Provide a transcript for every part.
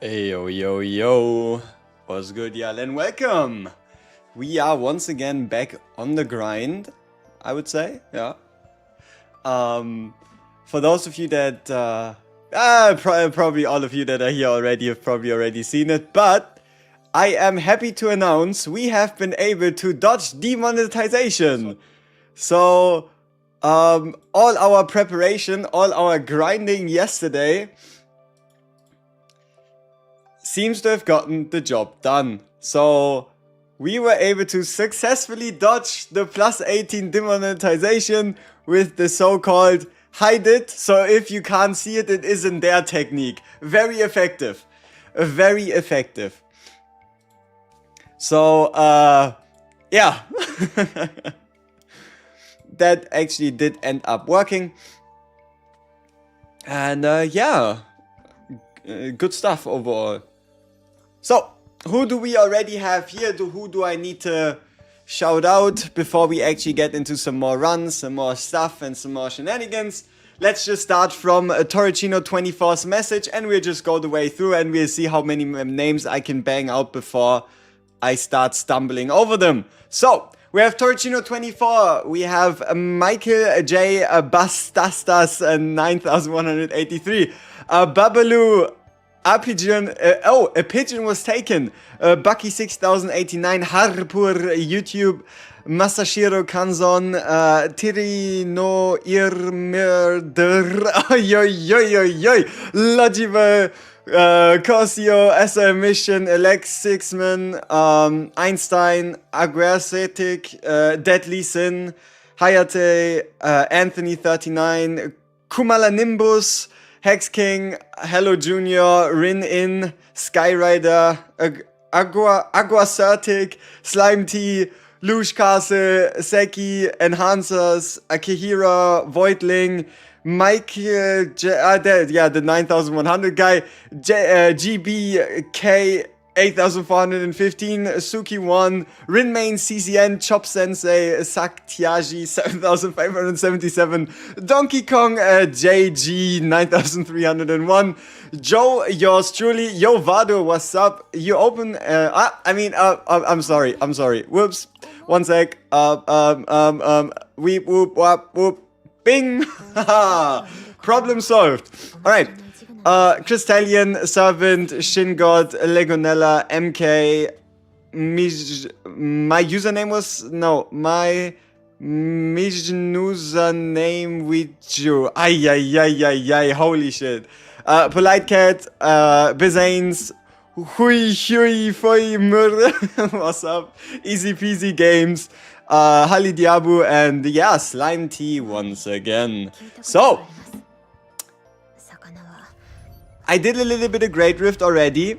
Hey, yo, yo, yo. What's good, y'all, and welcome. We are once again back on the grind, I would say, yeah. For those of you that, probably all of you that are here already have probably already seen it, but I am happy to announce we have been able to dodge demonetization. So, all our preparation, all our grinding yesterday seems to have gotten the job done. So we were able to successfully dodge the plus 18 demonetization with the so-called hide it. So if you can't see it, it is in their technique. Very effective. Very effective. So, yeah. That actually did end up working. And, yeah. Good stuff overall. So, who do we already have here? Who do I need to shout out before we actually get into some more runs, some more stuff, and some more shenanigans? Let's just start from Torricino24's message, and we'll just go the way through, and we'll see how many names I can bang out before I start stumbling over them. So, we have Torricino24, we have Michael J. Bastastas 9183, Babalu, a pigeon was taken. Bucky 6089, Harpur, YouTube, Masashiro Kanzon, Tiri no Irmurder, Logiva, Cosio, SR Mission, Alex Sixman, Einstein, Aggressitic, Deadly Sin, Hayate, Anthony 39, Kumala Nimbus, Hex King, Hello Junior, Rin In, Skyrider, Aguacertic, Slime Tea, Lush Castle, Seki, Enhancers, Akihira, Voidling, Michael, the 9100 guy, GBK 8415, Suki1, Rinmain CCN, Chop Sensei, Saktiaji 7577, Donkey Kong JG 9301, Joe, yours truly, Yo Vado, what's up? You open, I'm sorry, whoops, one sec, weep, whoop, whoop, whoop, bing, problem solved, alright. Crystallian, Servant, Shin God, Legonella, MK, my username was, my username with you, ay, holy shit, Polite Cat, Bizanes, hui, foi, murder, what's up, Easy Peasy Games, Hali Diabu, and yeah, Slime Tea once again. So, I did a little bit of GREATRIFT already,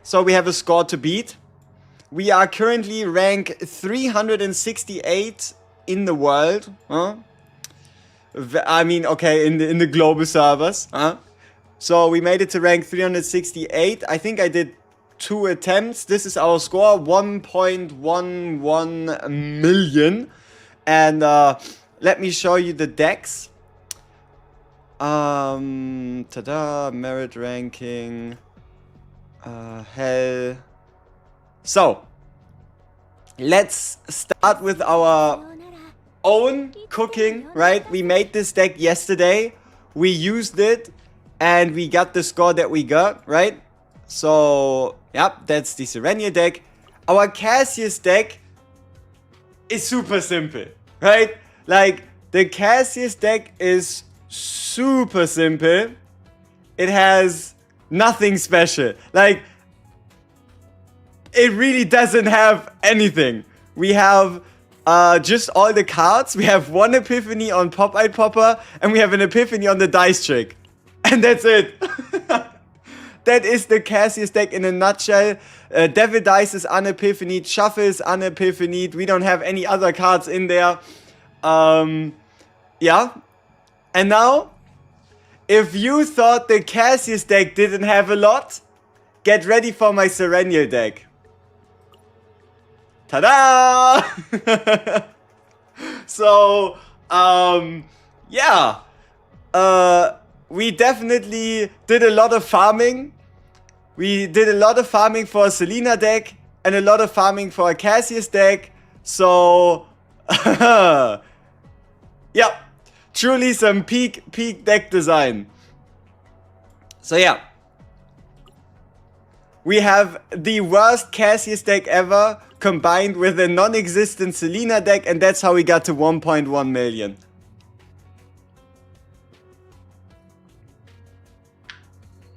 so we have a score to beat. We are currently rank 368 in the world, huh? I mean, okay, in the global servers, huh? So we made it to rank 368. I think I did 2 attempts. This is our score, 1.11 million. And let me show you the decks. Merit ranking, hell. So, let's start with our own cooking, right? We made this deck yesterday, we used it, and we got the score that we got, right? So, yep, that's the SERENIEL deck. Our Casius deck is super simple, right? Like, the Casius deck is super simple. It has nothing special. Like, it really doesn't have anything. We have just all the cards. We have one epiphany on Pop-Eyed Popper, and we have an epiphany on the dice trick. And that's it. That is the Casius deck in a nutshell. Devil Dice is unepiphanied. Shuffle is unepiphanied. We don't have any other cards in there. Yeah. And now, if you thought the Casius deck didn't have a lot, get ready for my SERENIEL deck. Ta-da! So, yeah. We definitely did a lot of farming. We did a lot of farming for a Selena deck and a lot of farming for a Casius deck. So, yeah, truly some peak deck design. So yeah, we have the worst Casius deck ever combined with a non-existent Selena deck, and that's how we got to 1.1 million.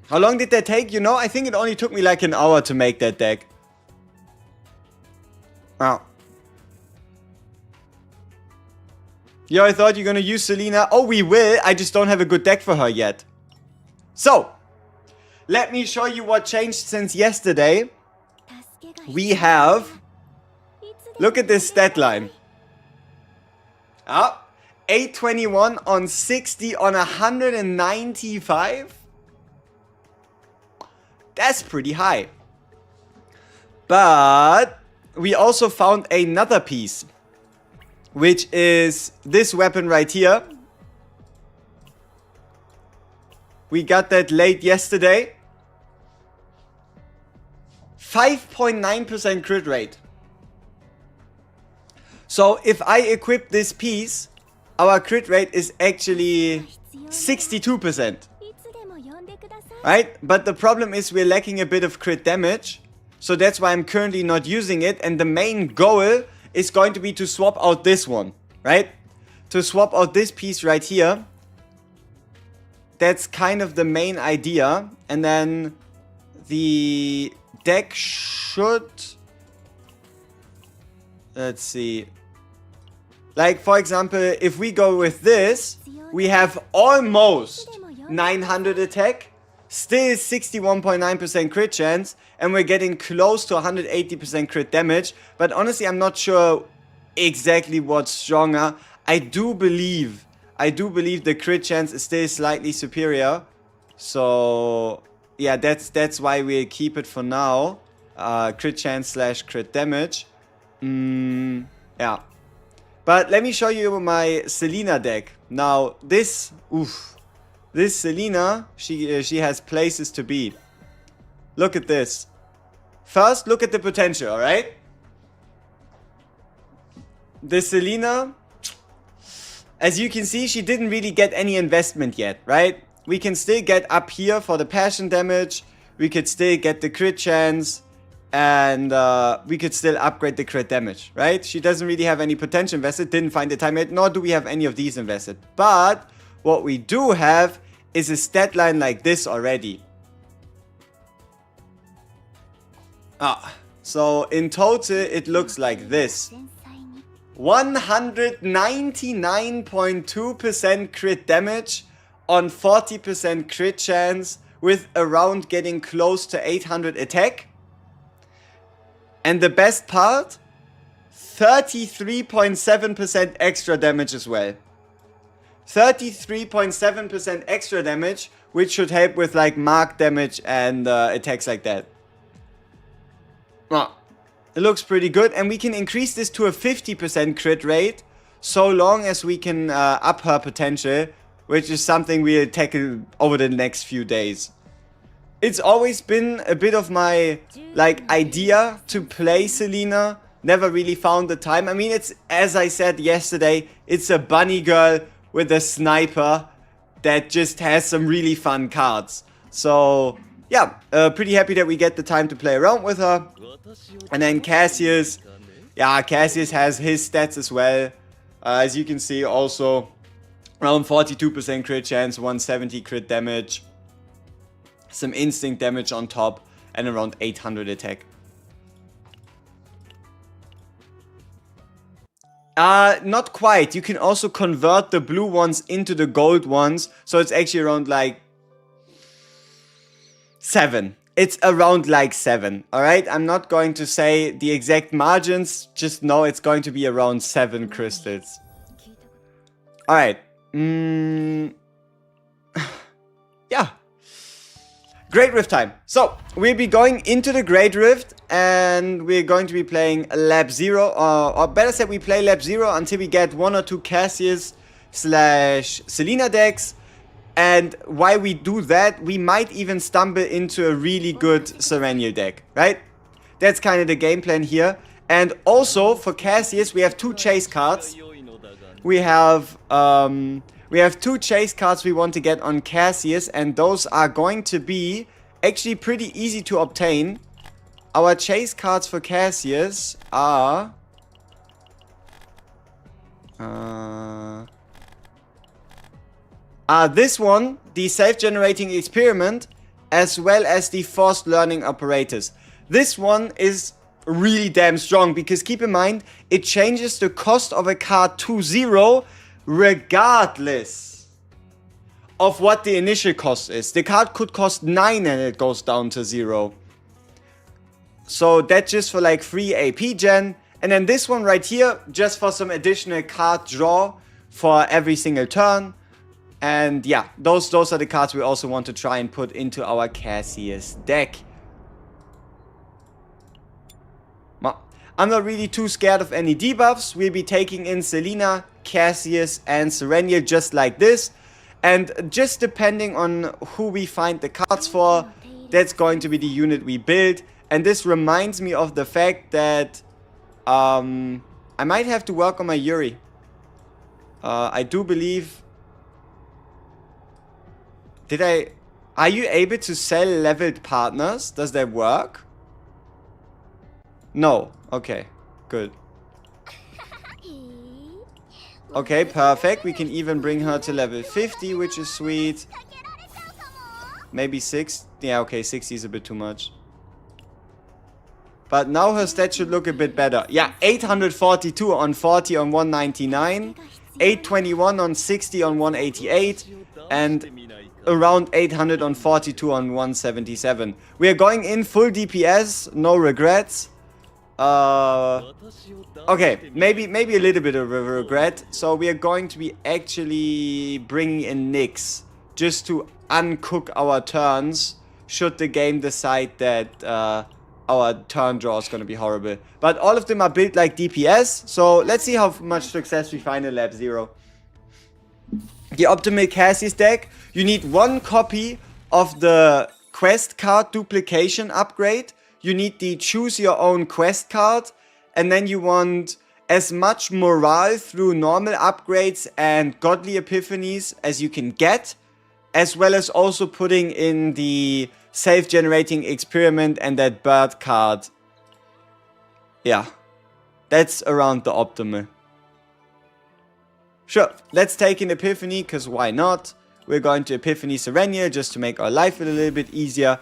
How long did that take? You know, I think it only took me like an hour to make that deck. Wow. Yeah, I thought you're gonna use Selena. Oh, we will. I just don't have a good deck for her yet. So, let me show you what changed since yesterday. We have... Look at this stat line. 821 on 60 on 195. That's pretty high. But we also found another piece, which is this weapon right here. We got that late yesterday. 5.9% crit rate. So if I equip this piece, our crit rate is actually 62%. Right? But the problem is we're lacking a bit of crit damage. So that's why I'm currently not using it. And the main goal is going to be to swap out this one. Right? To swap out this piece right here. That's kind of the main idea. And then the deck should... Let's see. Like, for example, if we go with this, we have almost 900 attack. Still 61.9% crit chance, and we're getting close to 180% crit damage. But honestly, I'm not sure exactly what's stronger. I do believe the crit chance is still slightly superior. So yeah, that's why we'll keep it for now. Crit chance / crit damage. Yeah. But let me show you my Selena deck. Now this, this Selena, she has places to be. Look at this. First, look at the potential, alright? The Selena, as you can see, she didn't really get any investment yet, right? We can still get up here for the passion damage. We could still get the crit chance. And we could still upgrade the crit damage, right? She doesn't really have any potential invested. Didn't find the time yet, nor do we have any of these invested. But what we do have is a stat line like this already. So in total it looks like this. 199.2% crit damage on 40% crit chance with around getting close to 800 attack. And the best part, 33.7% extra damage as well. 33.7% extra damage, which should help with like mark damage and attacks like that. It looks pretty good, and we can increase this to a 50% crit rate, so long as we can up her potential, which is something we'll tackle over the next few days. It's always been a bit of my like idea to play Selena. Never really found the time. I mean, it's, as I said yesterday, it's a bunny girl with a sniper that just has some really fun cards. So yeah, pretty happy that we get the time to play around with her. And then Casius, yeah, Casius has his stats as well. As you can see, also around 42% crit chance, 170 crit damage, some instinct damage on top, and around 800 attack. Not quite. You can also convert the blue ones into the gold ones. So it's actually around like 7. It's around like 7. Alright, I'm not going to say the exact margins. Just know it's going to be around 7 crystals. Alright. Yeah. Great Rift time. So, we'll be going into the Great Rift, and we're going to be playing Lab 0, or better said, we play Lab 0 until we get 1 or 2 Casius / Selena decks, And while we do that, we might even stumble into a really good Serenial deck, right? That's kind of the game plan here. And also for Casius, we have 2 chase cards. We have 2 chase cards we want to get on Casius, and those are going to be actually pretty easy to obtain. Our chase cards for Casius are this one, the self-generating experiment, as well as the forced learning apparatus. This one is really damn strong because keep in mind, it changes the cost of a card to 0 regardless of what the initial cost is. The card could cost 9 and it goes down to 0. So that's just for like free AP gen. And then this one right here, just for some additional card draw for every single turn. And yeah, those are the cards we also want to try and put into our Casius deck. I'm not really too scared of any debuffs. We'll be taking in Selena, Casius, and Sereniel just like this. And just depending on who we find the cards for, that's going to be the unit we build. And this reminds me of the fact that I might have to work on my Yuri. I do believe... Are you able to sell leveled partners? Does that work? No. Okay. Good. Okay, perfect. We can even bring her to level 50, which is sweet. Maybe 6. Yeah, okay, 60 is a bit too much. But now her stats should look a bit better. Yeah, 842 on 40 on 199. 821 on 60 on 188. And around 800 on 42 on 177. We are going in full DPS, no regrets. Okay, maybe a little bit of a regret. So we are going to be actually bringing in Nyx just to uncook our turns should the game decide that our turn draw is going to be horrible. But all of them are built like DPS, so let's see how much success we find in Lab 0. The optimal Casius deck, you need 1 copy of the quest card duplication upgrade. You need the choose your own quest card. And then you want as much morale through normal upgrades and godly epiphanies as you can get. As well as also putting in the self-generating experiment and that bird card. Yeah, that's around the optimal. Sure, let's take an epiphany, because why not? We're going to epiphany Sereniel just to make our life a little bit easier.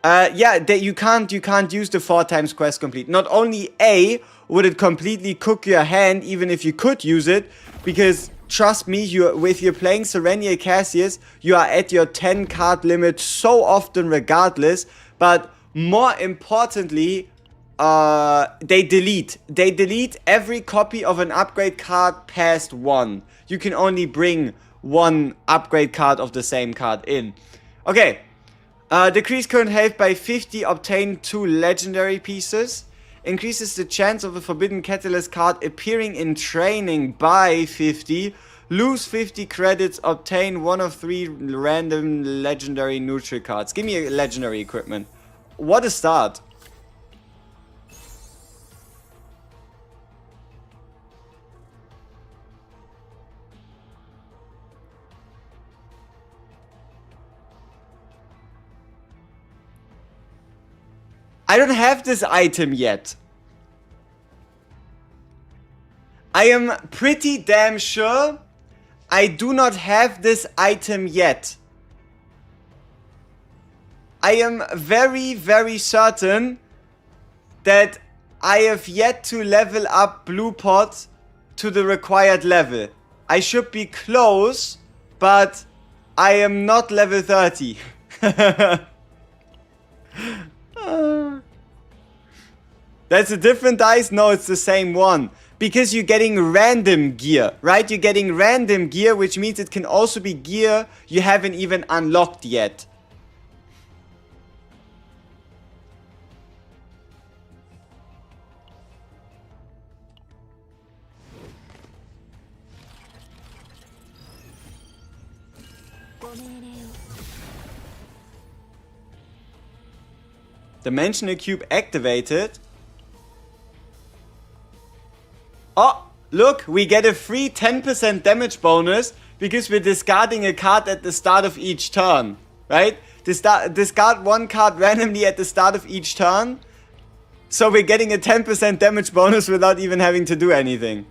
Yeah, you can't use the 4 times quest complete. Not only A, would it completely cook your hand even if you could use it, because trust me, if you're playing Sereniel Casius, you are at your 10 card limit so often regardless. But more importantly, they delete every copy of an upgrade card past 1. You can only bring 1 upgrade card of the same card in. Okay. Decrease current health by 50, obtain 2 legendary pieces. Increases the chance of a Forbidden Catalyst card appearing in training by 50. Lose 50 credits, obtain 1 of 3 random legendary neutral cards. Give me a legendary equipment. What a start. I don't have this item yet. I am pretty damn sure I do not have this item yet. I am very, very certain that I have yet to level up Blue Pot to the required level. I should be close, but I am not level 30. That's a different dice? No, it's the same one. Because you're getting random gear, right? You're getting random gear, which means it can also be gear you haven't even unlocked yet. Dimensional Cube activated. Oh, look, we get a free 10% damage bonus because we're discarding a card at the start of each turn, right? Discard one card randomly at the start of each turn. So we're getting a 10% damage bonus without even having to do anything.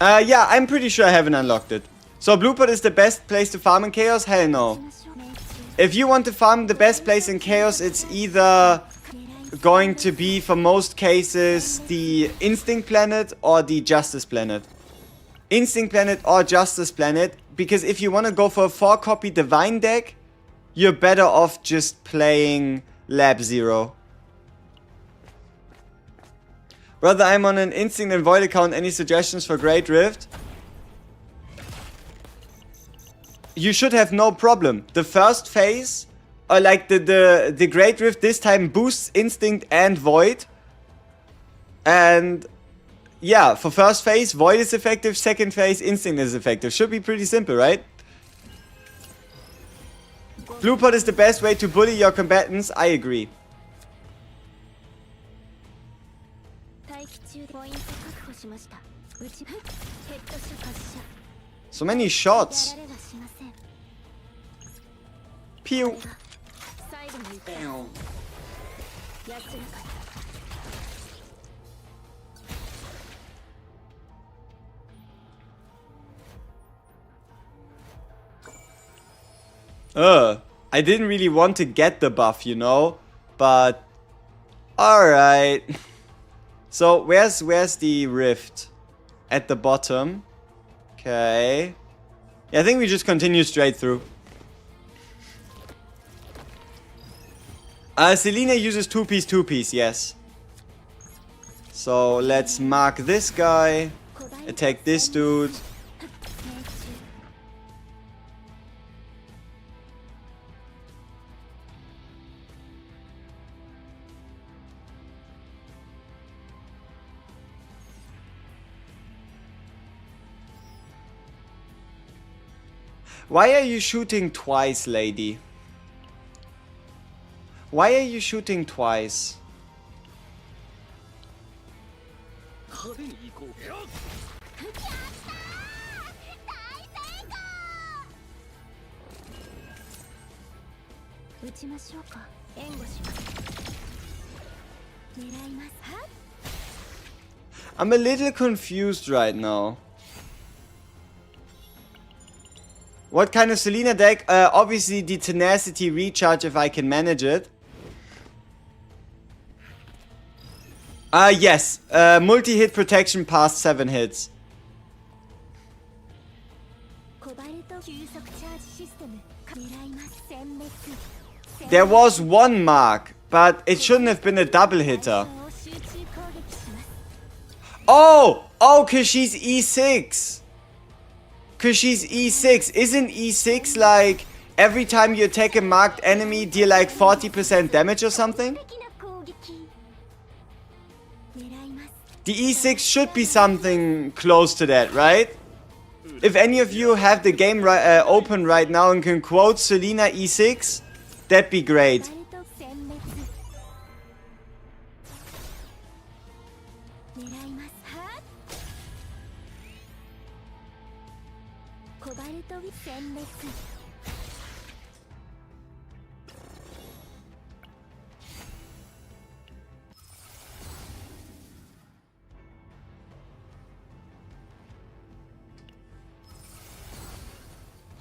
Yeah, I'm pretty sure I haven't unlocked it. So blue pot is the best place to farm in Chaos? Hell no. If you want to farm the best place in Chaos, it's either going to be, for most cases, the Instinct Planet or the Justice Planet. Instinct Planet or Justice Planet, because if you want to go for a 4-copy Divine deck, you're better off just playing Lab Zero. Brother, I'm on an Instinct and Void account. Any suggestions for GREATRIFT? You should have no problem. The first phase, or like the GREATRIFT this time boosts Instinct and Void. And yeah, for first phase, Void is effective. Second phase, Instinct is effective. Should be pretty simple, right? Blue pot is the best way to bully your combatants. I agree. So many shots. Pew. I didn't really want to get the buff, you know, but alright. So where's the rift? At the bottom. Okay. Yeah, I think we just continue straight through. Selena uses 2-piece, yes. So let's mark this guy. Attack this dude. Why are you shooting twice, lady? Why are you shooting twice? I'm a little confused right now. What kind of Selena deck? Obviously the Tenacity Recharge if I can manage it. Yes. Multi-hit protection past 7 hits. There was one mark, but it shouldn't have been a double hitter. Oh! Oh, cause she's E6. Cause she's E6. Isn't E6 like every time you attack a marked enemy deal like 40% damage or something? The E6 should be something close to that, right? If any of you have the game open right now and can quote Selena E6, that'd be great.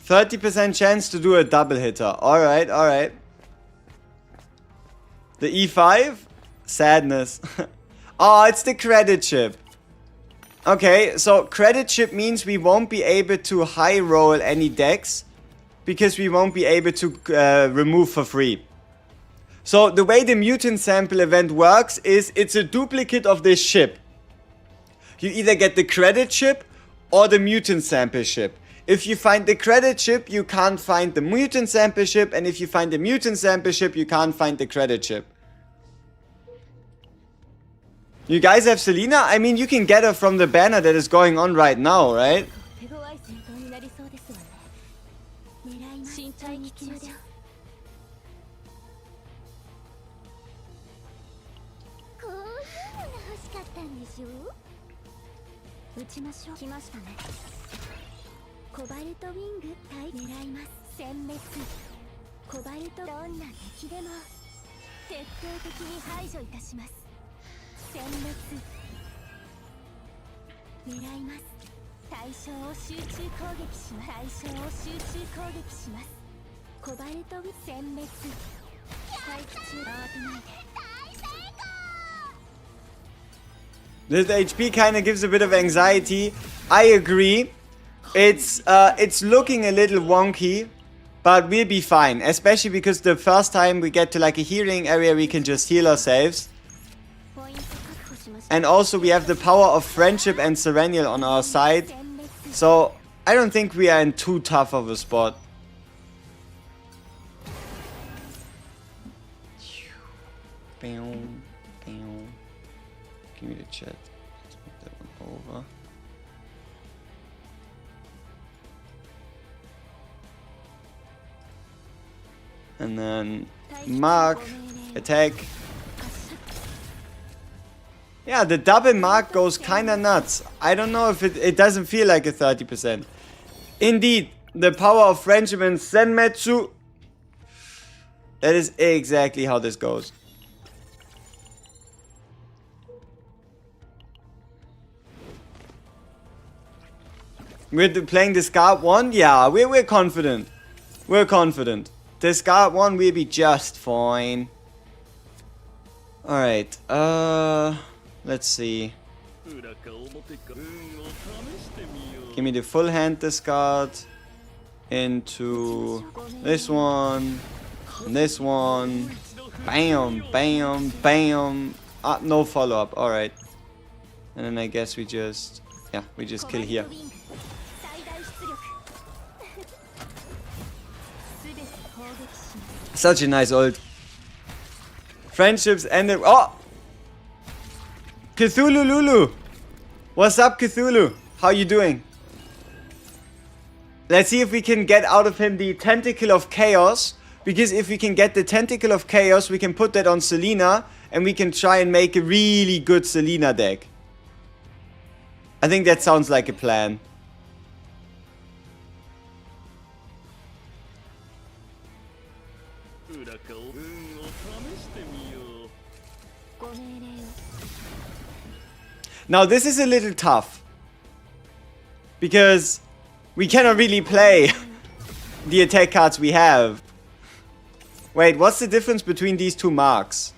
%30 chance to do a double hitter. Alright, alright. The E5? Sadness. Oh, it's the credit chip. Okay, so credit chip means we won't be able to high roll any decks because we won't be able to remove for free. So the way the mutant sample event works is it's a duplicate of this chip. You either get the credit chip or the mutant sample chip. If you find the credit ship, you can't find the mutant sample ship, and if you find the mutant sample ship, you can't find the credit ship. You guys have Selena? I mean, you can get her from the banner that is going on right now, right? This HP kind of gives a bit of anxiety. I agree. It's looking a little wonky, but we'll be fine. Especially because the first time we get to like a healing area, we can just heal ourselves. And also we have the power of friendship and Sereniel on our side. So I don't think we are in too tough of a spot. Give me the chat. Let's move that one over. And then mark, attack. Yeah, the double mark goes kinda nuts. I don't know if it doesn't feel like a 30%. Indeed, the power of friendship and Senmetsu. That is exactly how this goes. We're playing Discard 1? Yeah, we're confident. We're confident. Discard 1 will be just fine. Alright, let's see. Give me the full hand discard into this one, and this one. Bam, bam, bam. Ah, no follow-up. Alright. And then I guess we just kill here. Such a nice ult. Friendships ended. Oh! Cthulhu Lulu! What's up, Cthulhu? How you doing? Let's see if we can get out of him the Tentacle of Chaos. Because if we can get the Tentacle of Chaos, we can put that on Selena. And we can try and make a really good Selena deck. I think that sounds like a plan. Now this is a little tough. Because we cannot really play the attack cards we have. Wait, what's the difference between these two marks?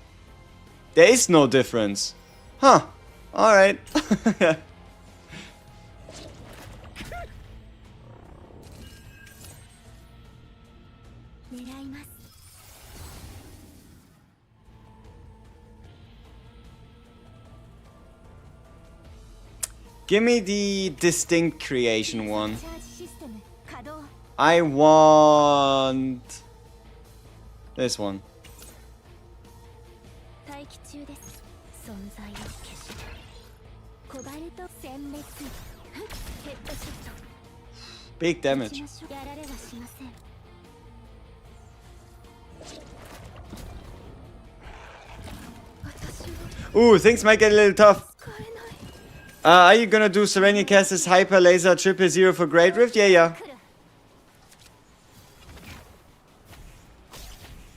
There is no difference. Huh. Alright. Give me the distinct creation one. I want this one. Big damage. Ooh, things might get a little tough. Are you gonna do Serenial Casius Hyper Laser 000 for GREATRIFT? Yeah.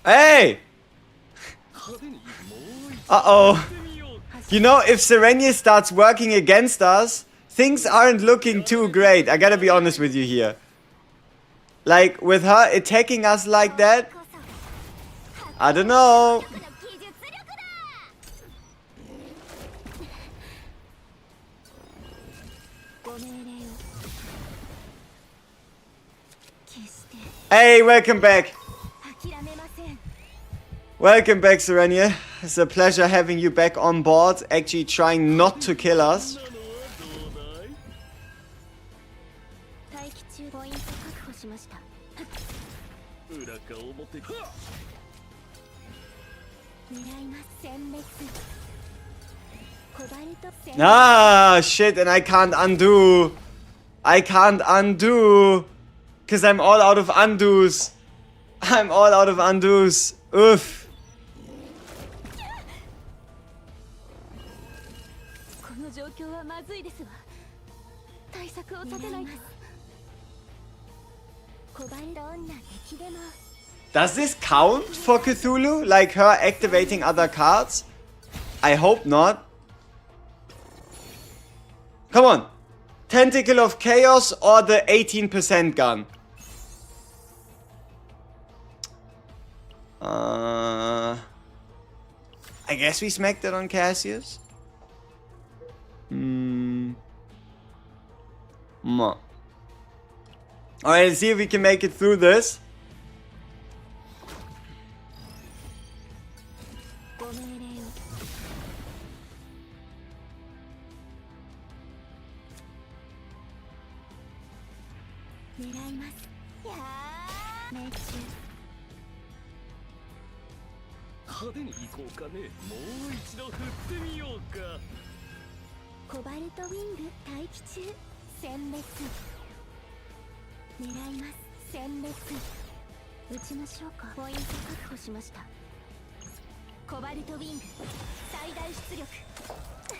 Hey! Uh-oh. You know, if Serenial starts working against us, things aren't looking too great. I gotta be honest with you here. Like, with her attacking us like that, I don't know. Hey, welcome back. Welcome back, Serenial. It's a pleasure having you back on board, actually trying not to kill us. Ah, shit, and I can't undo. I can't undo. Because I'm all out of undos. I'm all out of undos. Oof. Does this count for Cthulhu? Like her activating other cards? I hope not. Come on. Tentacle of Chaos or the 18% gun? I guess we smacked it on Casius. Alright, let's see if we can make it through this.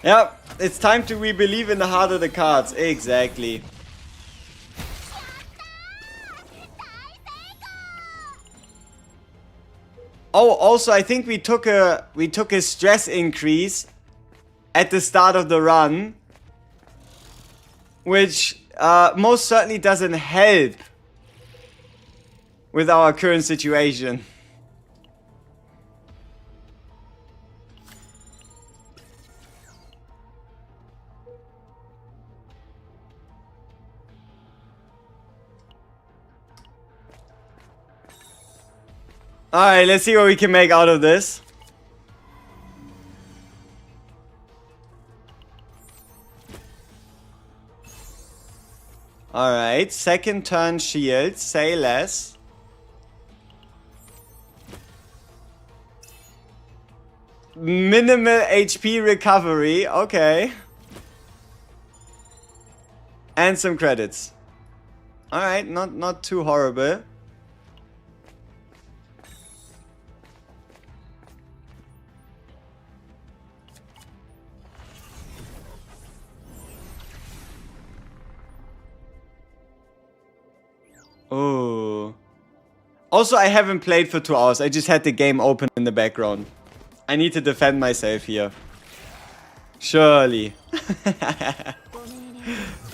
Yep, it's time to re-believe in the heart of the cards. Exactly. Oh, also I think we took a stress increase at the start of the run, which most certainly doesn't help with our current situation. Alright, let's see what we can make out of this. Alright, second turn shield, say less. Minimal HP recovery, okay. And some credits. Alright, not too horrible. Oh. Also, I haven't played for 2 hours. I just had the game open in the background. I need to defend myself here. Surely.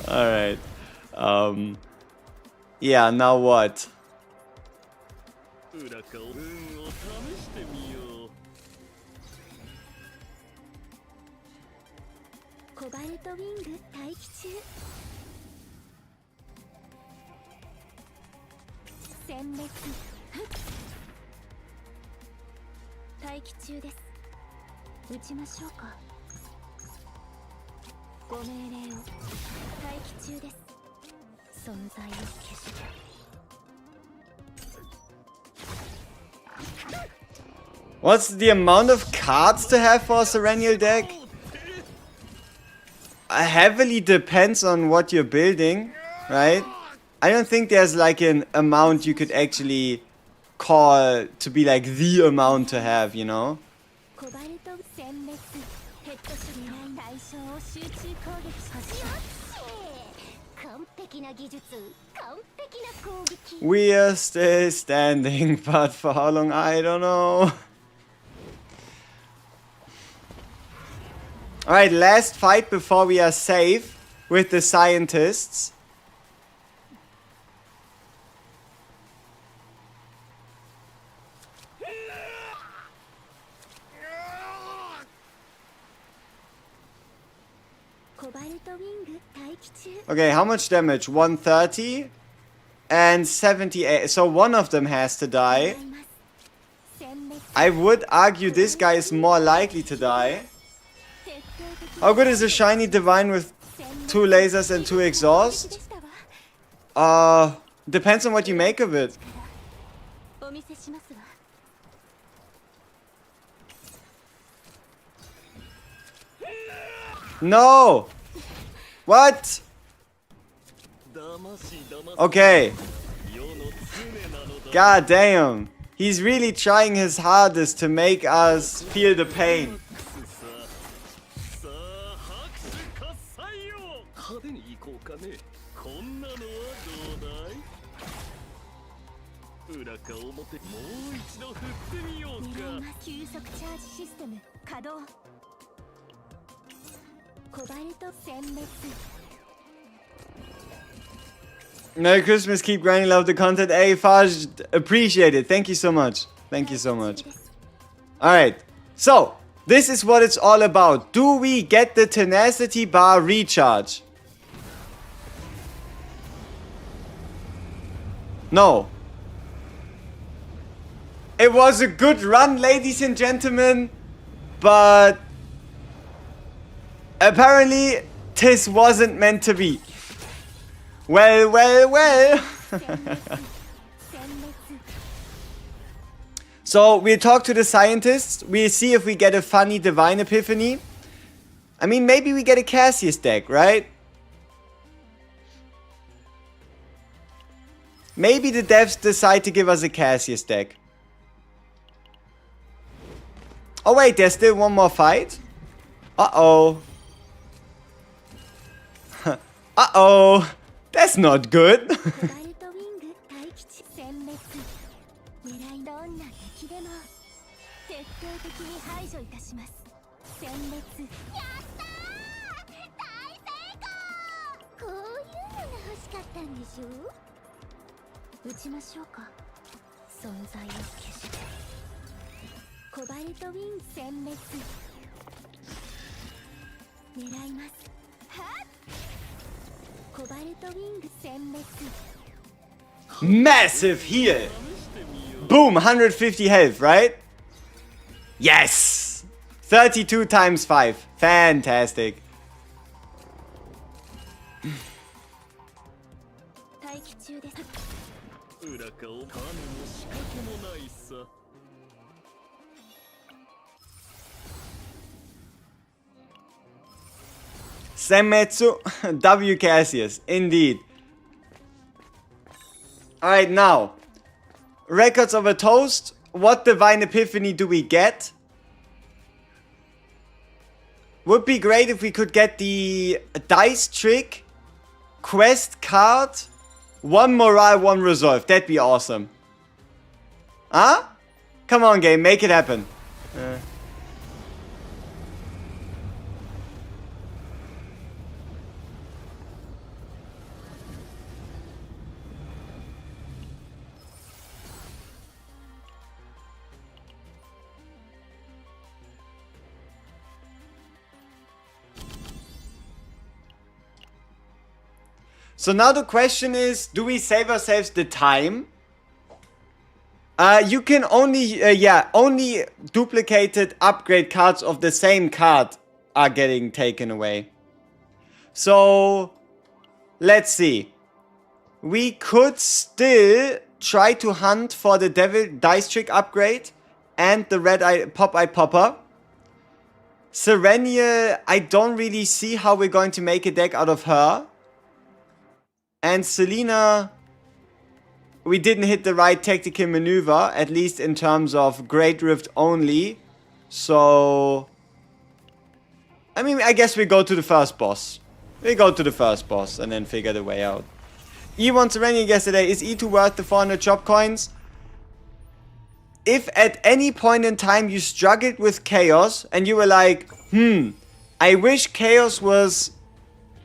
Alright. Yeah, now what? What's the amount of cards to have for a Serenial deck? Heavily depends on what you're building, right? I don't think there's like an amount you could actually call to be like the amount to have, you know? We are still standing, but for how long, I don't know. Alright, last fight before we are safe with the scientists. Okay, how much damage? 130 and 78. So one of them has to die. I would argue this guy is more likely to die. How good is a shiny divine with 2 lasers and 2 exhaust? Depends on what you make of it. No! What? Okay. God damn. He's really trying his hardest to make us feel the pain. Merry Christmas, keep grinding, love the content. Hey, Faj, appreciate it. Thank you so much. Thank you so much. Alright, so, this is what it's all about. Do we get the tenacity bar recharge? No. It was a good run, ladies and gentlemen, but apparently this wasn't meant to be. Well, well, well. So we talk to the scientists. We see if we get a funny divine epiphany. I mean, maybe we get a Casius deck, right? Maybe the devs decide to give us a Casius deck. Oh wait, there's still one more fight? Uh-oh. Uh-oh. That's not good. Massive heal. Boom, 150 health, right? Yes! 32 times 5. Fantastic. Senmetsu W Casius, indeed. Alright, now. Records of a Toast. What divine epiphany do we get? Would be great if we could get the dice trick, quest card, 1 morale, 1 resolve. That'd be awesome. Huh? Come on, game, make it happen. So now the question is, do we save ourselves the time? You can only, only duplicated upgrade cards of the same card are getting taken away. So, let's see. We could still try to hunt for the Devil Dice Trick upgrade and the Red Eye Pop-Eye Popper. SERENIEL, I don't really see how we're going to make a deck out of her. And Selena, we didn't hit the right tactical maneuver, at least in terms of GREATRIFT only. So, I mean, I guess we go to the first boss. We go to the first boss and then figure the way out. E1 SERENIEL yesterday, is E2 worth the 400 chop coins? If at any point in time you struggled with Chaos and you were like, I wish Chaos was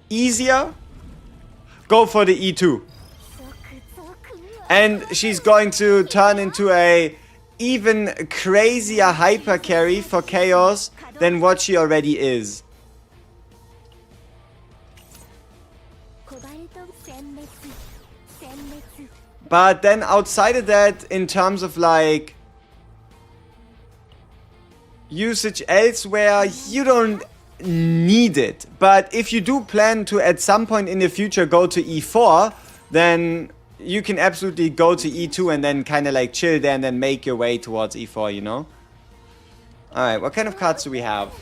easier, go for the E2. And she's going to turn into a even crazier hyper carry for Chaos than what she already is. But then outside of that, in terms of like usage elsewhere, you don't need it. But if you do plan to at some point in the future go to E4, then you can absolutely go to E2 and then kind of like chill there and then make your way towards E4, you know? Alright, what kind of cards do we have?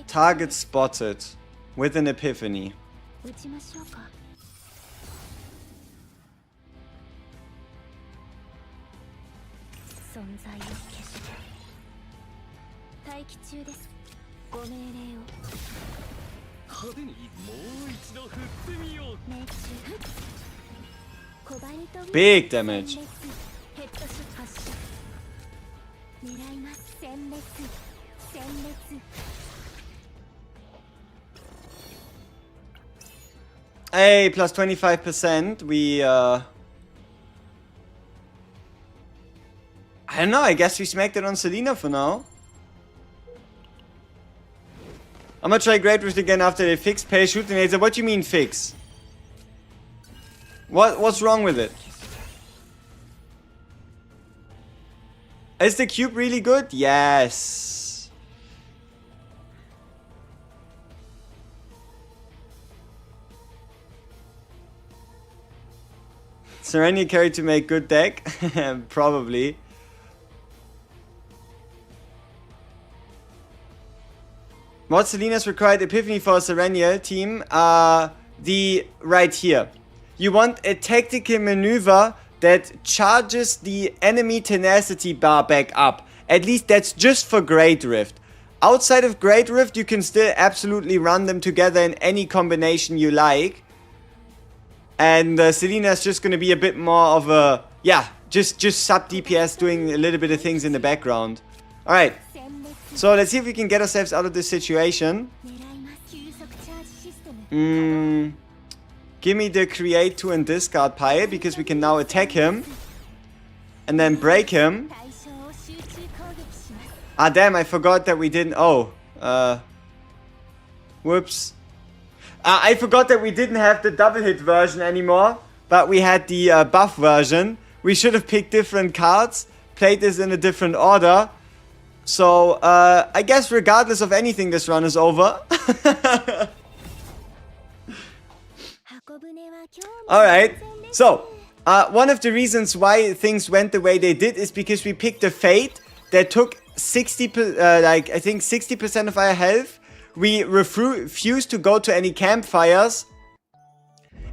Target spotted with an epiphany. Big damage. Hey, plus 25%. We, I don't know, I guess we smacked it on Selena for now. I'm gonna try GREATRIFT again after they fix pay shooting laser. What do you mean fix? What's wrong with it? Is the cube really good? Yes. Serenia carry to make good deck? Probably. What's Selena's required epiphany for a SERENIEL team? Right here. You want a tactical maneuver that charges the enemy tenacity bar back up. At least that's just for GREATRIFT. Outside of GREATRIFT, you can still absolutely run them together in any combination you like. And Selena's just going to be a bit more of a, yeah, just sub DPS doing a little bit of things in the background. Alright, so let's see if we can get ourselves out of this situation. Give me the create to and discard pile, because we can now attack him. And then break him. Ah, damn, I forgot that we didn't... Oh, whoops. I forgot that we didn't have the double hit version anymore, but we had the buff version. We should have picked different cards, played this in a different order. So, I guess regardless of anything, this run is over. Alright, so, one of the reasons why things went the way they did is because we picked a Fate that took 60% of our health. We refused to go to any campfires.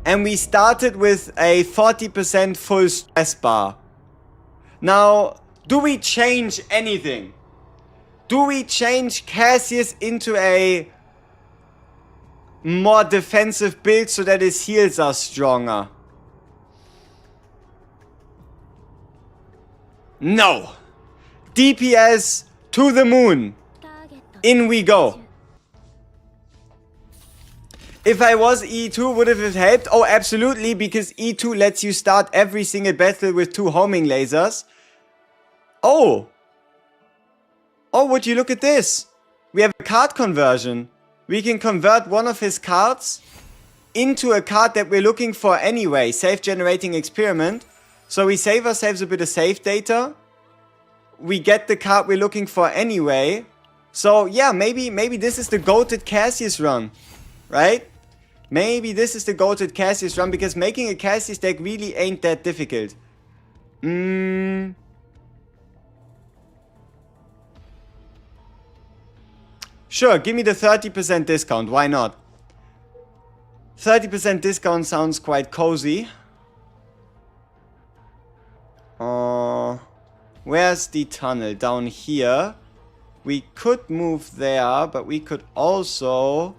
And we started with a 40% full stress bar. Now, do we change anything? Do we change Casius into a more defensive build so that his heals are stronger? No. DPS to the moon. In we go. If I was E2, would have it helped? Oh, absolutely, because E2 lets you start every single battle with 2 homing lasers. Oh. Oh, would you look at this? We have a card conversion. We can convert one of his cards into a card that we're looking for anyway. Self-generating experiment. So we save ourselves a bit of save data. We get the card we're looking for anyway. So yeah, maybe this is the goated Casius run. Right? Maybe this is the goated Casius run, because making a Casius deck really ain't that difficult. Sure, give me the 30% discount, why not? 30% discount sounds quite cozy. Where's the tunnel? Down here. We could move there, but we could also...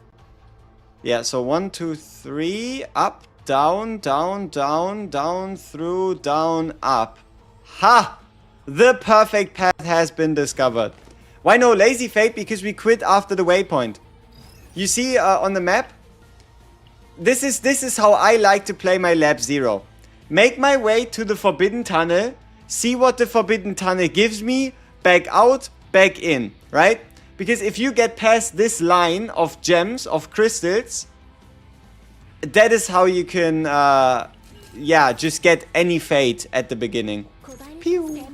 Yeah, so 1, 2, 3, up, down, down, down, down, through, down, up. Ha! The perfect path has been discovered. Why no lazy fate? Because we quit after the waypoint. You see on the map? This is how I like to play my lap 0. Make my way to the forbidden tunnel, see what the forbidden tunnel gives me, back out, back in, right? Because if you get past this line of gems, of crystals, that is how you can, yeah, just get any fate at the beginning. Pew.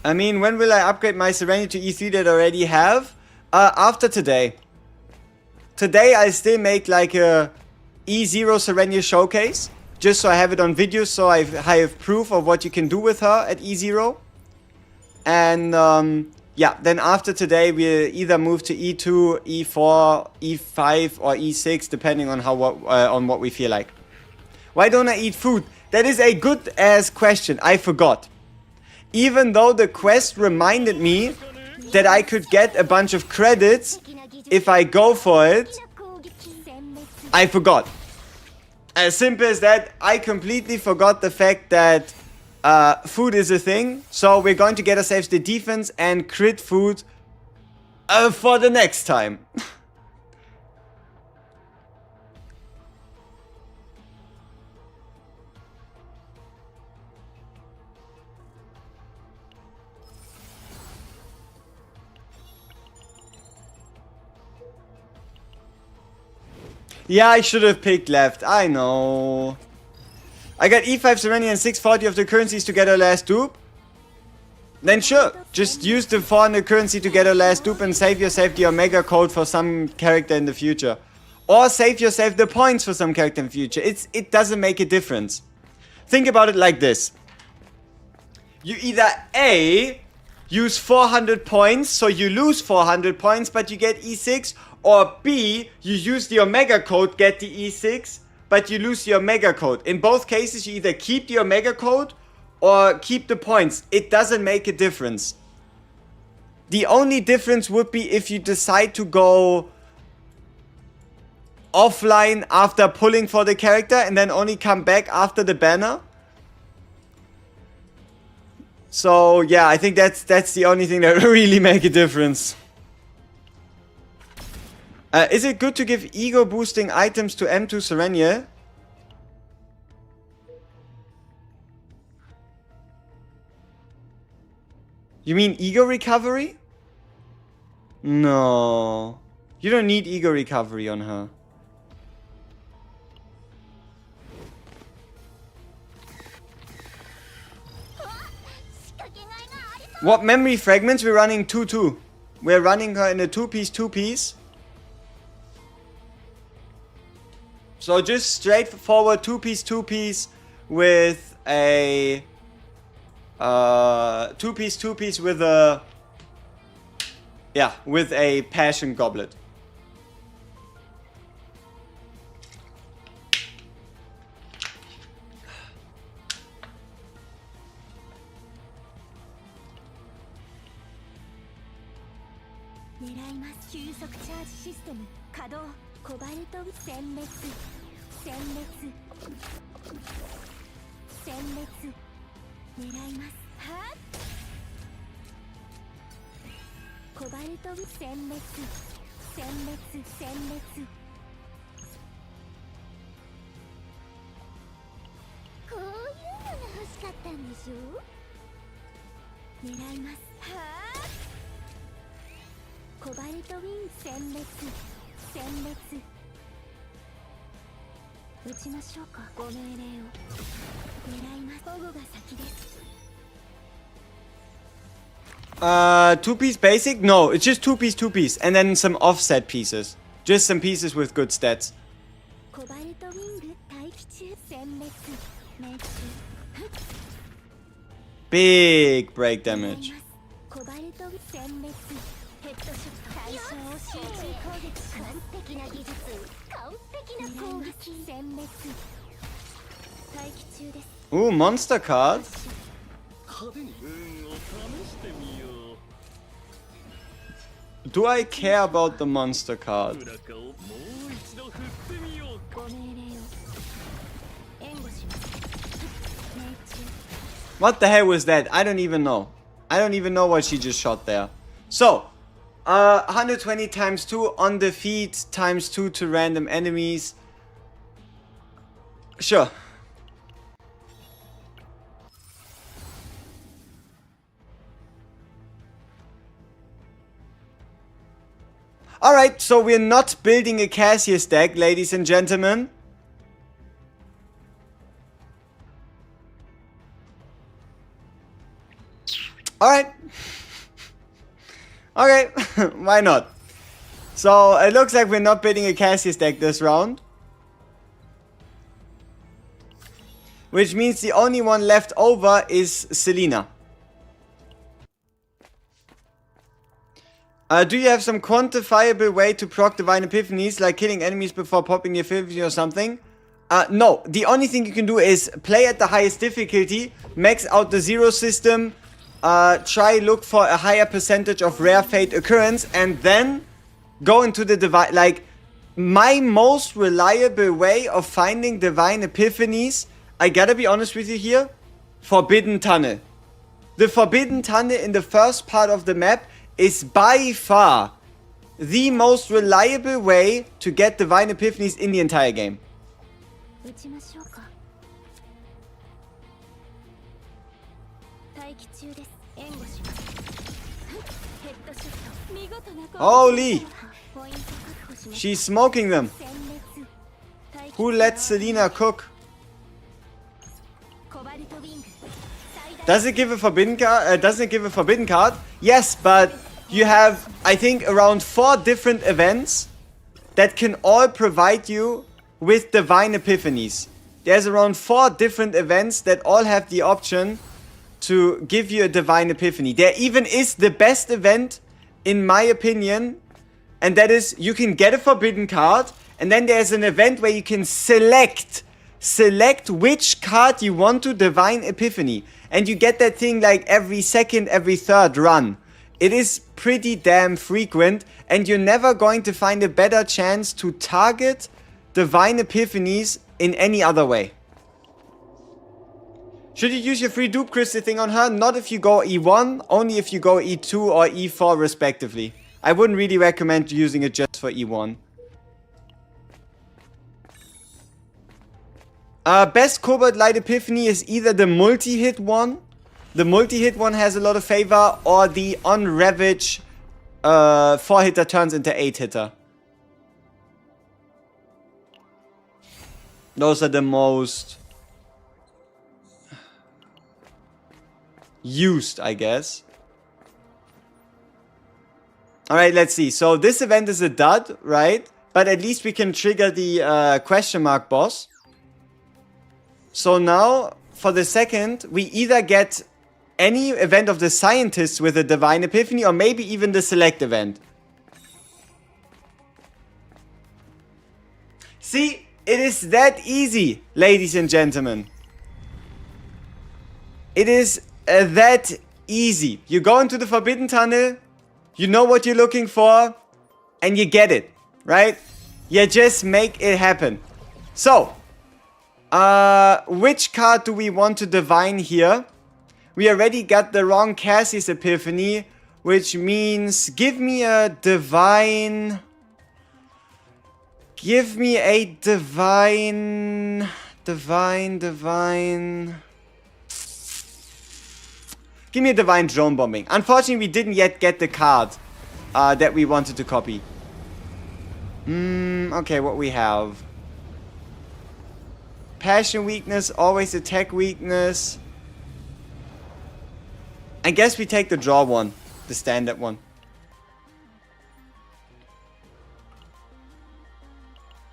I mean, when will I upgrade my Serenity to E3 that I already have? After today. Today I still make like a E0 Sereniel showcase. Just so I have it on video, so I have proof of what you can do with her at E0. And yeah, then after today we'll either move to E2, E4, E5 or E6, depending on what we feel like. Why don't I eat food? That is a good ass question. I forgot. Even though the quest reminded me that I could get a bunch of credits if I go for it, I forgot. As simple as that, I completely forgot the fact that food is a thing. So we're going to get ourselves the defense and crit food for the next time. Yeah, I should have picked left. I know. I got E5 Sereniel and 640 of the currencies to get our last dupe. Then sure, just use the 400 currency to get our last dupe and save yourself the Omega code for some character in the future. Or save yourself the points for some character in the future. It doesn't make a difference. Think about it like this. You either A, use 400 points, so you lose 400 points, but you get E6. Or B, you use the Omega code, get the E6, but you lose the Omega code. In both cases, you either keep the Omega code or keep the points. It doesn't make a difference. The only difference would be if you decide to go offline after pulling for the character and then only come back after the banner. So yeah, I think that's the only thing that really make a difference. Is it good to give ego boosting items to M2 Sereniel? You mean ego recovery? No. You don't need ego recovery on her. What memory fragments? We're running 2-2. We're running her in a 2-piece. So just straightforward 2-piece with a 2-piece with a with a passion goblet. Two-piece basic? No, it's just two-piece. And then some offset pieces. Just some pieces with good stats. Big break damage. Ooh, monster card. Do I care about the monster card? What the hell was that? I don't even know. I don't even know what she just shot there. So, 120 times 2 on the feet times 2 to random enemies. Sure. Alright, so we're not building a Casius deck, ladies and gentlemen. Alright. Okay, why not? So it looks like we're not bidding a Casius deck this round. Which means the only one left over is Selena. Do you have some quantifiable way to proc Divine Epiphanies, like killing enemies before popping the Epiphany or something? No. The only thing you can do is play at the highest difficulty, max out the zero system, try look for a higher percentage of rare fate occurrence, and then go into the divine. Like, my most reliable way of finding Divine Epiphanies, I gotta be honest with you here, Forbidden Tunnel. The Forbidden Tunnel in the first part of the map is by far the most reliable way to get Divine Epiphanies in the entire game. Holy! She's smoking them. Who let Selena cook? Does it give a forbidden card? Doesn't it give a forbidden card? Yes, but you have, I think, around 4 different events that can all provide you with Divine Epiphanies. There's around 4 different events that all have the option to give you a Divine Epiphany. There even is the best event, in my opinion, and that is you can get a forbidden card, and then there's an event where you can select which card you want to Divine Epiphany. And you get that thing like every second, every third run. It is pretty damn frequent, and you're never going to find a better chance to target Divine Epiphanies in any other way. Should you use your free dupe crystal thing on her? Not if you go E1, only if you go E2 or E4 respectively. I wouldn't really recommend using it just for E1. Best Cobalt Light Epiphany is either the multi-hit one. The multi-hit one has a lot of favor, or the on Ravage 4-hitter turns into 8-hitter. Those are the most used, I guess. Alright, let's see. So this event is a dud, right? But at least we can trigger the question mark boss. So now, for the second, we either get any event of the scientists with a Divine Epiphany, or maybe even the select event. See, it is that easy, ladies and gentlemen. It is that easy. You go into the Forbidden Tunnel, you know what you're looking for, and you get it, right? You just make it happen. So, which card do we want to divine here? We already got the wrong Casius Epiphany, which means give me a divine... Give me a divine... Give me a divine drone bombing. Unfortunately, we didn't yet get the card that we wanted to copy. Okay, what we have. Passion weakness, always attack weakness. I guess we take the draw one, the standard one.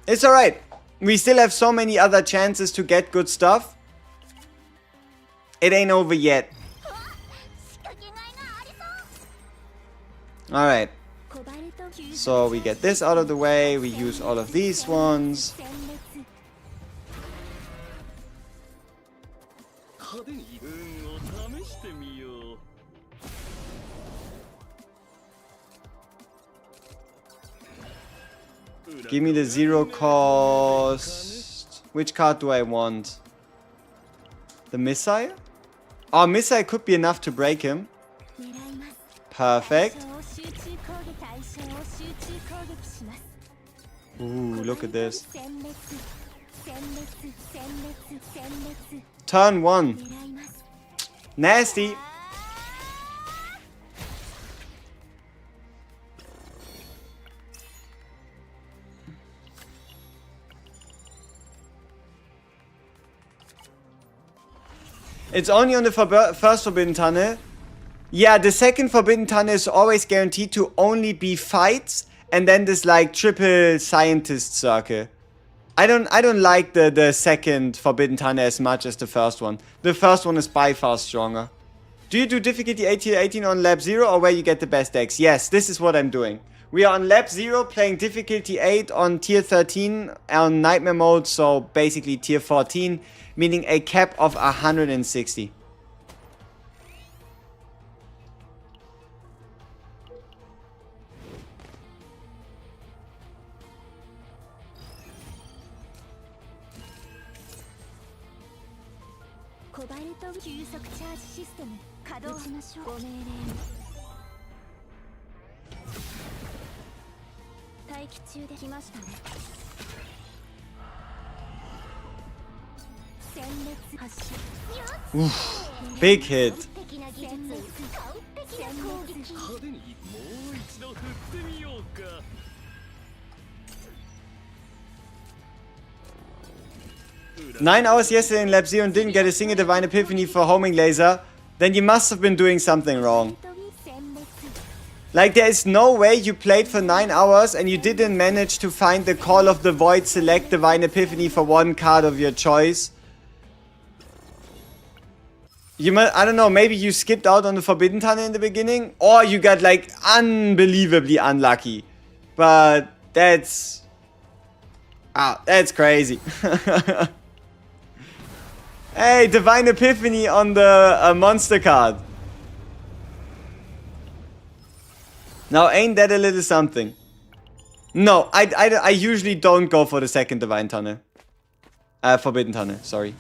It's alright. We still have so many other chances to get good stuff. It ain't over yet. Alright. So we get this out of the way. We use all of these ones. Give me the 0 cost. Which card do I want? The missile? Oh, missile could be enough to break him. Perfect. Ooh, look at this. Turn 1. Nasty. It's only on the first Forbidden Tunnel. Yeah, the second Forbidden Tunnel is always guaranteed to only be fights and then this like triple scientist circle. I don't like the second Forbidden Tunnel as much as the first one. The first one is by far stronger. Do you do difficulty 18 on lap 0 or where you get the best decks? Yes, this is what I'm doing. We are on lap 0 playing difficulty 8 on tier 13 on nightmare mode, so basically tier 14, meaning a cap of 160. Oof, big hit. Nine hours yesterday in lap 0 and didn't get a single divine epiphany for homing laser. Then you must have been doing something wrong. Like, there is no way you played for 9 hours and you didn't manage to find the Call of the Void select divine epiphany for one card of your choice. You might, I don't know, maybe you skipped out on the Forbidden Tunnel in the beginning, or you got like unbelievably unlucky. But that's crazy. Hey, divine epiphany on the monster card. Now, ain't that a little something? No, I usually don't go for the second divine tunnel. Forbidden tunnel, sorry.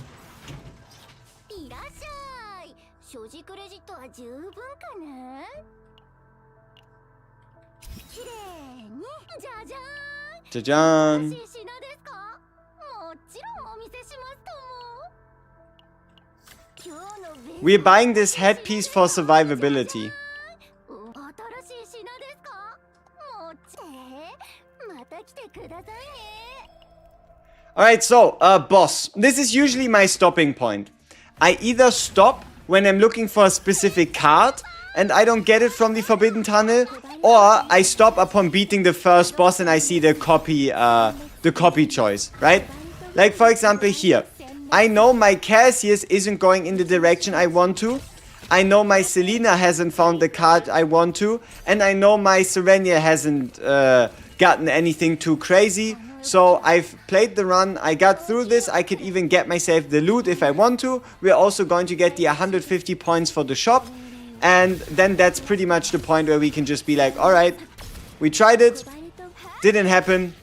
Jajan. We're buying this headpiece for survivability. Alright, so, boss. This is usually my stopping point. I either stop when I'm looking for a specific card and I don't get it from the Forbidden Tunnel, or I stop upon beating the first boss and I see the copy choice, right? Like, for example, here. I know my Casius isn't going in the direction I want to. I know my Selena hasn't found the card I want to. And I know my SERENIEL hasn't gotten anything too crazy. So I've played the run, I got through this, I could even get myself the loot if I want to. We're also going to get the 150 points for the shop. And then that's pretty much the point where we can just be like, alright, we tried it, didn't happen,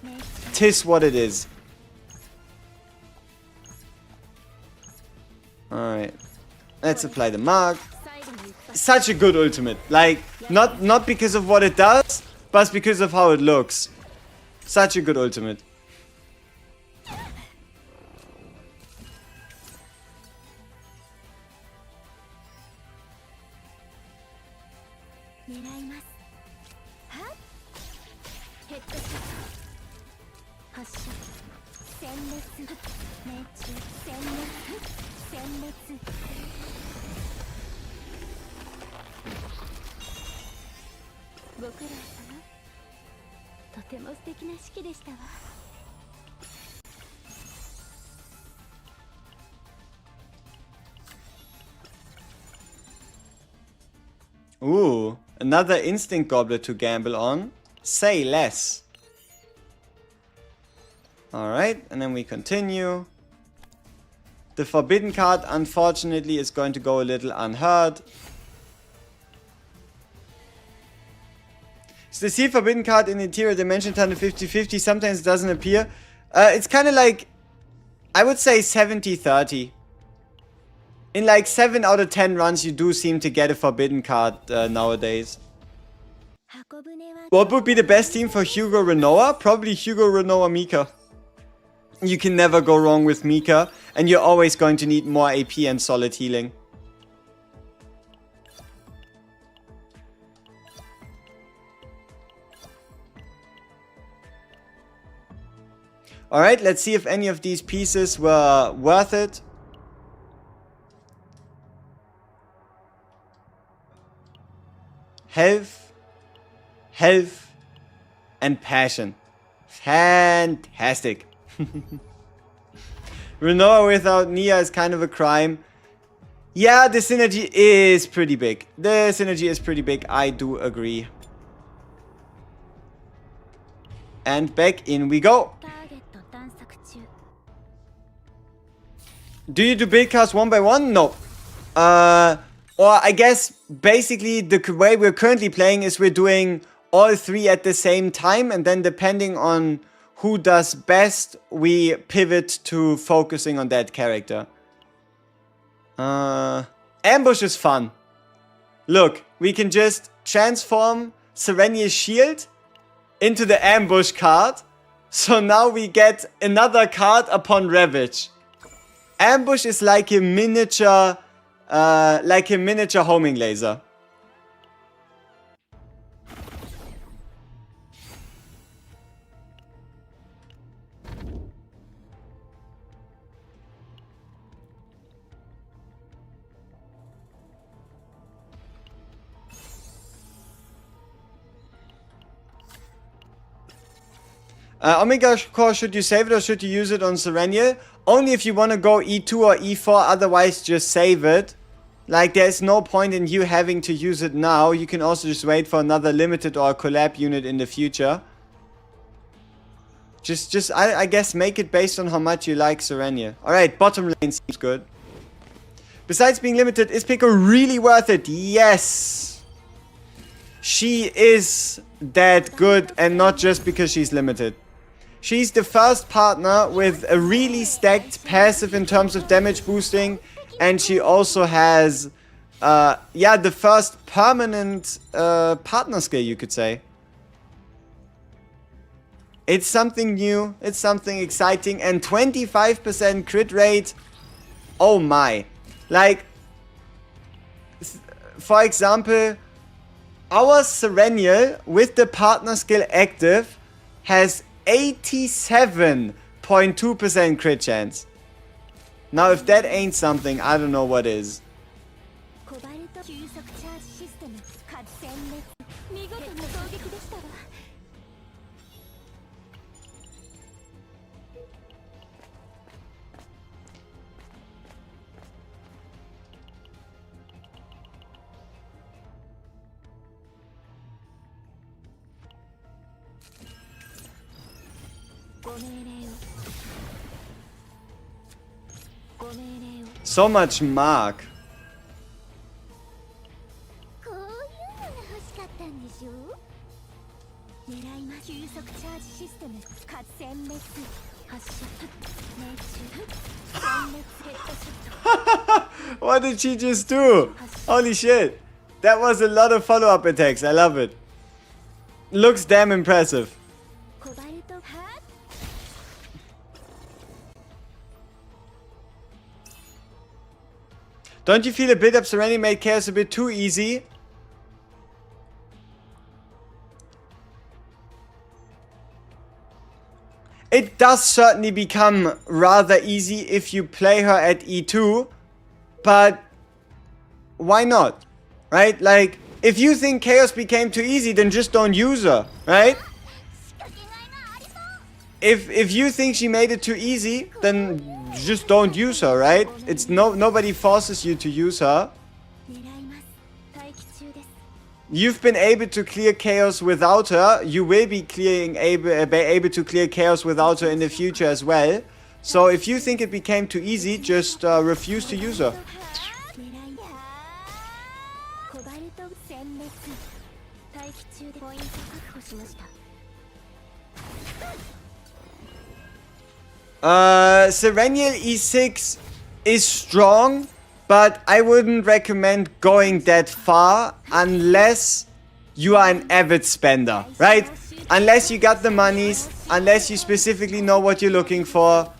'tis what it is. Alright, let's apply the mark. Such a good ultimate. Like, not because of what it does, but because of how it looks. Such a good ultimate. Ooh, another instinct goblet to gamble on. Say less. Alright, and then we continue. The forbidden card, unfortunately, is going to go a little unheard. Is the sealed forbidden card in the interior dimension tunnel 50-50? Sometimes it doesn't appear. It's kind of like, I would say 70-30. In like 7 out of 10 runs, you do seem to get a forbidden card nowadays. What would be the best team for Hugo Renoa? Probably Hugo Renoa Mika. You can never go wrong with Mika, and you're always going to need more AP and solid healing. Alright, let's see if any of these pieces were worth it. Health, health, and passion. Fantastic. Renoa without Nia is kind of a crime. Yeah, the synergy is pretty big. The synergy is pretty big. I do agree. And back in we go. Do you do build cars one by one? No. Or I guess basically the way we're currently playing is we're doing all three at the same time. And then depending on who does best, we pivot to focusing on that character. Ambush is fun. Look, we can just transform Sereniel's shield into the ambush card. So now we get another card upon Ravage. Ambush is like a miniature homing laser. Omega Core, should you save it or should you use it on Sereniel? Only if you want to go E2 or E4, otherwise just save it. Like, there's no point in you having to use it now. You can also just wait for another limited or collab unit in the future. I guess make it based on how much you like Sereniel. Alright, bottom lane seems good. Besides being limited, is Pico really worth it? Yes! She is that good, and not just because she's limited. She's the first partner with a really stacked passive in terms of damage boosting. And she also has, the first permanent partner skill, you could say. It's something new. It's something exciting. And 25% crit rate. Oh my. Like, for example, our Sereniel with the partner skill active has 87.2% crit chance. Now, if that ain't something, I don't know what is. So much mark. What did she just do? Holy shit. That was a lot of follow-up attacks. I love it. Looks damn impressive. Don't you feel a build-up Sereniel made Chaos a bit too easy? It does certainly become rather easy if you play her at E2, but why not? Right? Like, if you think Chaos became too easy, then just don't use her, right? If you think she made it too easy, then just don't use her, right? It's nobody forces you to use her. You've been able to clear Chaos without her. You will be able to clear Chaos without her in the future as well. So if you think it became too easy, just refuse to use her. Sereniel E6 is strong, but I wouldn't recommend going that far unless you are an avid spender, right? Unless you got the monies, unless you specifically know what you're looking for.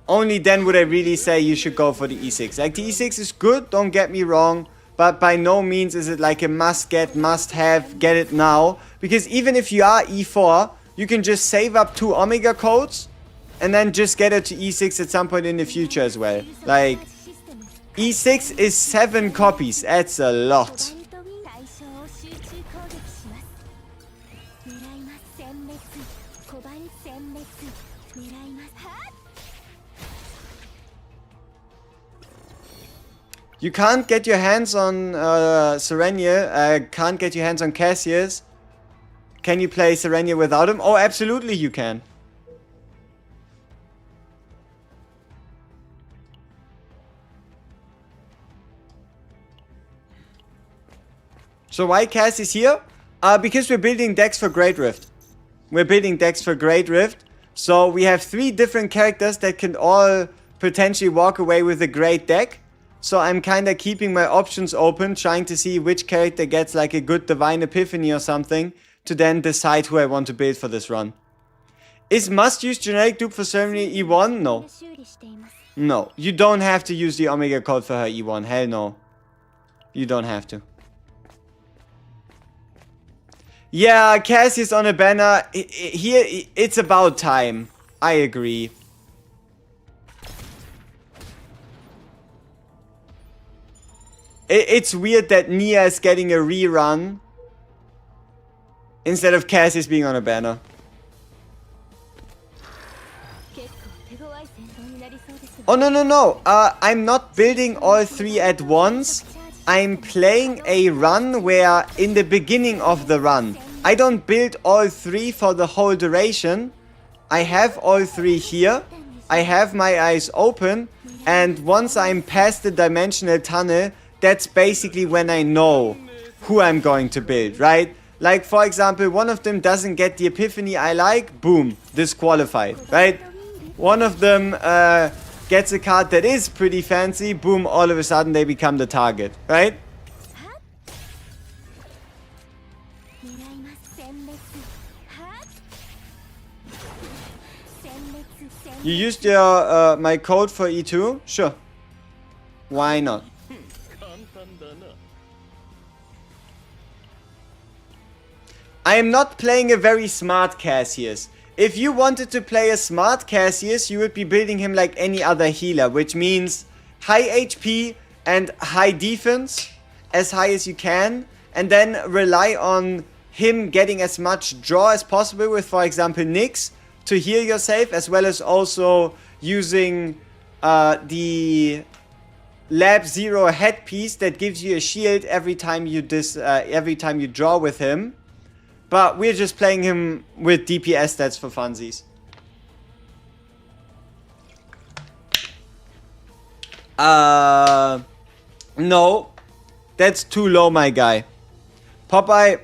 Only then would I really say you should go for the E6. Like, the E6 is good, don't get me wrong, but by no means is it like a must get, must have, get it now. Because even if you are E4, you can just save up 2 Omega codes and then just get it to E6 at some point in the future as well. Like, E6 is 7 copies. That's a lot. You can't get your hands on Sereniel, can't get your hands on Casius. Can you play Sereniel without him? Oh, absolutely you can. So why Casius here? Because we're building decks for GREATRIFT. We're building decks for GREATRIFT. So we have 3 different characters that can all potentially walk away with a great deck. So I'm kind of keeping my options open, trying to see which character gets like a good Divine Epiphany or something, to then decide who I want to build for this run. Is must use generic dupe for Serenity E1? No. No, you don't have to use the Omega code for her E1. Hell no. You don't have to. Yeah, Cassius on a banner. Here, it's about time. I agree. It's weird that Nia is getting a rerun instead of Cassius being on a banner. Oh, no. I'm not building all 3 at once. I'm playing a run where in the beginning of the run, I don't build all 3 for the whole duration. I have all 3 here. I have my eyes open. And once I'm past the dimensional tunnel, that's basically when I know who I'm going to build, right? Like, for example, one of them doesn't get the epiphany I like, boom, disqualified, right? One of them gets a card that is pretty fancy, boom, all of a sudden they become the target, right? You used your my code for E2? Sure. Why not? I am not playing a very smart Casius. If you wanted to play a smart Casius, you would be building him like any other healer, which means high HP and high defense, as high as you can, and then rely on him getting as much draw as possible with, for example, Nyx to heal yourself, as well as also using the Lab Zero headpiece that gives you a shield every time you draw with him. But we're just playing him with DPS stats for funsies. No. That's too low, my guy. Popeye,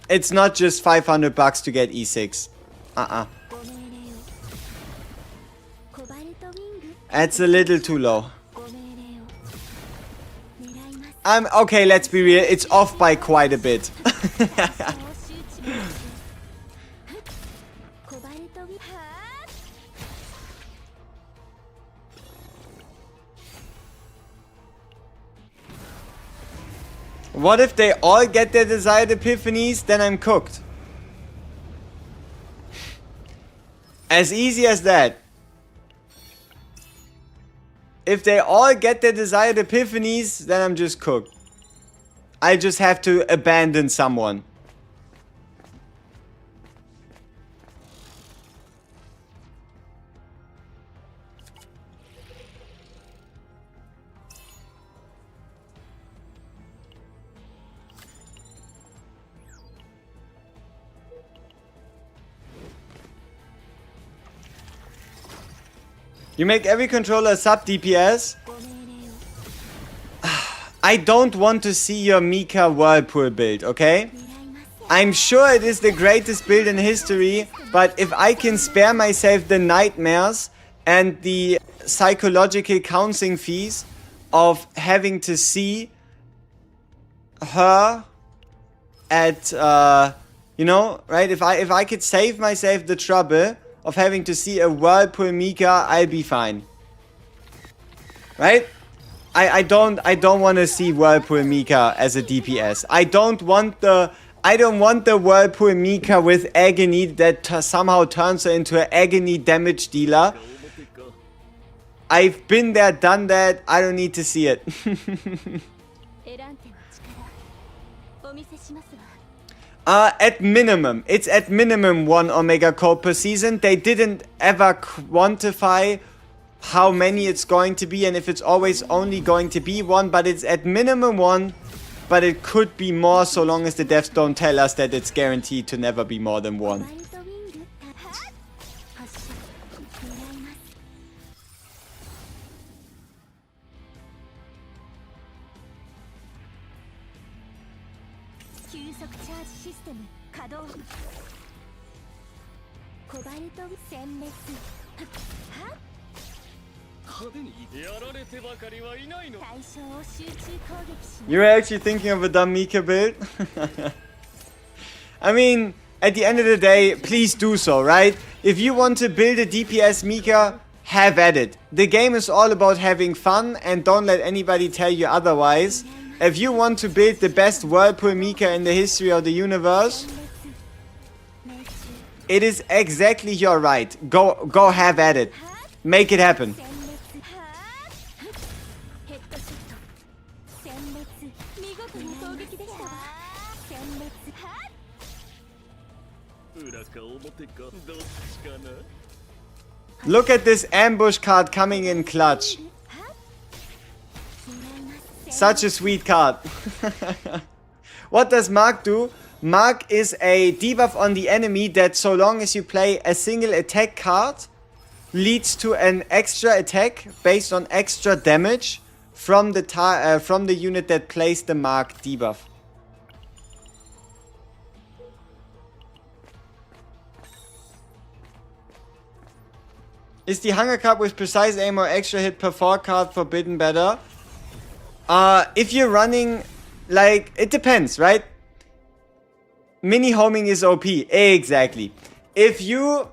it's not just 500 bucks to get E6. That's a little too low. Okay, let's be real. It's off by quite a bit. What if they all get their desired epiphanies? Then I'm cooked. As easy as that. If they all get their desired epiphanies, then I'm just cooked. I just have to abandon someone. You make every controller sub DPS? I don't want to see your Mika Whirlpool build, okay? I'm sure it is the greatest build in history, but if I can spare myself the nightmares and the psychological counseling fees of having to see her at, you know, right? If I could save myself the trouble of having to see a Whirlpool Mika, I'll be fine. Right? I don't want to see Whirlpool Mika as a DPS. I don't want the Whirlpool Mika with agony that somehow turns her into an agony damage dealer. I've been there, done that. I don't need to see it. At minimum, it's at minimum 1 Omega code per season. They didn't ever quantify how many it's going to be and if it's always only going to be one, but it's at minimum one, but it could be more so long as the devs don't tell us that it's guaranteed to never be more than one. You're actually thinking of a dumb Mika build? I mean, at the end of the day, please do so, right? If you want to build a DPS Mika, have at it. The game is all about having fun and don't let anybody tell you otherwise. If you want to build the best Whirlpool Mika in the history of the universe, it is exactly your right. Go have at it. Make it happen. Look at this ambush card coming in clutch. Such a sweet card. What does Mark do? Mark is a debuff on the enemy that so long as you play a single attack card leads to an extra attack based on extra damage from the unit that plays the Mark debuff. Is the Hunger Cup with precise aim or extra hit per 4 card forbidden better? If you're running, like, it depends, right? Mini homing is OP, exactly. If you're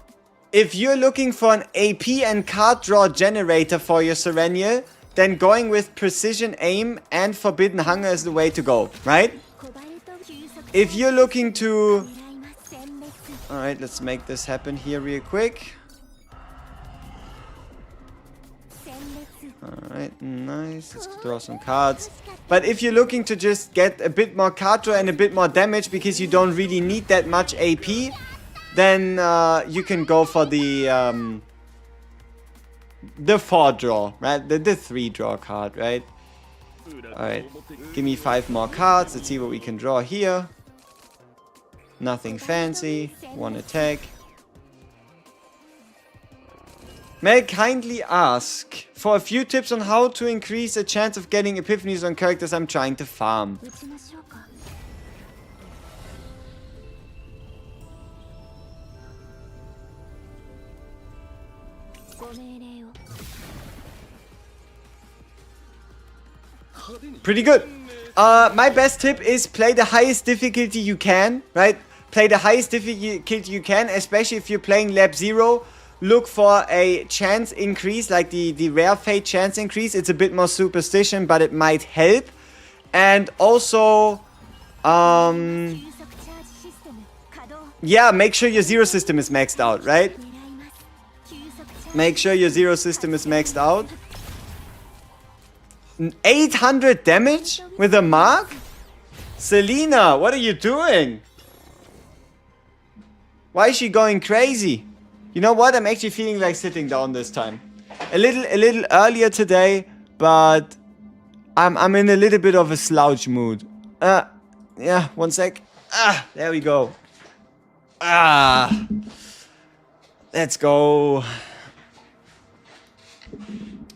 looking for an AP and card draw generator for your Serenial, then going with precision aim and forbidden hunger is the way to go, right? If you're looking to... Alright, let's make this happen here real quick. Alright, nice. Let's draw some cards. But if you're looking to just get a bit more card draw and a bit more damage because you don't really need that much AP, then you can go for the 4 draw, right? The 3 draw card, right? Alright, give me 5 more cards. Let's see what we can draw here. Nothing fancy. 1 attack. May I kindly ask for a few tips on how to increase the chance of getting epiphanies on characters I'm trying to farm? Pretty good. My best tip is play the highest difficulty you can, right? Play the highest difficulty you can, especially if you're playing lab 0. Look for a chance increase, like the rare fate chance increase. It's a bit more superstition, but it might help. And also, yeah, make sure your zero system is maxed out, right? Make sure your zero system is maxed out. 800 damage with a mark? Selena, what are you doing? Why is she going crazy? You know what? I'm actually feeling like sitting down this time. A little earlier today, but I'm in a little bit of a slouch mood. Yeah, 1 sec. There we go. Let's go.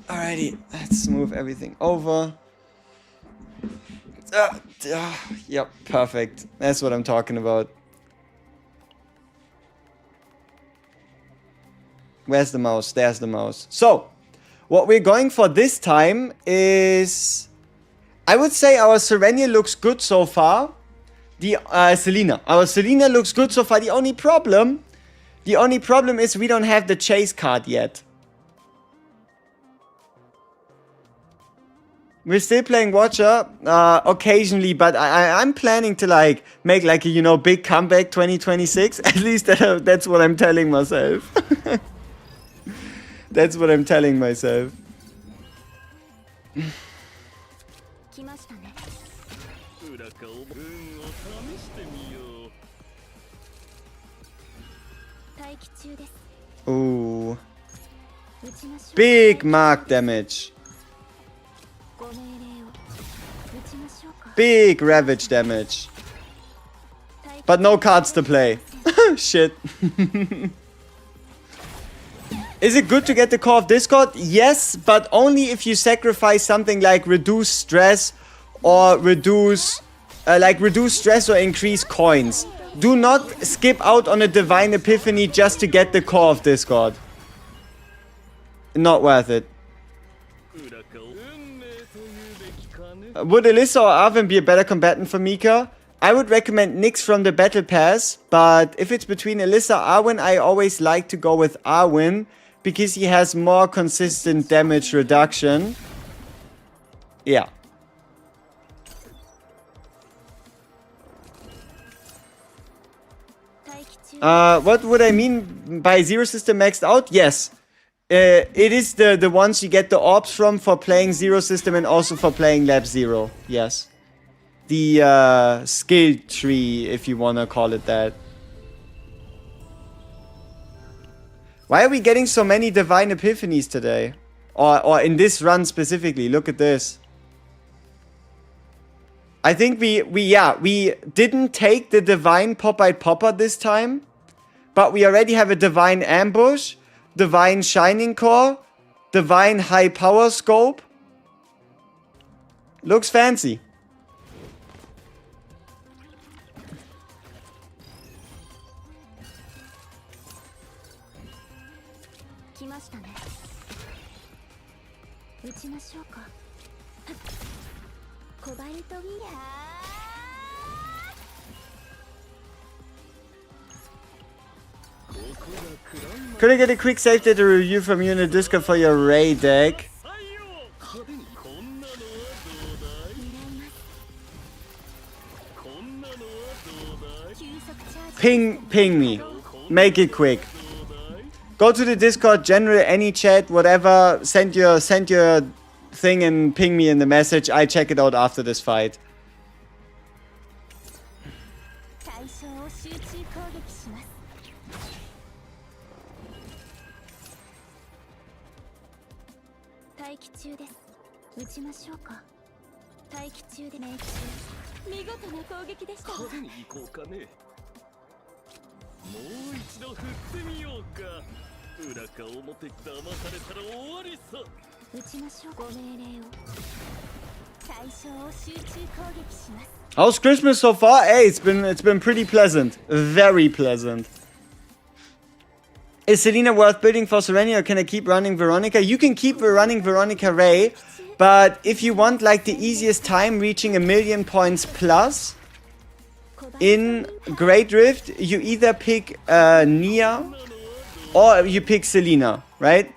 Alrighty, let's move everything over. Yep, perfect. That's what I'm talking about. Where's the mouse? There's the mouse. So, what we're going for this time is... I would say our Serenial looks good so far. The Selena. Our Selena looks good so far. The only problem is we don't have the chase card yet. We're still playing Watcher occasionally, but I'm planning to like make like a, you know, big comeback 2026. At least that's what I'm telling myself. That's what I'm telling myself. Ooh. Big mark damage. Big ravage damage. But no cards to play. Shit. Is it good to get the Core of Discord? Yes, but only if you sacrifice something like reduce stress or reduce stress or increase coins. Do not skip out on a Divine Epiphany just to get the Core of Discord. Not worth it. Would Alyssa or Arvin be a better combatant for Mika? I would recommend Nyx from the Battle Pass, but if it's between Alyssa or Arwen, I always like to go with Arwen because he has more consistent damage reduction. Yeah. What would I mean by Zero System maxed out? Yes. It is the ones you get the orbs from for playing Zero System and also for playing Lab Zero. Yes. The skill tree, if you wanna call it that. Why are we getting so many Divine Epiphanies today? Or in this run specifically, look at this. I think we didn't take the Divine Popeye Popper this time. But we already have a Divine Ambush, Divine Shining Core, Divine High Power Scope. Looks fancy. Could I get a quick save data review from you in the Discord for your Ray deck? Ping me. Make it quick. Go to the Discord, general, any chat, whatever. Send your thing and ping me in the message. I check it out after this fight. How's Christmas so far? Hey, it's been pretty pleasant. Very pleasant. Is Selena worth building for SERENIEL or can I keep running Veronica? You can keep running Veronica Ray, but if you want like the easiest time reaching 1,000,000 points plus in GREATRIFT, you either pick Nia or you pick Selena, right?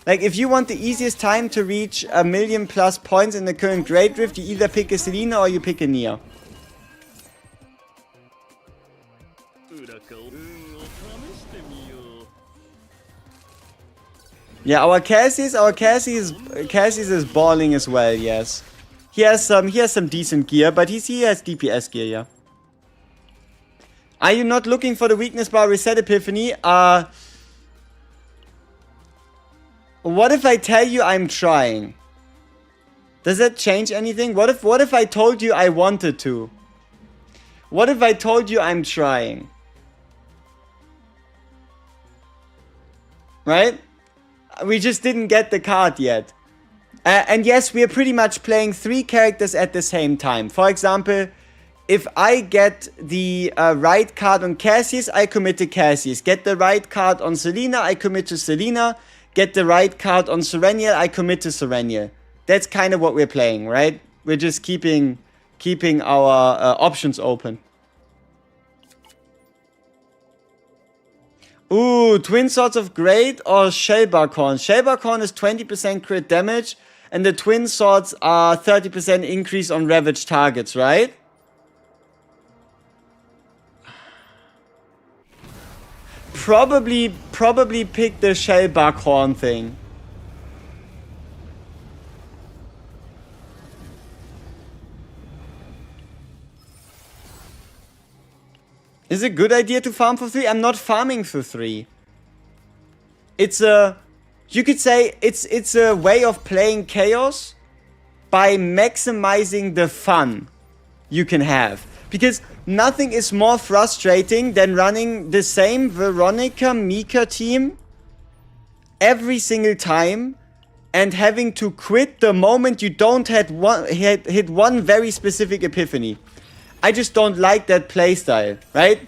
Like if you want the easiest time to reach 1,000,000 plus points in the current GREATRIFT, you either pick a Selena or you pick a Nia. Yeah, our Casius is balling as well. Yes, he has some decent gear, but he has DPS gear. Yeah. Are you not looking for the weakness bar reset epiphany? What if I tell you I'm trying? Does that change anything? What if I told you I wanted to? What if I told you I'm trying? Right? We just didn't get the card yet. And yes, we are pretty much playing 3 characters at the same time. For example, if I get the right card on Casius, I commit to Casius. Get the right card on Selena, I commit to Selena. Get the right card on SERENIEL, I commit to SERENIEL. That's kind of what we're playing, right? We're just keeping our options open. Ooh, Twin Swords of Great or Shellbarkhorn? Shellbarkhorn is 20% crit damage, and the Twin Swords are 30% increase on ravaged targets, right? Probably pick the Shellbarkhorn thing. Is it a good idea to farm for 3? I'm not farming for 3. It's a You could say it's a way of playing chaos by maximizing the fun you can have. Because nothing is more frustrating than running the same Veronica Mika team every single time and having to quit the moment you don't hit one very specific epiphany. I just don't like that playstyle, right?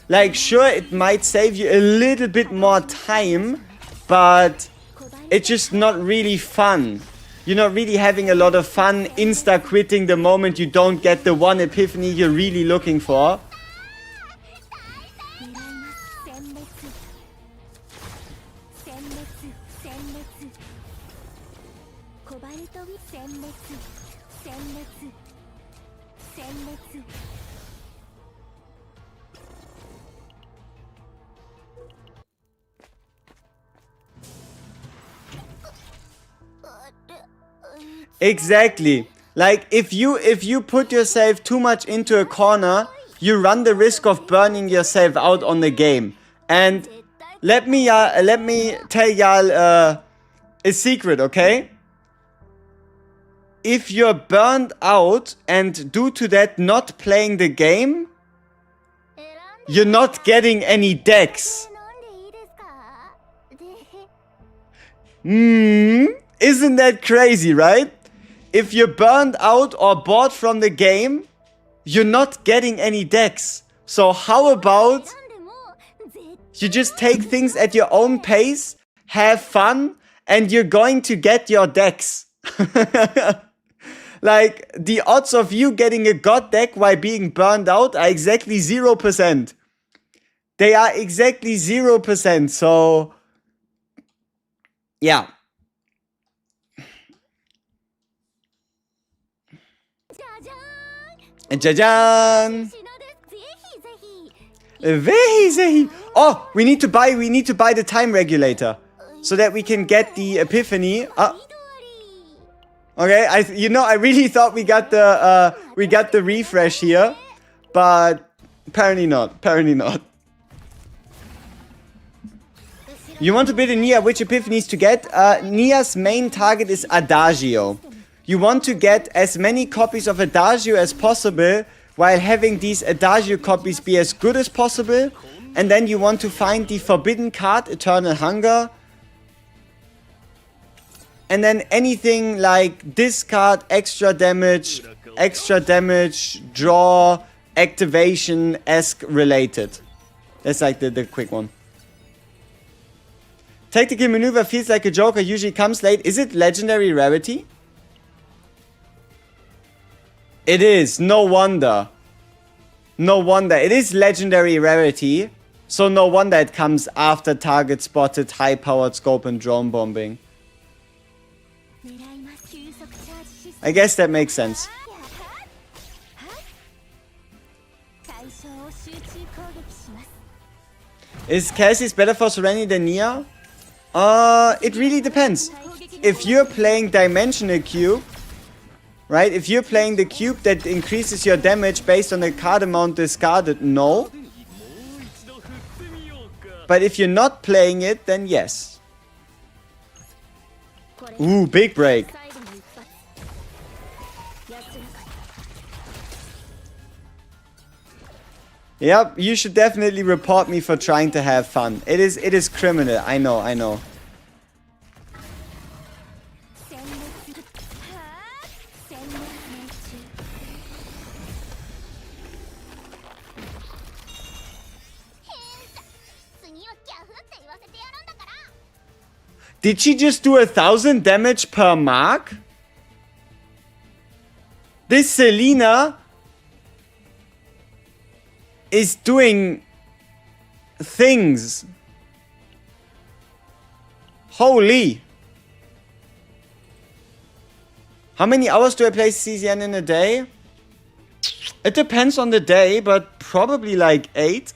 Like, sure, it might save you a little bit more time, but it's just not really fun. You're not really having a lot of fun insta-quitting the moment you don't get the one epiphany you're really looking for. Exactly. Like, if you put yourself too much into a corner, you run the risk of burning yourself out on the game. And let me tell y'all a secret, okay? If you're burned out and due to that not playing the game, you're not getting any decks. Isn't that crazy, right? If you're burned out or bored from the game, you're not getting any decks. So how about you just take things at your own pace, have fun, and you're going to get your decks. Like, the odds of you getting a god deck while being burned out are exactly 0%. They are exactly 0%, so yeah. Jajan! Vehi! Oh, we need to buy the time regulator so that we can get the epiphany. Okay, I really thought we got the refresh here, but apparently not. You want to bid in Nia which epiphanies to get? Nia's main target is Adagio. You want to get as many copies of Adagio as possible while having these Adagio copies be as good as possible. And then you want to find the forbidden card, Eternal Hunger. And then anything like discard, extra damage, draw, activation-esque related. That's like the quick one. Tactical maneuver feels like a joker, usually comes late. Is it legendary rarity? It is, no wonder. No wonder. It is legendary rarity. So no wonder it comes after target spotted, high-powered scope and drone bombing. I guess that makes sense. Is Casius better for Serenity than Nia? It really depends. If you're playing Dimensional Cube, right? If you're playing the cube that increases your damage based on the card amount discarded, no. But if you're not playing it, then yes. Ooh, big break. Yep, you should definitely report me for trying to have fun. It is criminal. I know. Did she just do 1,000 damage per mark? This Selena is doing things. Holy. How many hours do I play CCN in a day? It depends on the day, but probably like 8.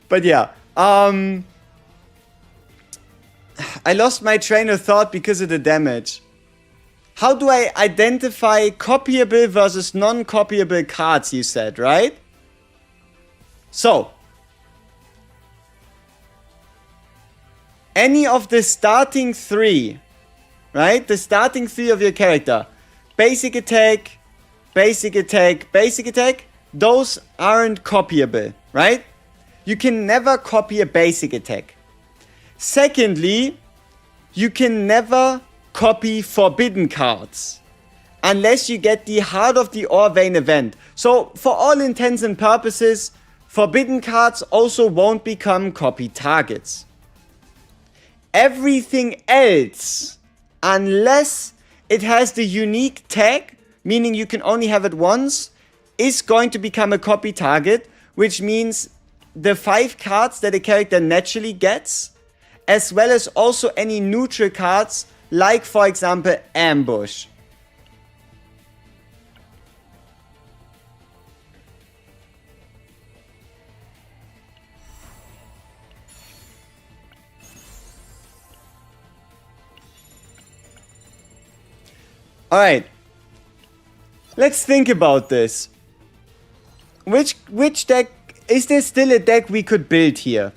But yeah, I lost my train of thought because of the damage. How do I identify copyable versus non-copyable cards, you said, right? So, any of the starting 3, right? The starting 3 of your character. Basic attack, basic attack, basic attack. Those aren't copyable, right? You can never copy a basic attack. Secondly, you can never copy forbidden cards unless you get the Heart of the Ore Vein event. So for all intents and purposes, forbidden cards also won't become copy targets. Everything else, unless it has the unique tag, meaning you can only have it once, is going to become a copy target, which means the 5 cards that a character naturally gets, as well as also any neutral cards, like for example Ambush. Alright, let's think about this. Which deck, is there still a deck we could build here?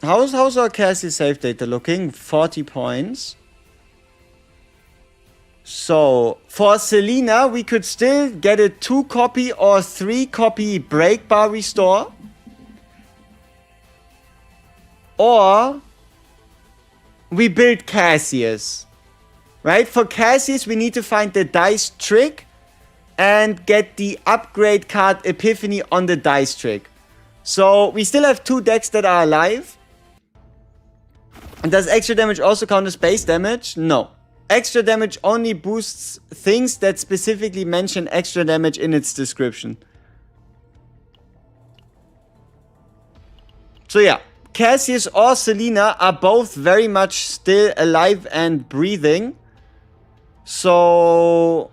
How's our Casius save data looking? 40 points. So, for Selena, we could still get a 2 copy or 3 copy break bar restore. Or we build Casius. Right? For Casius, we need to find the dice trick and get the upgrade card Epiphany on the dice trick. So, we still have 2 decks that are alive. And does extra damage also count as base damage? No. Extra damage only boosts things that specifically mention extra damage in its description. So yeah, Casius or Selena are both very much still alive and breathing. So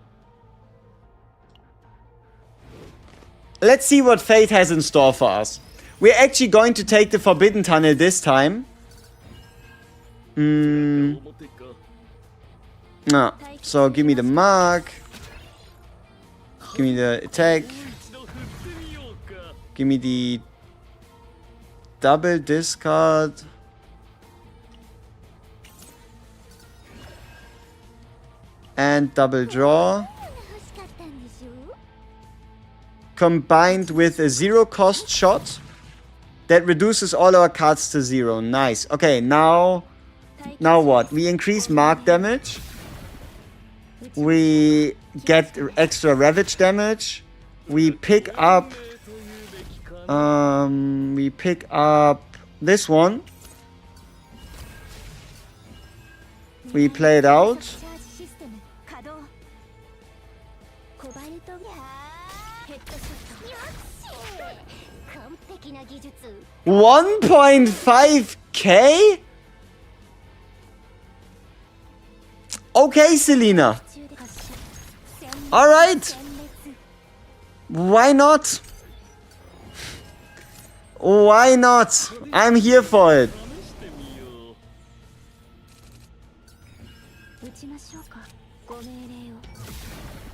let's see what fate has in store for us. We're actually going to take the Forbidden Tunnel this time. No. So give me the mark. Give me the attack. Give me the double discard. And double draw. Combined with a 0 cost shot that reduces all our cards to 0. Nice. Okay, now what? We increase mark damage. We get extra ravage damage. We pick up this one. We play it out. 1.5k? Okay, Selena. Alright. Why not? Why not? I'm here for it.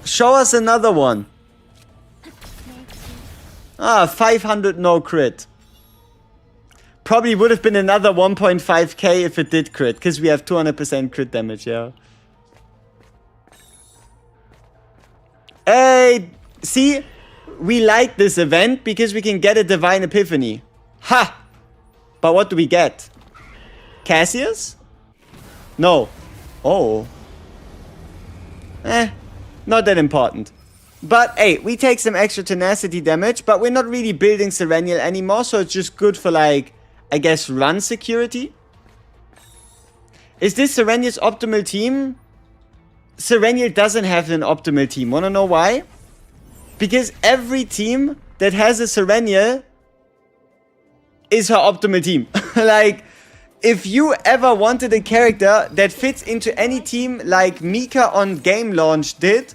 Show us another one. 500 no crit. Probably would have been another 1.5k if it did crit, because we have 200% crit damage, yeah. Hey, see? We like this event because we can get a Divine Epiphany. Ha! But what do we get? Casius? No. Oh. Not that important. But hey, we take some extra tenacity damage, but we're not really building SERENIEL anymore, so it's just good for, like, I guess, run security. Is this SERENIEL's optimal team? SERENIEL doesn't have an optimal team. Wanna know why? Because every team that has a SERENIEL is her optimal team. Like, if you ever wanted a character that fits into any team like Mika on game launch did,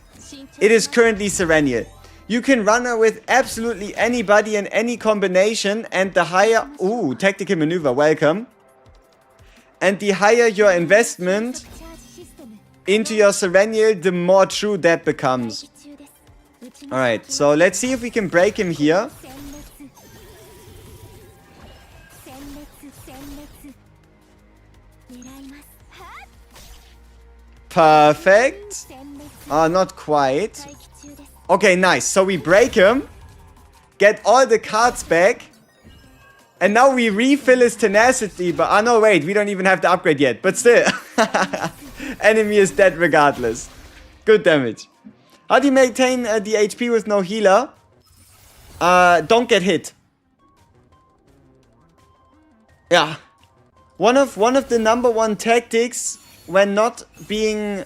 it is currently SERENIEL. You can run her with absolutely anybody in any combination, and the higher... Ooh, tactical maneuver, welcome. And the higher your investment, into your Serenial, the more true that becomes. Alright, so let's see if we can break him here. Perfect. Not quite. Okay, nice. So we break him, get all the cards back, and now we refill his tenacity. But no, wait, we don't even have the upgrade yet. But still, enemy is dead regardless. Good damage. How do you maintain the HP with no healer? Don't get hit. Yeah. One of the #1 tactics when not being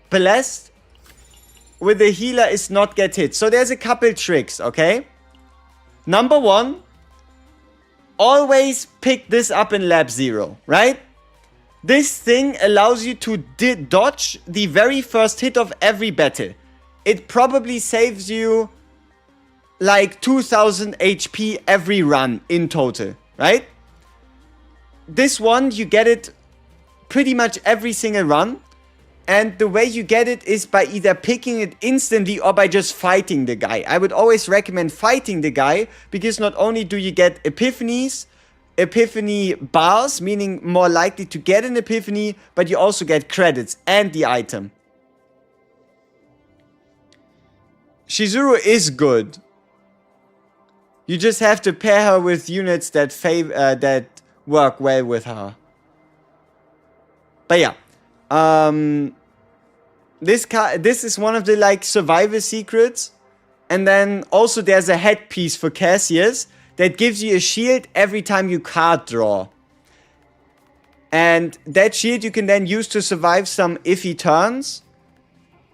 blessed with a healer is not get hit. So there's a couple tricks, okay? #1, always pick this up in lap 0, right? This thing allows you to dodge the very first hit of every battle. It probably saves you like 2000 HP every run in total, right? This one, you get it pretty much every single run. And the way you get it is by either picking it instantly or by just fighting the guy. I would always recommend fighting the guy, because not only do you get epiphanies, epiphany bars, meaning more likely to get an epiphany, but you also get credits and the item. Shizuru is good. You just have to pair her with units that that work well with her. But yeah, this is one of the like survivor secrets. And then also there's a headpiece for Casius that gives you a shield every time you card draw. And that shield you can then use to survive some iffy turns.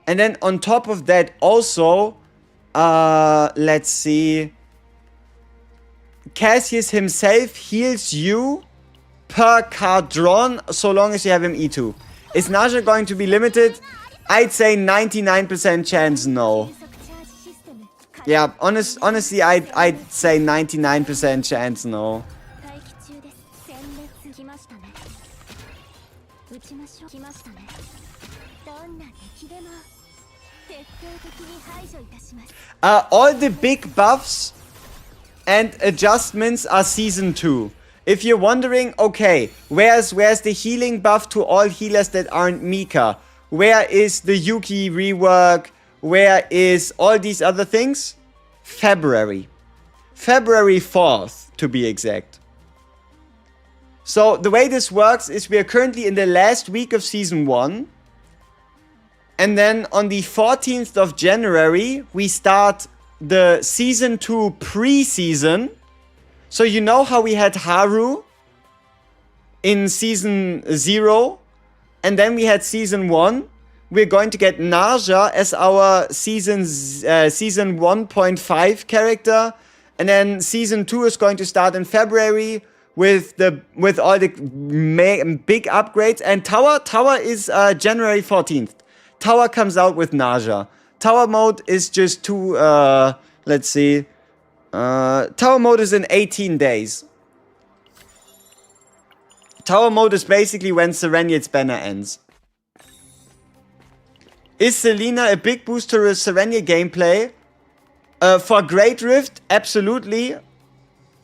And then on top of that also, let's see, Casius himself heals you per card drawn so long as you have him E2. Is Naja going to be limited? I'd say 99% chance no. Yeah, honestly, I'd say 99% chance no. All the big buffs and adjustments are Season 2. If you're wondering, okay, where's the healing buff to all healers that aren't Mika? Where is the Yuki rework? Where is all these other things? February. February 4th, to be exact. So the way this works is we are currently in the last week of Season 1. And then on the 14th of January, we start the Season 2 pre-season. So you know how we had Haru in Season 0, and then we had Season 1. We're going to get Naja as our Season 1.5 character, and then Season 2 is going to start in February with all the big upgrades. And Tower is January 14th. Tower comes out with Naja. Tower mode is just too, let's see. Tower mode is in 18 days. Tower mode is basically when Sereniel's banner ends. Is Selena a big boost to Sereniel gameplay? For GREATRIFT, absolutely.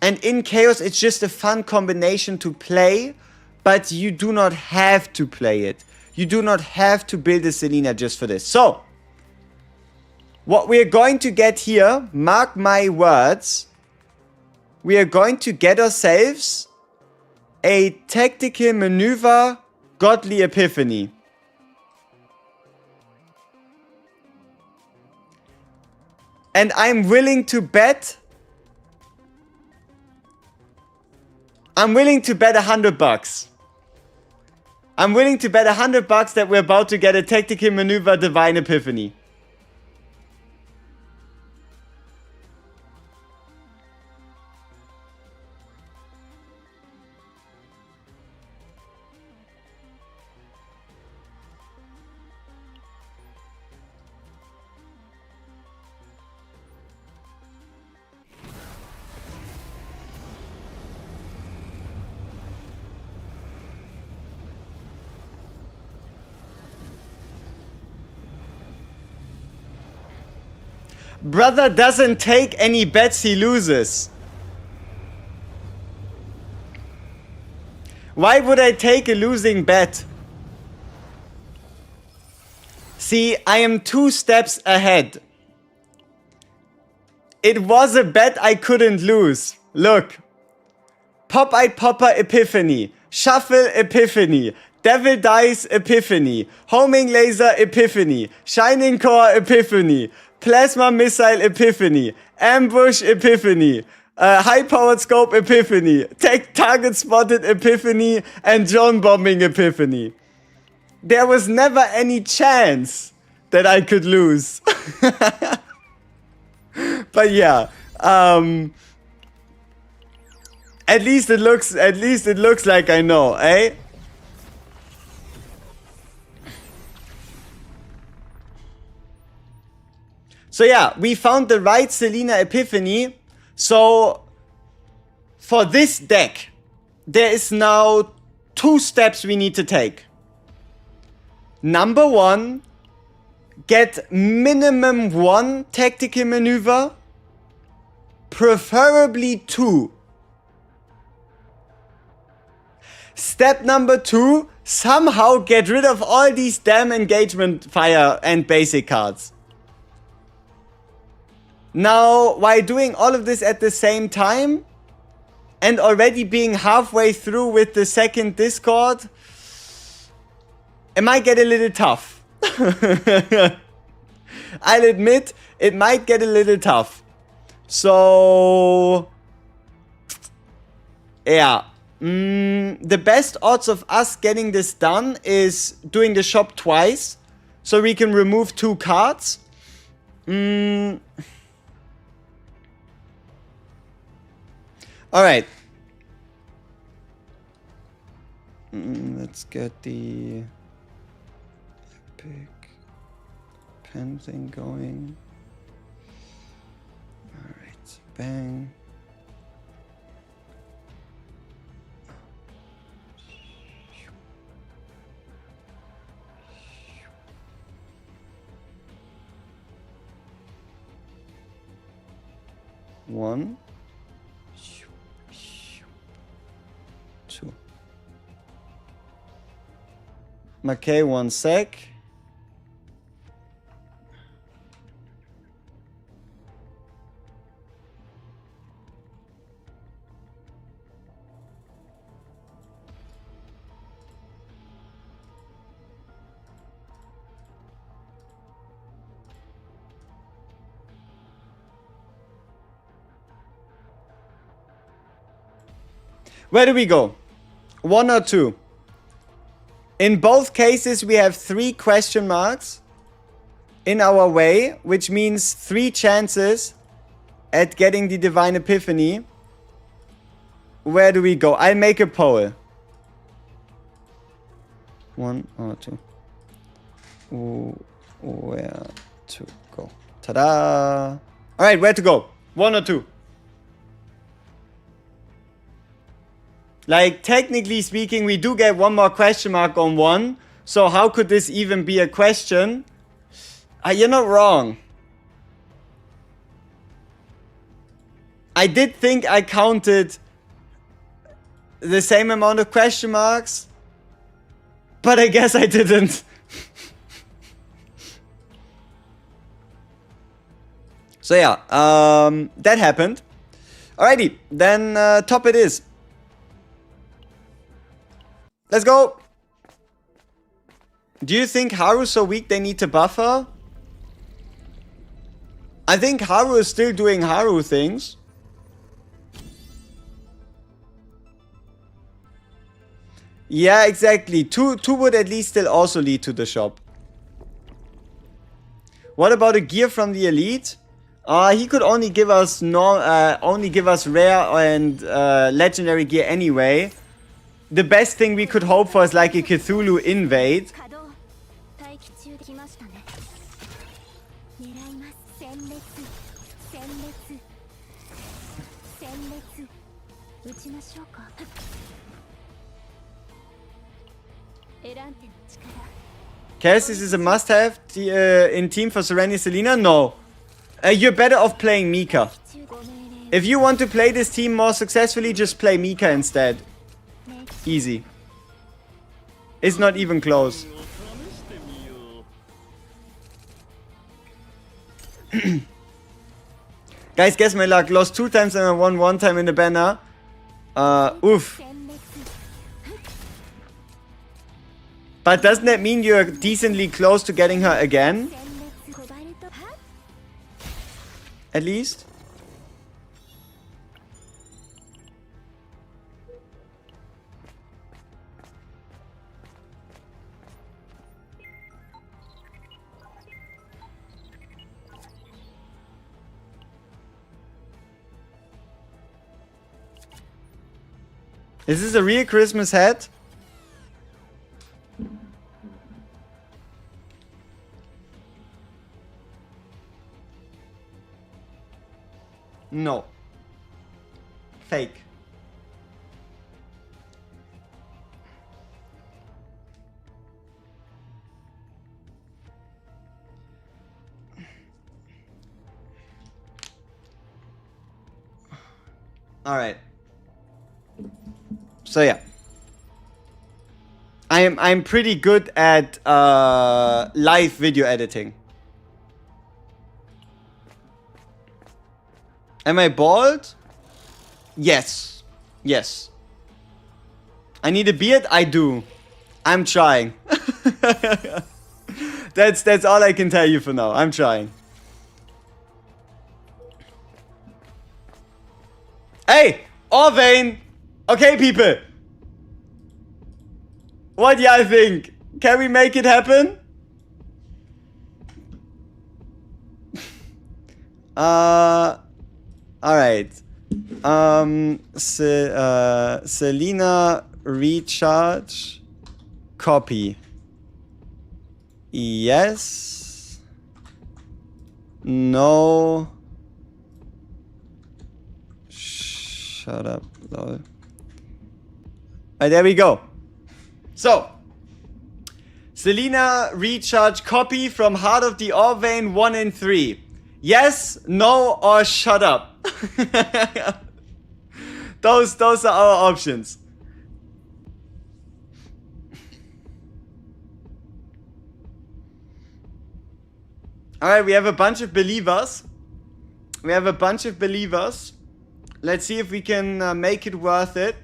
And in Chaos, it's just a fun combination to play, but you do not have to play it. You do not have to build a Selena just for this. So, what we are going to get here, mark my words, we are going to get ourselves a tactical maneuver godly epiphany. And I'm willing to bet, $100. I'm willing to bet $100 that we're about to get a tactical maneuver divine epiphany. Brother doesn't take any bets he loses. Why would I take a losing bet? See, I am 2 steps ahead. It was a bet I couldn't lose. Look. Pop-Eyed Popper Epiphany. Shuffle Epiphany. Devil Dice Epiphany. Homing Laser Epiphany. Shining Core Epiphany. Plasma Missile Epiphany. Ambush Epiphany. High-Powered Scope Epiphany. Target Spotted Epiphany. And Drone Bombing Epiphany. There was never any chance that I could lose. But yeah, at least it looks like I know, eh? So yeah, we found the right Selena Epiphany. So for this deck, there is now 2 steps we need to take. Number 1, get minimum 1 tactical maneuver, preferably 2. Step number 2, somehow get rid of all these damn engagement fire and basic cards. Now, while doing all of this at the same time, and already being halfway through with the second Discord, it might get a little tough. I'll admit, it might get a little tough. So, yeah. The best odds of us getting this done is doing the shop twice. So we can remove 2 cards. Alright. Let's get the epic pen thing going. Alright, bang. One. 2. Okay, 1 sec. Where do we go? 1 or 2? In both cases, we have 3 question marks in our way, which means 3 chances at getting the Divine Epiphany. Where do we go? I'll make a poll. 1 or 2? Where to go? Ta-da! Alright, where to go? 1 or 2? Like, technically speaking, we do get 1 more question mark on 1. So how could this even be a question? You're not wrong. I did think I counted the same amount of question marks, but I guess I didn't. So yeah, that happened. Alrighty, then top it is. Let's go! Do you think Haru's so weak they need to buff her? I think Haru is still doing Haru things. Yeah, exactly. Two would at least still also lead to the shop. What about a gear from the elite? He could only give us rare and legendary gear anyway. The best thing we could hope for is like a Cthulhu invade. Casius is a must-have in team for Serenia Selena? No. You're better off playing Mika. If you want to play this team more successfully, just play Mika instead. Easy. It's not even close. Guys, guess my luck. Lost 2 times and I won 1 time in the banner. Oof. But doesn't that mean you're decently close to getting her again? At least? Is this a real Christmas hat? No. Fake. All right. So yeah, I'm pretty good at live video editing. Am I bald? Yes. Yes. I need a beard? I do. I'm trying. That's all I can tell you for now. I'm trying. Hey! Orvane! Okay, people. What do y'all think? Can we make it happen? Alright. Selena recharge copy. Yes. No. Shut up, lol. Alright, there we go. So, Selena recharge copy from Heart of the Orvane 1 and 3. Yes, no, or shut up. Those are our options. Alright, we have a bunch of believers. Let's see if we can make it worth it.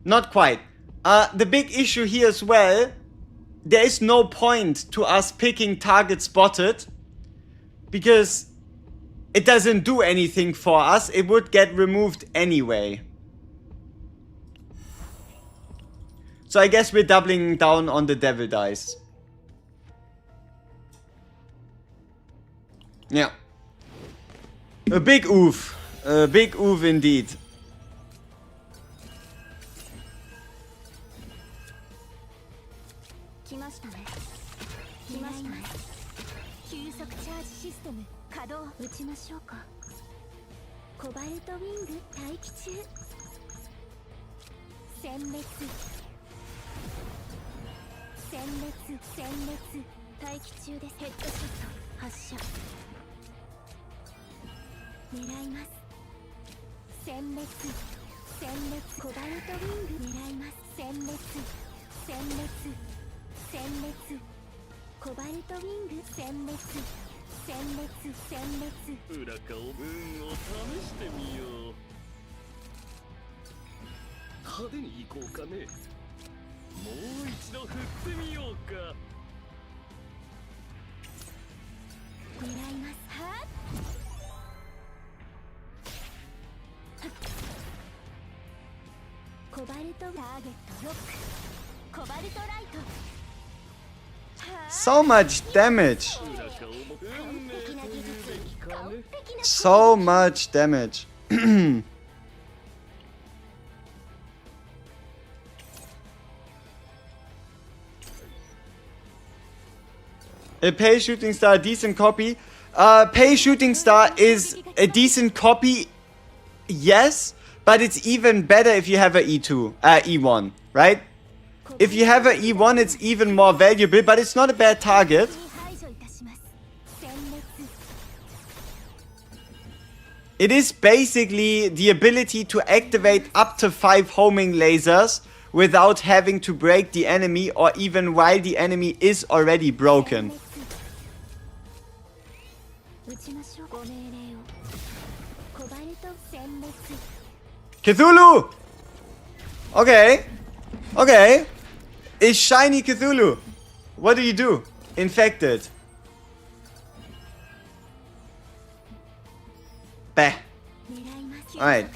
Not quite. The big issue here as well, there is no point to us picking target spotted because it doesn't do anything for us. It would get removed anyway. So I guess we're doubling down on the devil dice. Yeah. A big oof. A big oof indeed. So much damage. So much damage. A pay shooting star, decent copy. Pay shooting star is a decent copy, yes, but it's even better if you have a E2, E1, right? If you have an E1, it's even more valuable, but it's not a bad target. It is basically the ability to activate up to 5 homing lasers without having to break the enemy, or even while the enemy is already broken. Cthulhu! Okay. Okay. It's shiny Cthulhu. What do you do? Infected. Bah. Alright.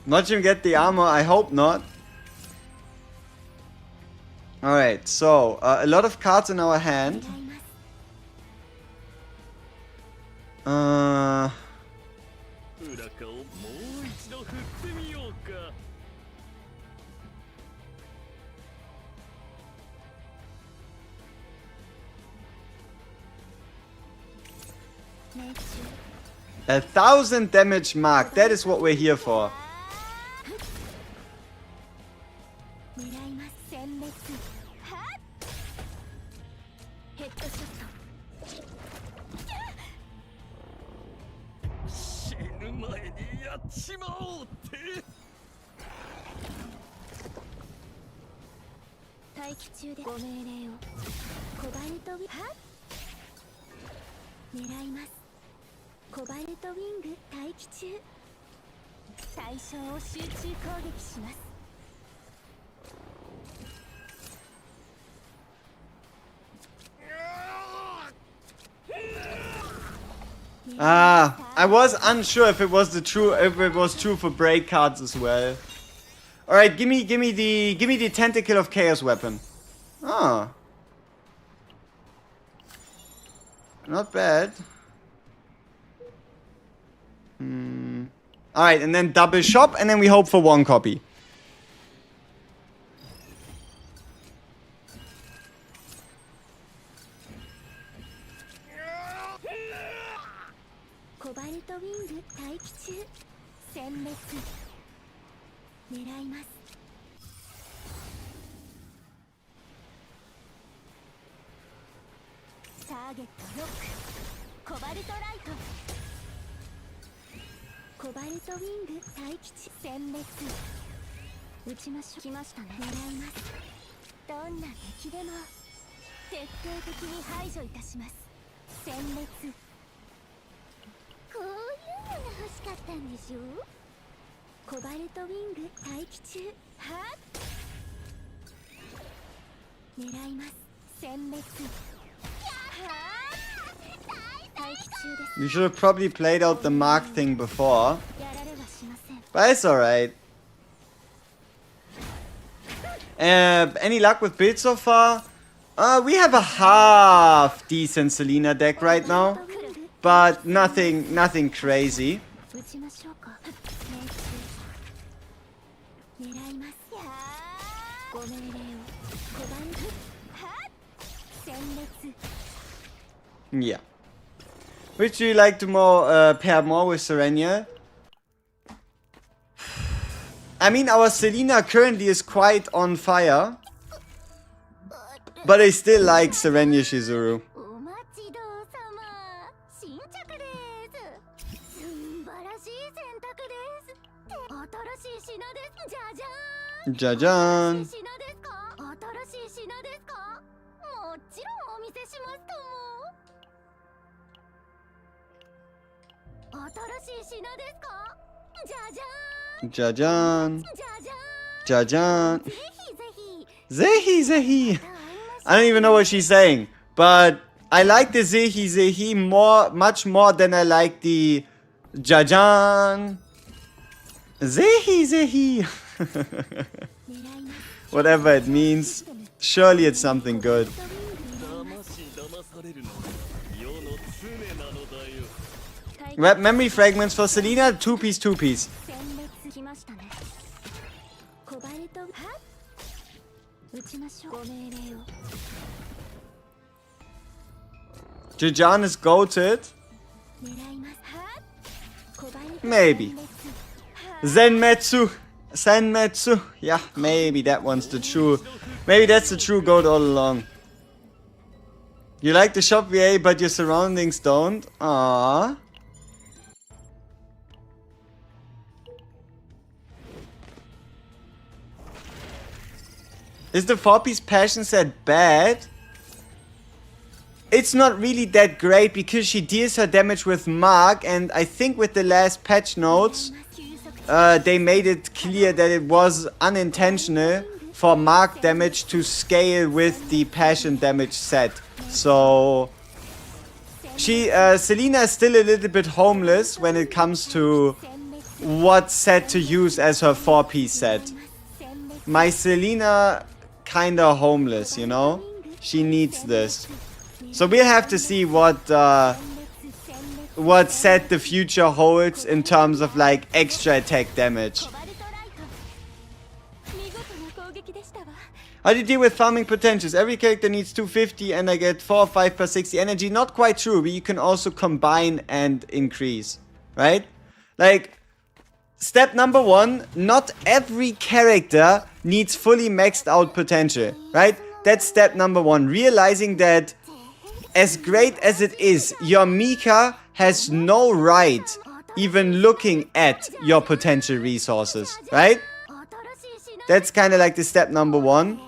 Watch him get the armor, I hope not. Alright, so a lot of cards in our hand. A 1000 damage mark, that is what we're here for. I was unsure if it was true for break cards as well. All right, give me the tentacle of chaos weapon. Ah, not bad. All right, and then double shop, and then we hope for 1 copy. We should have probably played out the mark thing before, but it's alright. Any luck with builds so far? We have a half decent Selena deck right now, but nothing crazy. Yeah. Which do you like to pair more with Sereniel? I mean, our Selena currently is quite on fire, but I still like Sereniel Shizuru. Jajan. Jajan. Jajan. Zehi Zehi. I don't even know what she's saying, but I like the Zehi Zehi much more than I like the Jajan. Zehi Zehi. Whatever it means, surely it's something good. Red memory fragments for Selena, 2-piece, 2-piece. Jijan is goated. Maybe. Senmetsu. Yeah, maybe that one's the true. Maybe that's the true goat all along. You like the shop VA, but your surroundings don't? Aww. Is the 4-piece passion set bad? It's not really that great because she deals her damage with Mark, and I think with the last patch notes, they made it clear that it was unintentional for Mark damage to scale with the passion damage set. So Selena is still a little bit homeless when it comes to what set to use as her 4-piece set. My Selena kinda homeless, you know? She needs this. So we'll have to see what set the future holds in terms of like extra attack damage. How do you deal with farming potentials? Every character needs 250 and I get 4 or 5 per 60 energy. Not quite true, but you can also combine and increase, right? Like, step number 1, not every character needs fully maxed out potential, right? That's step number 1. Realizing that as great as it is, your Mika has no right even looking at your potential resources, right? That's kind of like the step number 1.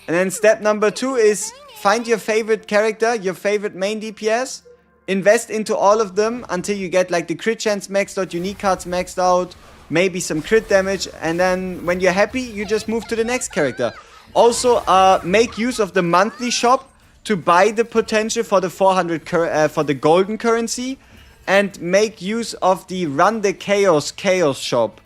And then step number 2 is find your favorite character, your favorite main DPS, invest into all of them until you get like the crit chance maxed out, unique cards maxed out, maybe some crit damage, and then when you're happy, you just move to the next character. Also, make use of the monthly shop to buy the potential for the 400 for the golden currency, and make use of the Run the Chaos shop.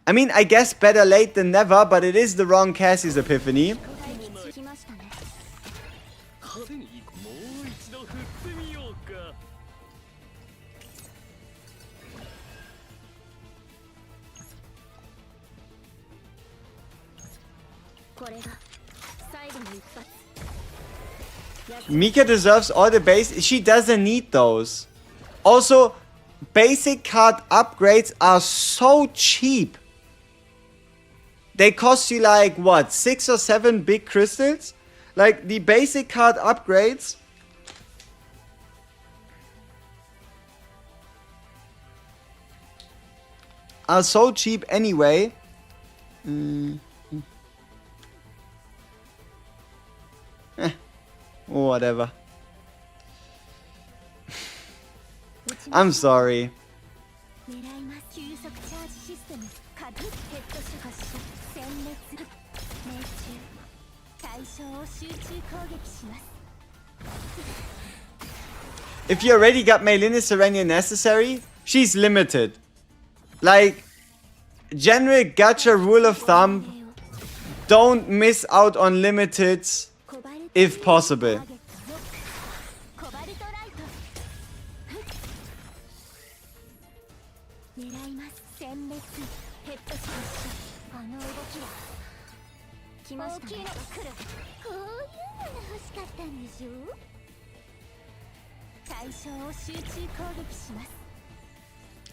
I mean, I guess better late than never, but it is the wrong Casius epiphany. Mika deserves all the base. She doesn't need those. Also, basic card upgrades are so cheap. They cost you like, what, 6 or 7 big crystals? Like, the basic card upgrades are so cheap anyway. Whatever. I'm sorry. If you already got Meilin, is SERENIEL necessary? She's limited. Like, general gacha rule of thumb, don't miss out on limiteds if possible.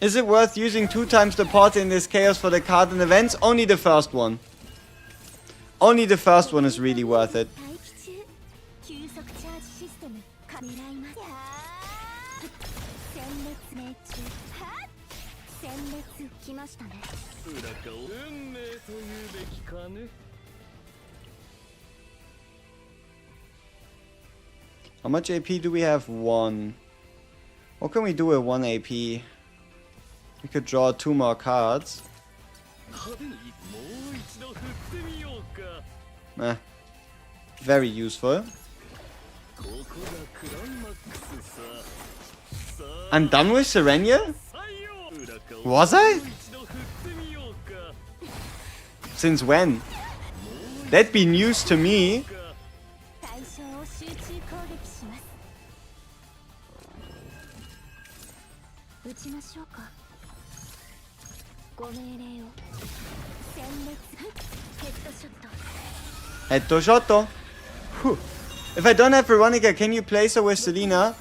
Is it worth using 2 times the pot in this chaos for the card and events? Only the first one. Only the first one is really worth it. How much AP do we have? 1. What can we do with 1 AP? We could draw 2 more cards. Very useful. I'm done with SERENIEL? Was I? Since when? That'd be news to me. Shotto. Whew. If I don't have Veronica, can you place her with Selena?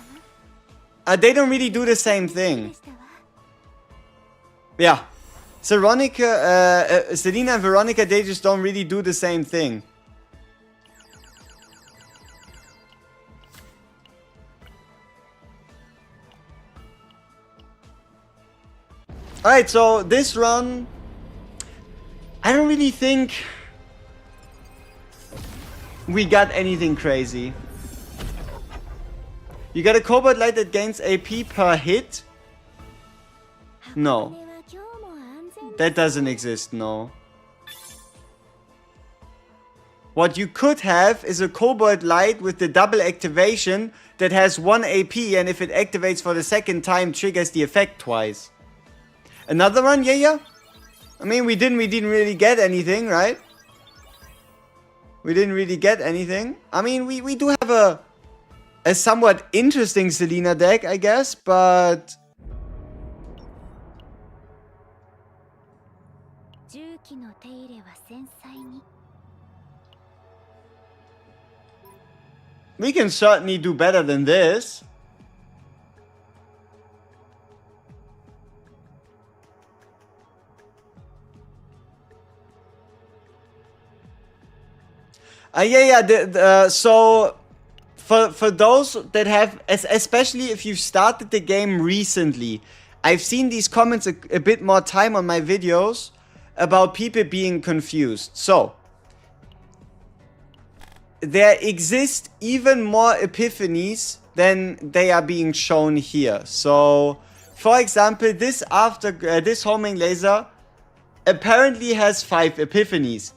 They don't really do the same thing. Yeah. Selena and Veronica, they just don't really do the same thing. Alright, so this run, I don't really think we got anything crazy. You got a Cobalt Light that gains AP per hit? No. That doesn't exist, no. What you could have is a Cobalt Light with the double activation that has 1 AP, and if it activates for the second time, triggers the effect twice. Another one? Yeah. I mean, we didn't really get anything, right? We didn't really get anything. I mean, we do have a somewhat interesting Selena deck, I guess, but... we can certainly do better than this. So for those that have, especially if you've started the game recently, I've seen these comments a bit more time on my videos about people being confused. So there exist even more epiphanies than they are being shown here. So for example, this homing laser apparently has 5 epiphanies,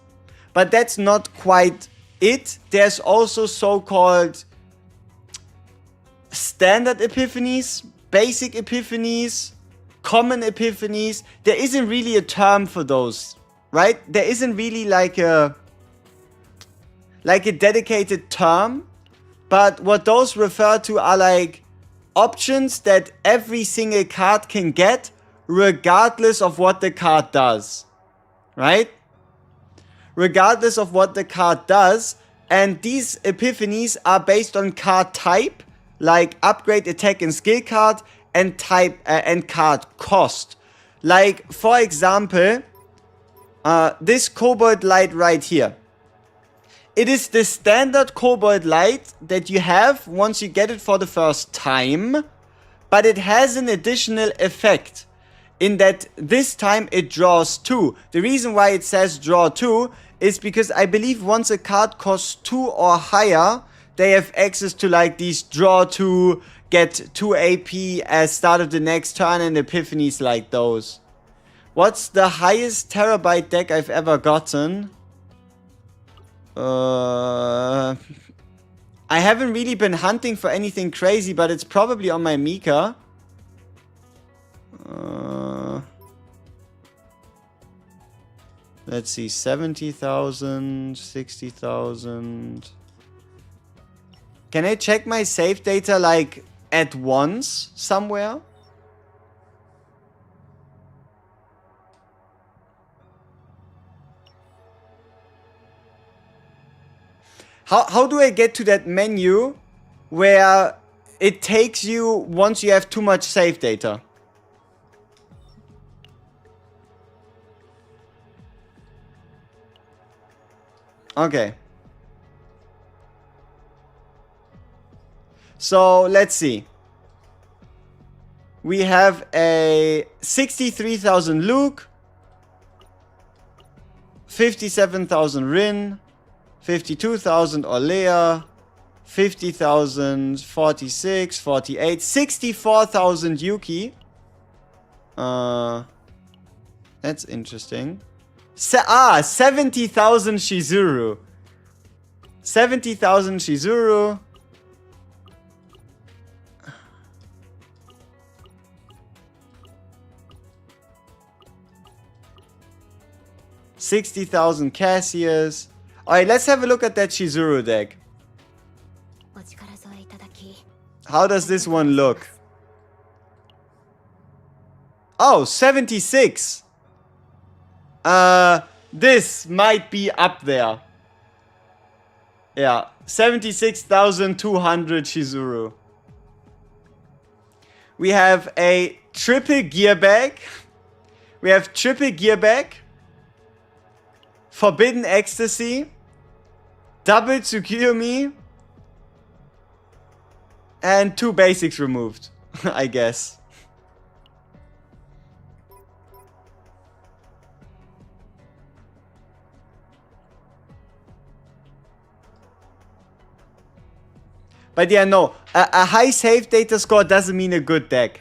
but that's not quite it. There's also so-called standard epiphanies, basic epiphanies, common epiphanies. There isn't really a term for those, right? There isn't really like a dedicated term, but what those refer to are like options that every single card can get regardless of what the card does, right? Regardless of what the card does. And these epiphanies are based on card type, like upgrade, attack, and skill card, and type and card cost. Like, for example, this Cobalt Light right here. It is the standard Cobalt Light that you have once you get it for the first time, but it has an additional effect in that this time it draws 2. The reason why it says draw 2 is because I believe once a card costs 2 or higher, they have access to like these draw 2, get 2 AP as start of the next turn, and epiphanies like those. What's the highest terabyte deck I've ever gotten? I haven't really been hunting for anything crazy, but it's probably on my Mika. Let's see, 70,000, 60,000. Can I check my save data like at once somewhere? How do I get to that menu where it takes you once you have too much save data? Okay. So let's see. We have a 63,000 Luke, 57,000 Rin, 52,000 Orlea, 50,000, 46, 48, 64,000 Yuki. That's interesting. 70,000 Shizuru. 70,000 Shizuru. $60,000 Casius. Alright, let's have a look at that Shizuru deck. How does this one look? Oh, 76. This might be up there. Yeah, 76,200 Shizuru. We have a triple gear bag. We have triple gear bag. Forbidden ecstasy. Double Tsukuyomi. And 2 basics removed, I guess. But yeah, no, a high save data score doesn't mean a good deck.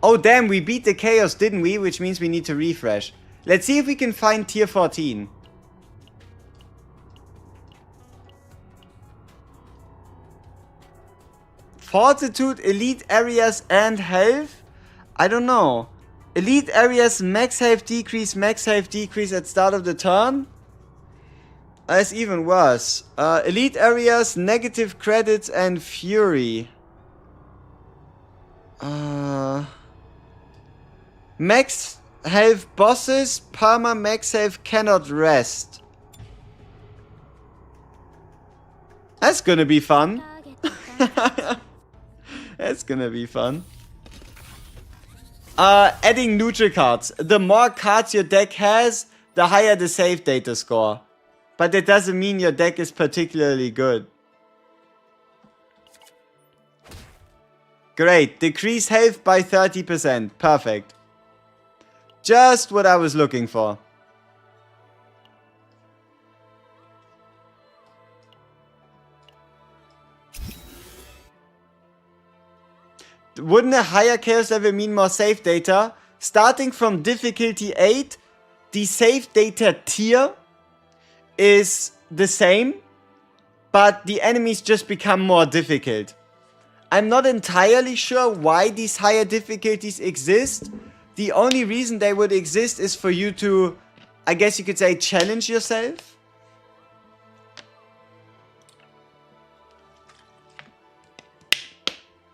Oh damn, we beat the Chaos, didn't we? Which means we need to refresh. Let's see if we can find tier 14. Fortitude, elite areas and health? I don't know. Elite areas max health decrease at start of the turn? That's even worse. Elite areas, negative credits and fury. Max health bosses, perma max health cannot rest. That's gonna be fun. That's gonna be fun. Adding neutral cards. The more cards your deck has, the higher the save data score. But that doesn't mean your deck is particularly good. Great. Decrease health by 30%. Perfect. Just what I was looking for. Wouldn't a higher chaos level mean more save data? Starting from difficulty 8, the save data tier is the same, but the enemies just become more difficult. I'm not entirely sure why these higher difficulties exist. The only reason they would exist is for you to, I guess you could say, challenge yourself.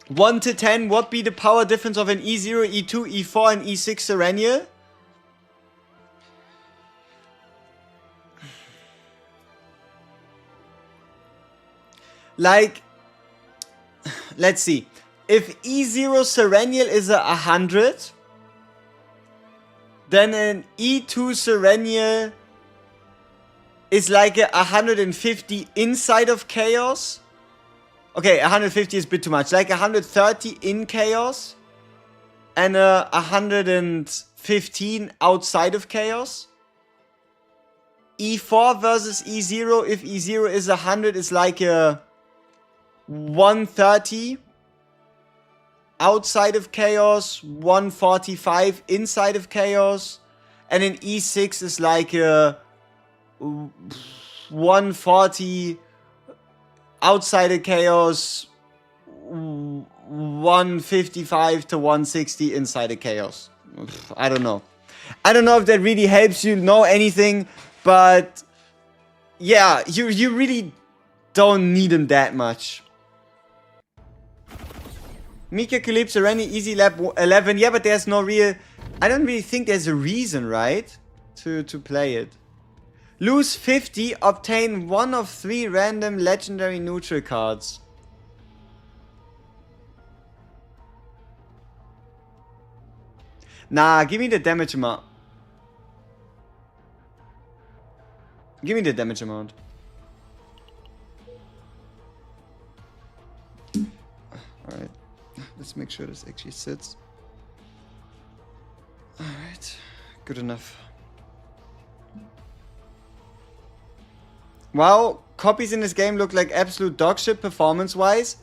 One to 10, what be the power difference of an E0, E2, E4 and E6 Serenial? Like, let's see. If E0 Serenial is a 100, then an E2 Serenial is like a 150 inside of Chaos. Okay, 150 is a bit too much. Like 130 in Chaos and a 115 outside of Chaos. E4 versus E0. If E0 is 100, it's like a 130 outside of Chaos, 145 inside of Chaos, and an E6 is like a 140 outside of Chaos, 155 to 160 inside of Chaos. I don't know. I don't know if that really helps you know anything, but yeah, you really don't need them that much. Mika Calypso, Sereni, Easy Lab 11. Yeah, but there's no real... I don't really think there's a reason, right? To play it. Lose 50, obtain 1 of 3 random legendary neutral cards. Nah, give me the damage amount. Give me the damage amount. Alright. Let's make sure this actually sits. Alright. Good enough. Wow, copies in this game look like absolute dog shit performance-wise.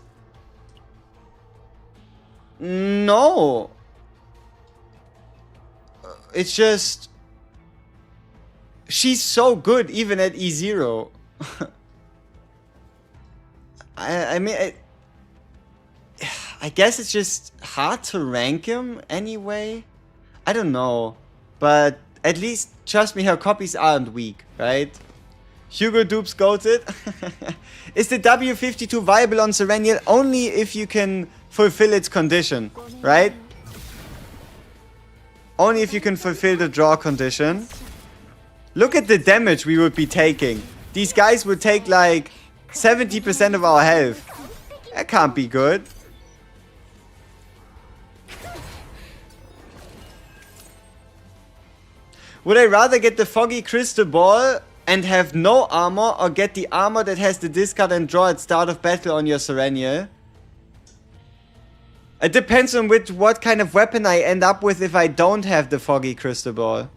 No. It's just... She's so good even at E0. I mean... I guess it's just hard to rank him anyway. I don't know. But at least, trust me, her copies aren't weak, right? Hugo Dupes goated. Is the W52 viable on Sereniel? Only if you can fulfill its condition, right? Only if you can fulfill the draw condition. Look at the damage we would be taking. These guys would take like 70% of our health. That can't be good. Would I rather get the Foggy Crystal Ball and have no armor, or get the armor that has the discard and draw at start of battle on your Sereniel? It depends on what kind of weapon I end up with if I don't have the Foggy Crystal Ball.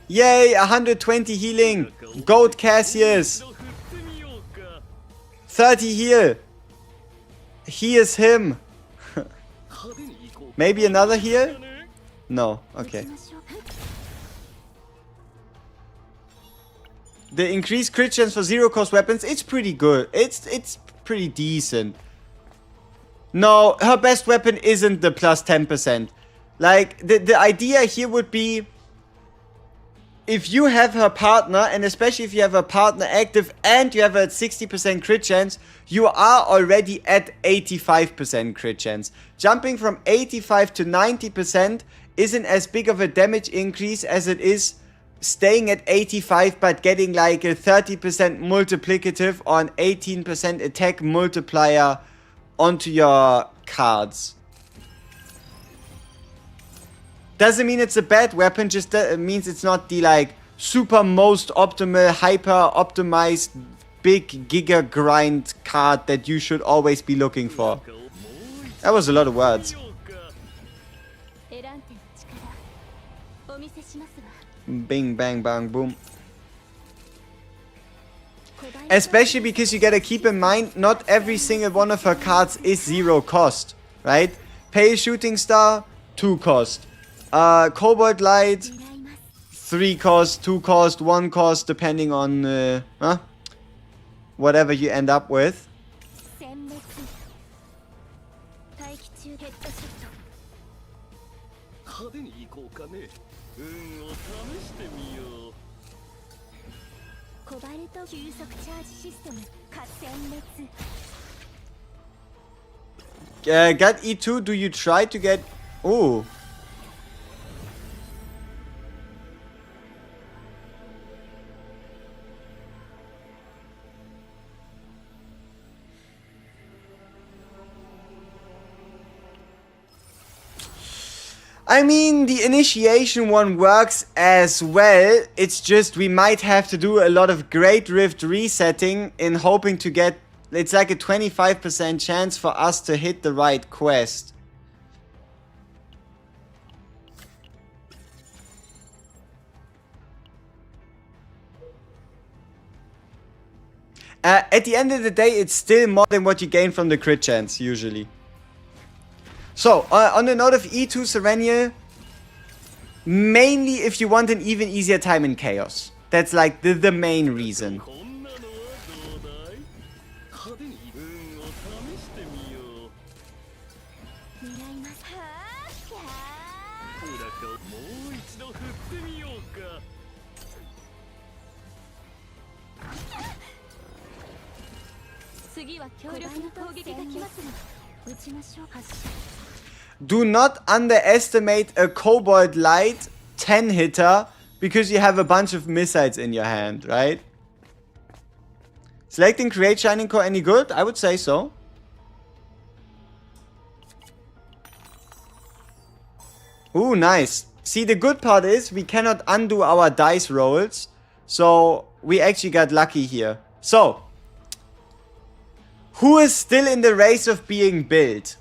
Yay, 120 healing. Goat Casius. 30 heal. He is him. Maybe another heal? No, okay. The increased crit chance for zero cost weapons, it's pretty good. It's pretty decent. No, her best weapon isn't the plus 10%. Like, the idea here would be, if you have her partner, and especially if you have her partner active and you have a 60% crit chance, you are already at 85% crit chance. Jumping from 85 to 90% isn't as big of a damage increase as it is staying at 85 but getting like a 30% multiplicative or an 18% attack multiplier onto your cards. Doesn't mean it's a bad weapon, just means it's not the like super most optimal, hyper optimized, big giga grind card that you should always be looking for. That was a lot of words. Bing bang bang boom. Especially because you gotta keep in mind, not every single one of her cards is zero cost, right? Pale Shooting Star, 2 cost. Cobalt Light, 3 cost, 2 cost, 1 cost, depending on whatever you end up with. Got E2, do you try to get... Ooh. I mean, the initiation one works as well. It's just we might have to do a lot of GREATRIFT resetting in hoping to get... It's like a 25% chance for us to hit the right quest. At the end of the day, it's still more than what you gain from the crit chance, usually. So, on the note of E2 Sereniel, mainly if you want an even easier time in Chaos. That's like the main reason. Do not underestimate a Cobalt Light 10 hitter because you have a bunch of missiles in your hand, right? Selecting Create Shining Core any good? I would say so. Ooh, nice. See, the good part is we cannot undo our dice rolls, so we actually got lucky here. So, who is still in the race of being built?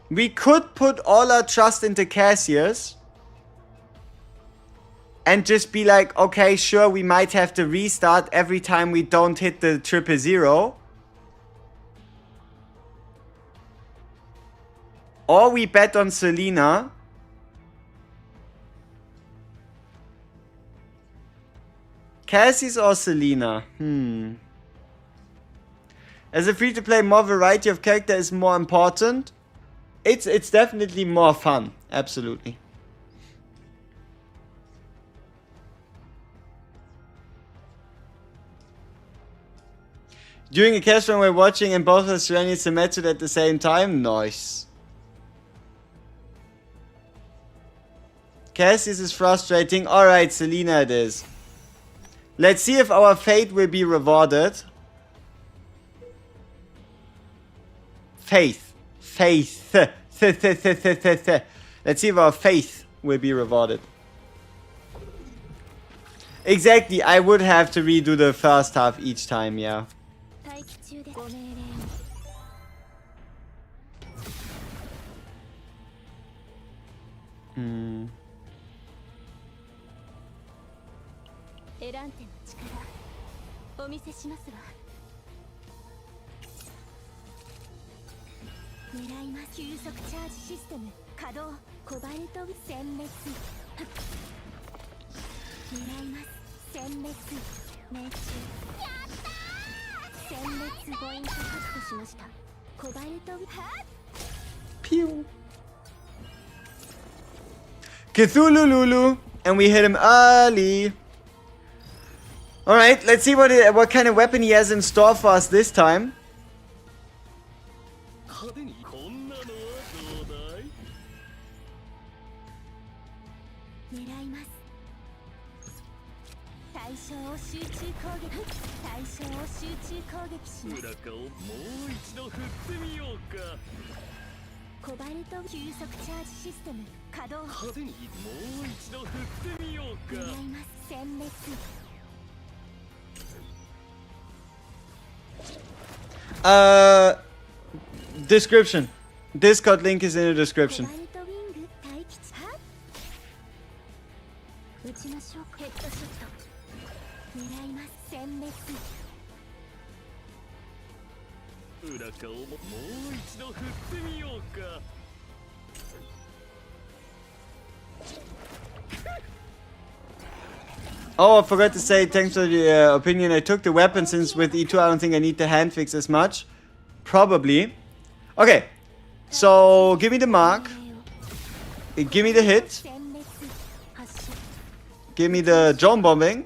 We could put all our trust into Casius and just be like, okay, sure, we might have to restart every time we don't hit the 000. Or we bet on Selena. Casius or Selena? As a free-to-play, more variety of character is more important. It's definitely more fun. Absolutely. During a cast run, we're watching and both of Serenia and Semetsu at the same time. Nice. Casius is frustrating. Alright, Selena it is. Let's see if our fate will be rewarded. Faith. Faith. Let's see if our faith will be rewarded. Exactly, I would have to redo the first half each time, yeah. Hmm. Pew. Cthulhu Lulu, and we hit him early. Alright, let's see what kind of weapon he has in store for us this time. Description. Discord link is in the description. Oh, I forgot to say, thanks for the opinion. I took the weapon since with E2 I don't think I need the hand fix as much. Probably. Okay, so give me the mark. Give me the hit. Give me the drone bombing.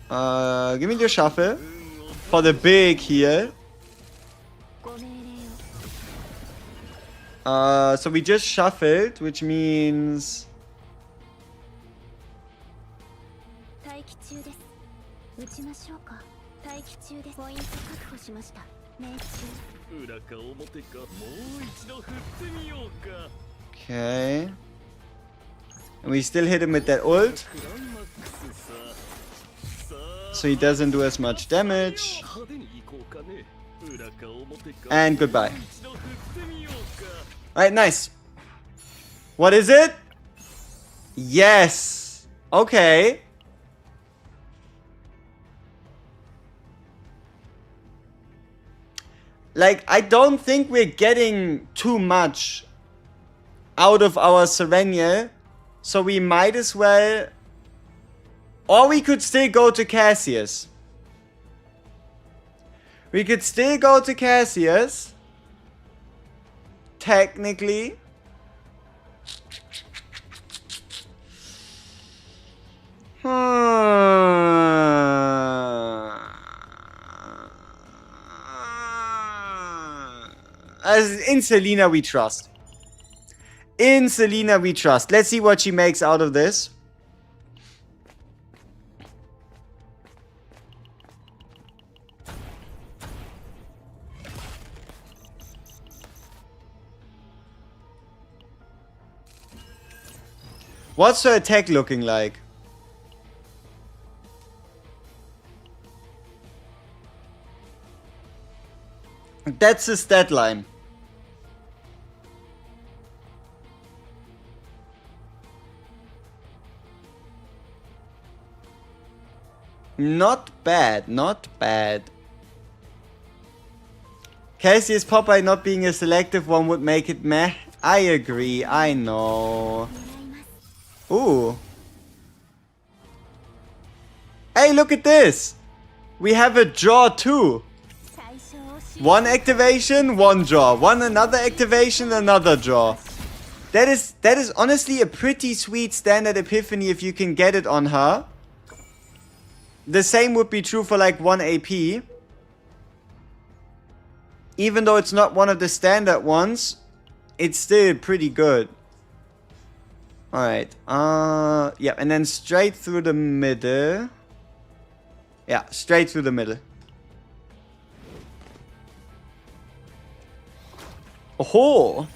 Give me the shuffle for the big heal. So we just shuffled, which means... Okay. And we still hit him with that ult. So he doesn't do as much damage. And goodbye. Alright, nice. What is it? Yes. Okay. Like, I don't think we're getting too much out of our SERENIEL. So we might as well... Or we could still go to Casius. We could still go to Casius. Technically. As in Selena we trust. In Selena we trust. Let's see what she makes out of this. What's her attack looking like? That's the stat line. Not bad, not bad. Casius Popeye not being a selective one would make it meh. I agree, I know. Ooh. hey, look at this. We have a draw too. One activation, one draw. One another activation, another draw. That is honestly a pretty sweet standard epiphany if you can get it on her. The same would be true for like 1 AP. Even though it's not one of the standard ones, it's still pretty good. Alright. Yeah, and then straight through the middle. Yeah, straight through the middle. Oh!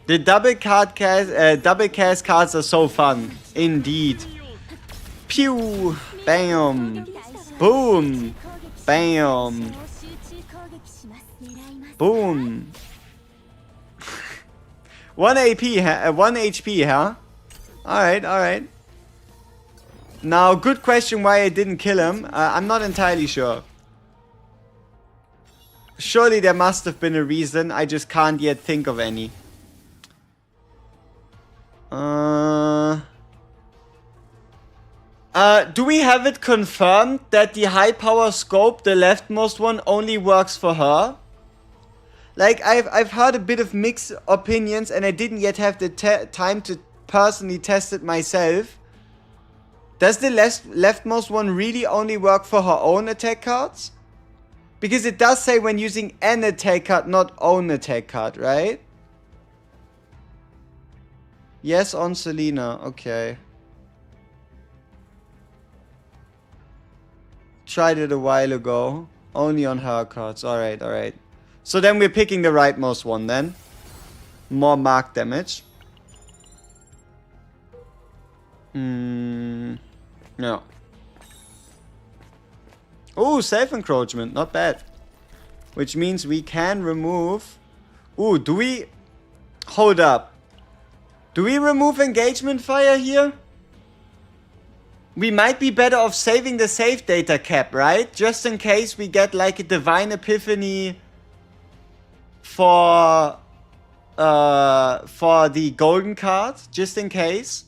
The double cast cards are so fun, indeed. Pew, bam, boom, bam, boom. 1 AP, 1 HP, huh? Alright, alright. Now, good question why I didn't kill him. I'm not entirely sure. Surely there must have been a reason. I just can't yet think of any. Do we have it confirmed that the high power scope, the leftmost one, only works for her? Like, I've heard a bit of mixed opinions and I didn't yet have the time to personally test it myself. Does the leftmost one really only work for her own attack cards? Because it does say when using an attack card, not own attack card, right? Yes, on Selena. Okay. Tried it a while ago. Only on her cards. Alright, alright. So then we're picking the rightmost one then. More mark damage. No. Ooh, self-encroachment. Not bad. Which means we can remove... Ooh, do we... Hold up. Do we remove engagement fire here? We might be better off saving the save data cap, right? Just in case we get like a divine epiphany for the golden card. Just in case.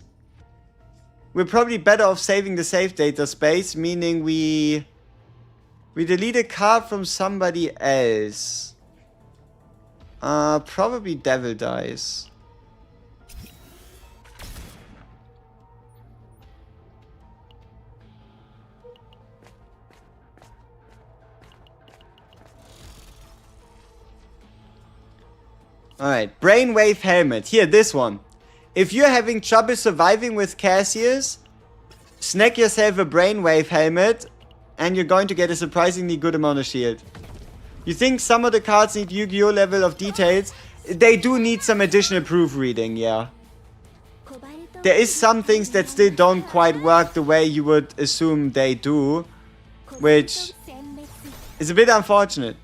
We're probably better off saving the save data space, meaning we delete a card from somebody else. Probably Devil Dice. Alright, Brainwave Helmet. Here, this one. If you're having trouble surviving with Casius, snack yourself a Brainwave Helmet, and you're going to get a surprisingly good amount of shield. You think some of the cards need Yu-Gi-Oh level of details? They do need some additional proofreading, yeah. There is some things that still don't quite work the way you would assume they do, which is a bit unfortunate.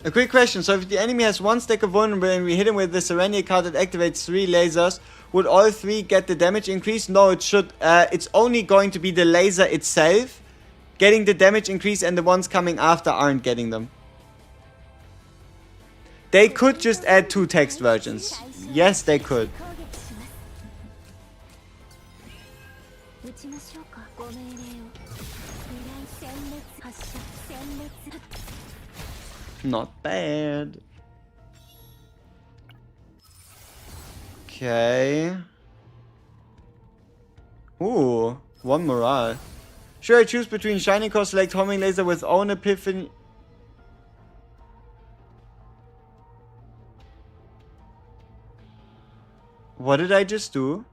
A quick question, so if the enemy has one stack of vulnerable and we hit him with the SERENIEL card that activates 3 lasers, would all 3 get the damage increase? No, it should. It's only going to be the laser itself getting the damage increase, and the ones coming after aren't getting them. They could just add 2 text versions. Yes, they could. Not bad. Okay. Ooh, 1 morale. Should I choose between Shining Core, select homing laser with own epiphany? What did I just do?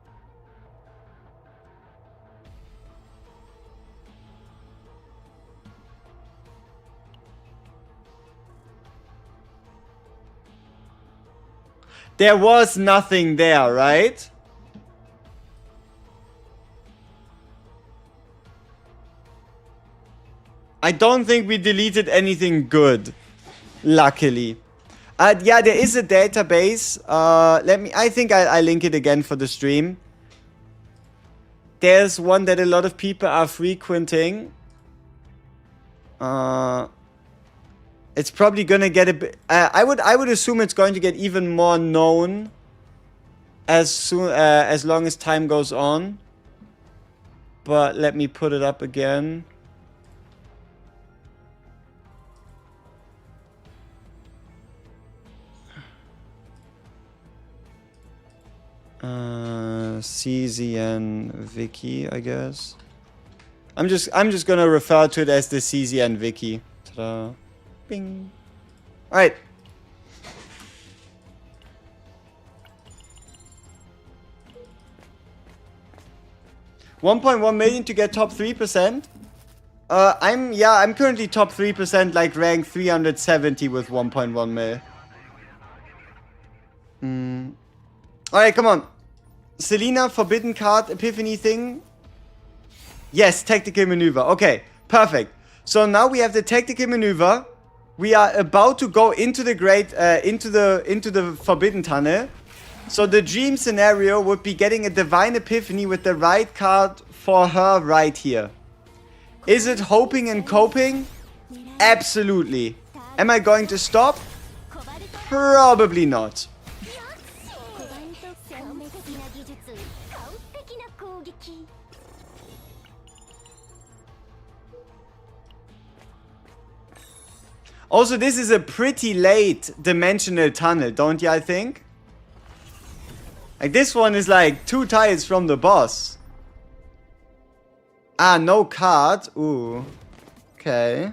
There was nothing there, right? I don't think we deleted anything good. Luckily. Yeah, there is a database. I think I'll link it again for the stream. There's one that a lot of people are frequenting. It's probably gonna get a bit... I would assume it's going to get even more known as long as time goes on. But let me put it up again. CZ and Vicky, I guess. I'm just gonna refer to it as the CZ and Vicky. Ta-da. Bing. Alright. $1.1 million to get top 3%. I'm currently top 3%, like rank 370 with 1.1 mil. Alright, come on. Selena, forbidden card, epiphany thing. Yes, tactical maneuver. Okay, perfect. So now we have the tactical maneuver. We are about to go into the into the forbidden tunnel. So the dream scenario would be getting a divine epiphany with the right card for her right here. Is it hoping and coping? Absolutely. Am I going to stop? Probably not. Also, this is a pretty late dimensional tunnel, don't you, I think? Like, this one is like 2 tiles from the boss. Ah, no card. Ooh. Okay.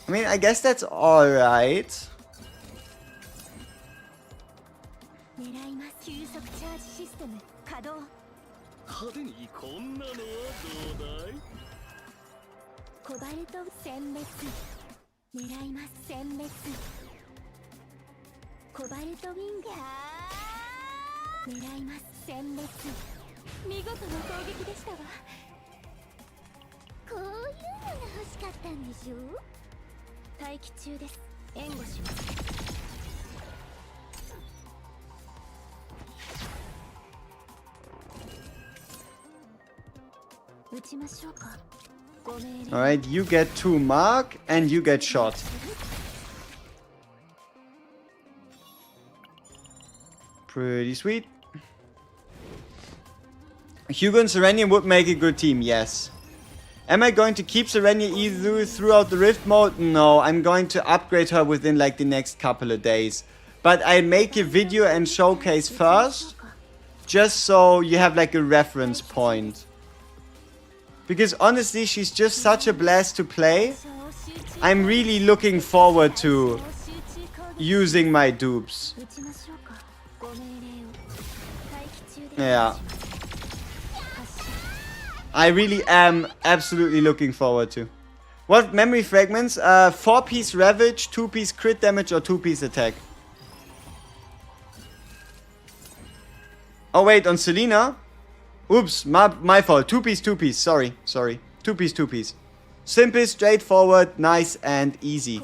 I mean, I guess that's alright. Alright, you get 2 mark and you get shot. Pretty sweet. Hugo and Sereniel would make a good team, yes. Am I going to keep Sereniel either throughout the Rift mode? No, I'm going to upgrade her within like the next couple of days. But I make a video and showcase first, just so you have like a reference point. Because honestly, she's just such a blast to play. I'm really looking forward to using my dupes. Yeah. I really am absolutely looking forward to. What memory fragments? 4-piece Ravage, 2-piece crit damage, or 2-piece attack. Oh wait, on Selena? Oops, my fault. 2-piece. Sorry. 2-piece. Simple, straightforward, nice, and easy.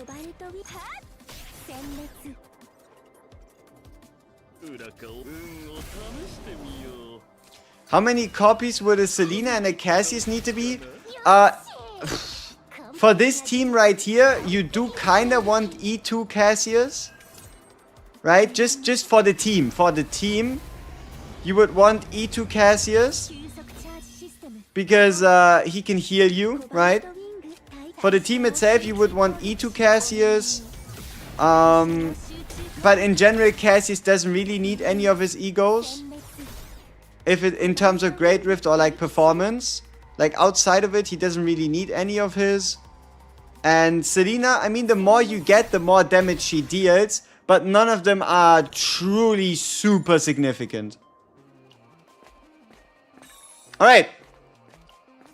How many copies would a Selena and a Casius need to be? For this team right here, you do kinda want E2 Casius. Right? Just for the team. For the team, you would want E2 Casius. Because he can heal you, right? For the team itself, you would want E2 Casius. But in general, Casius doesn't really need any of his egos. If it in terms of GREATRIFT or like performance. Like outside of it, he doesn't really need any of his. And Selena, I mean, the more you get, the more damage she deals. But none of them are truly super significant. Alright.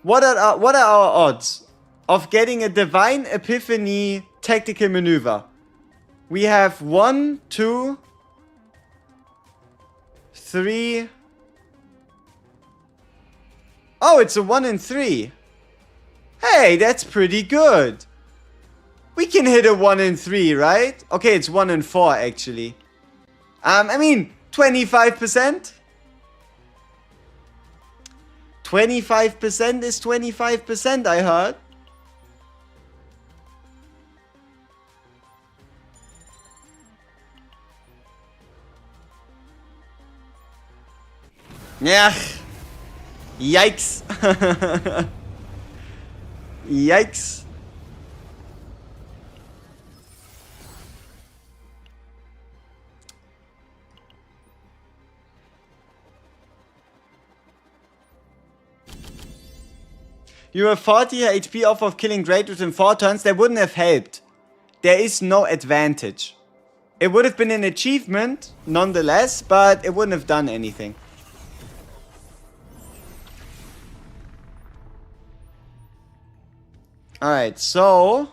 What are our odds of getting a Divine Epiphany tactical maneuver? We have 1, 2, 3. Oh, it's a 1 in 3. Hey, that's pretty good. We can hit a 1 in 3, right? Okay, it's 1 in 4 actually. I mean, 25%? 25% is 25%, I heard. Yeah. Yikes. Yikes. You were 40 HP off of killing GREATRIFT in 4 turns. That wouldn't have helped. There is no advantage. It would have been an achievement, nonetheless, but it wouldn't have done anything. Alright, so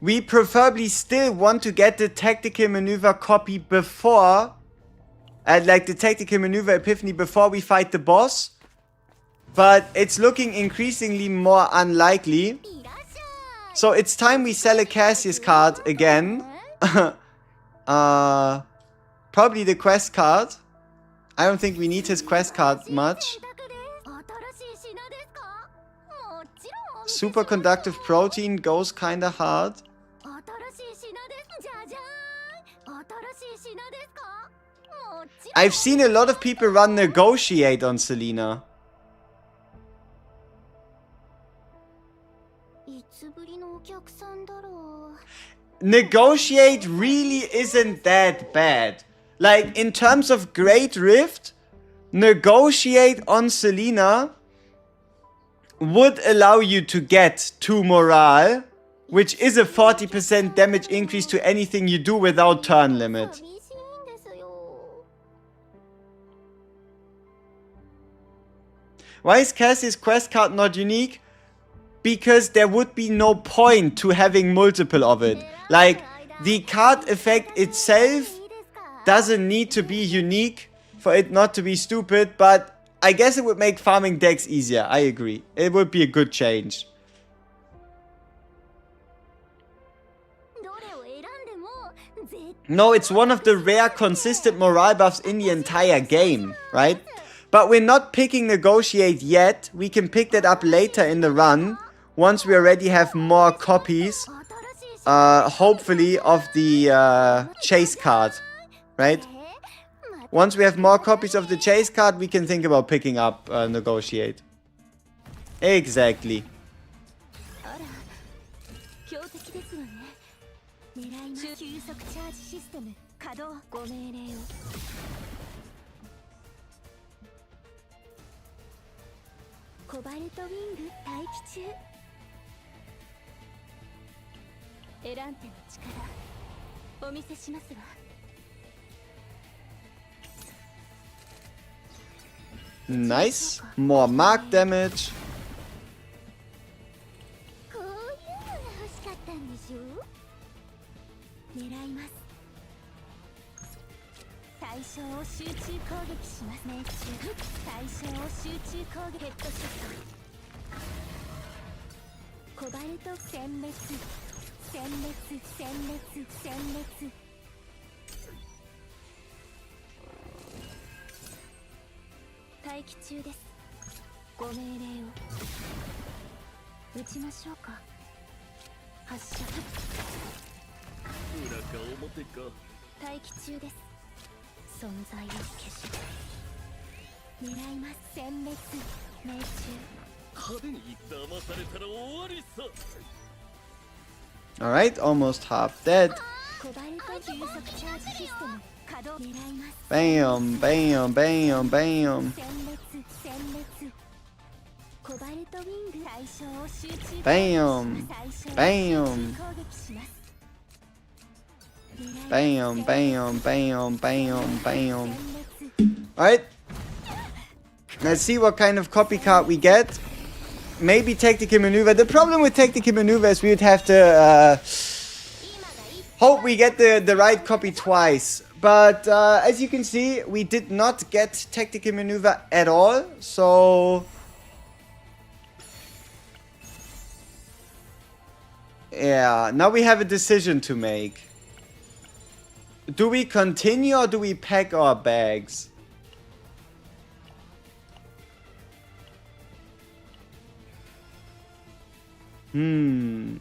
we preferably still want to get the tactical maneuver copy before, like the tactical maneuver epiphany before we fight the boss. But it's looking increasingly more unlikely. So it's time we sell a Casius card again. Probably the quest card. I don't think we need his quest card much. Superconductive protein goes kinda hard. I've seen a lot of people run negotiate on Selena. Negotiate really isn't that bad. Like, in terms of GREATRIFT, negotiate on Selena would allow you to get 2 morale, which is a 40% damage increase to anything you do without turn limit. Why is Cassie's quest card not unique? Because there would be no point to having multiple of it. Like, the card effect itself doesn't need to be unique for it not to be stupid, but I guess it would make farming decks easier. I agree. It would be a good change. No, it's one of the rare consistent morale buffs in the entire game, right? But we're not picking negotiate yet. We can pick that up later in the run, once we already have more copies, hopefully, of the chase card, right? Once we have more copies of the chase card, we can think about picking up negotiate. Exactly. Nice. More mark damage. Alright, almost half dead. Bam, bam, bam, bam. Bam, bam. Bam, bam, bam, bam, bam. Alright. Let's see what kind of copy card we get. Maybe tactical maneuver. The problem with tactical maneuver is we would have to hope we get the right copy twice. But as you can see, we did not get tactical maneuver at all. So Yeah, now we have a decision to make. Do we continue or do we pack our bags? Hmm.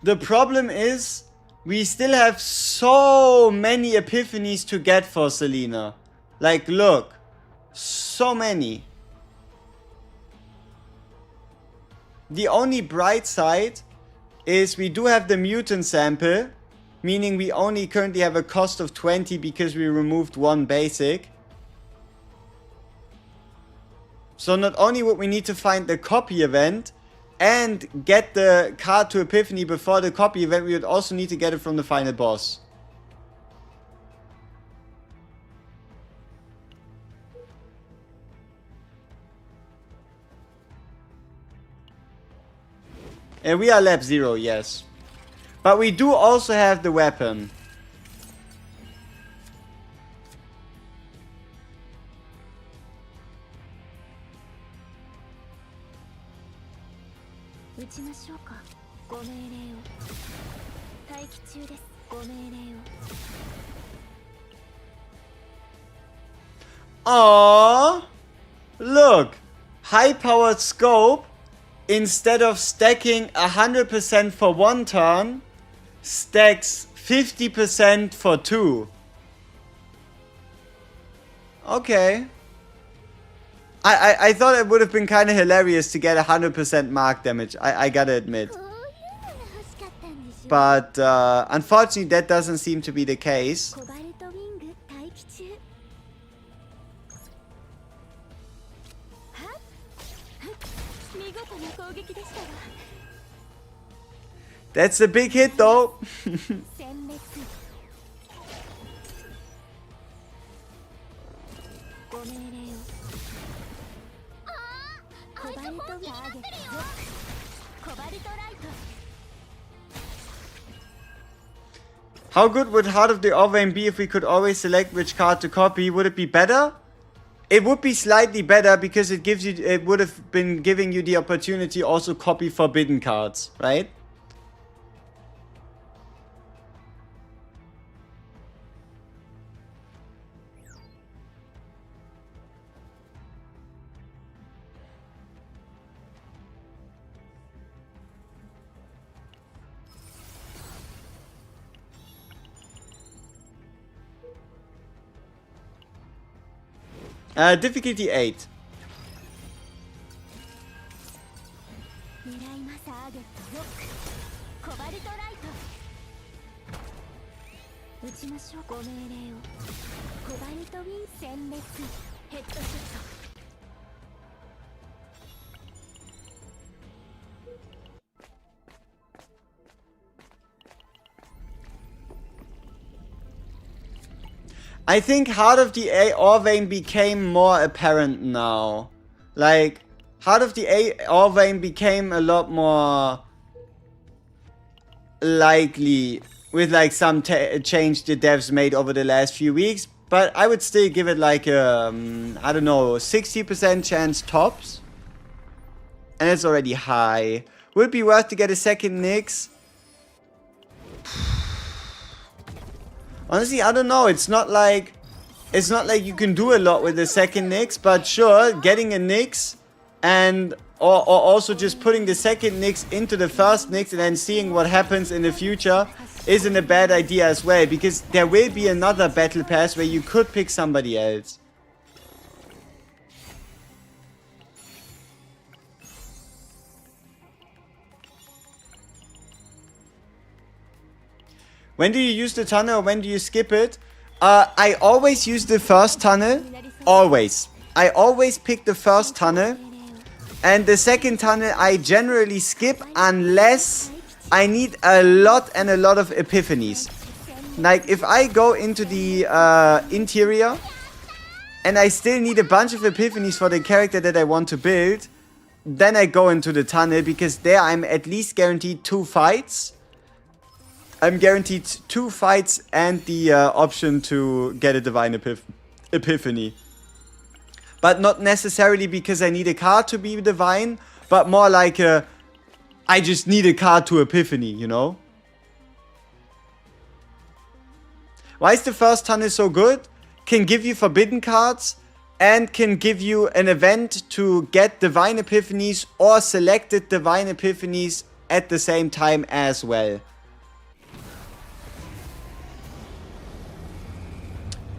The problem is, we still have so many epiphanies to get for Selena. Like, look. So many. The only bright side is we do have the mutant sample. Meaning we only currently have a cost of 20 because we removed one basic. So not only would we need to find the copy event and get the card to Epiphany before the copy event, we would also need to get it from the final boss. And we are lab 0, yes. But we do also have the weapon. Aww! Look! High-powered scope, instead of stacking 100% for one turn, stacks 50% for 2. Okay. I thought it would have been kind of hilarious to get 100% mark damage, I gotta admit. But unfortunately that doesn't seem to be the case. That's a big hit though. How good would Heart of the Orvane be if we could always select which card to copy? Would it be better? It would be slightly better because it would have been giving you the opportunity also copy forbidden cards, right? Difficulty 8. I think Heart of the Orvane became more apparent now. Like, Heart of the Orvane became a lot more likely with like some change the devs made over the last few weeks. But I would still give it like a, I don't know, 60% chance tops. And it's already high. Would it be worth to get a second Nyx? Honestly, I don't know. It's not like you can do a lot with the second Nyx, but sure, getting a Nyx and or also just putting the second Nyx into the first Nyx and then seeing what happens in the future isn't a bad idea as well, because there will be another battle pass where you could pick somebody else. When do you use the tunnel or when do you skip it? I always use the first tunnel. Always. I always pick the first tunnel. And the second tunnel I generally skip unless I need a lot of epiphanies. Like if I go into the interior and I still need a bunch of epiphanies for the character that I want to build, then I go into the tunnel, because there I'm at least guaranteed 2 fights. I'm guaranteed 2 fights and the option to get a divine epiphany. But not necessarily because I need a card to be divine, but more like I just need a card to epiphany, you know? Why is the first tunnel so good? Can give you forbidden cards and can give you an event to get divine epiphanies or selected divine epiphanies at the same time as well.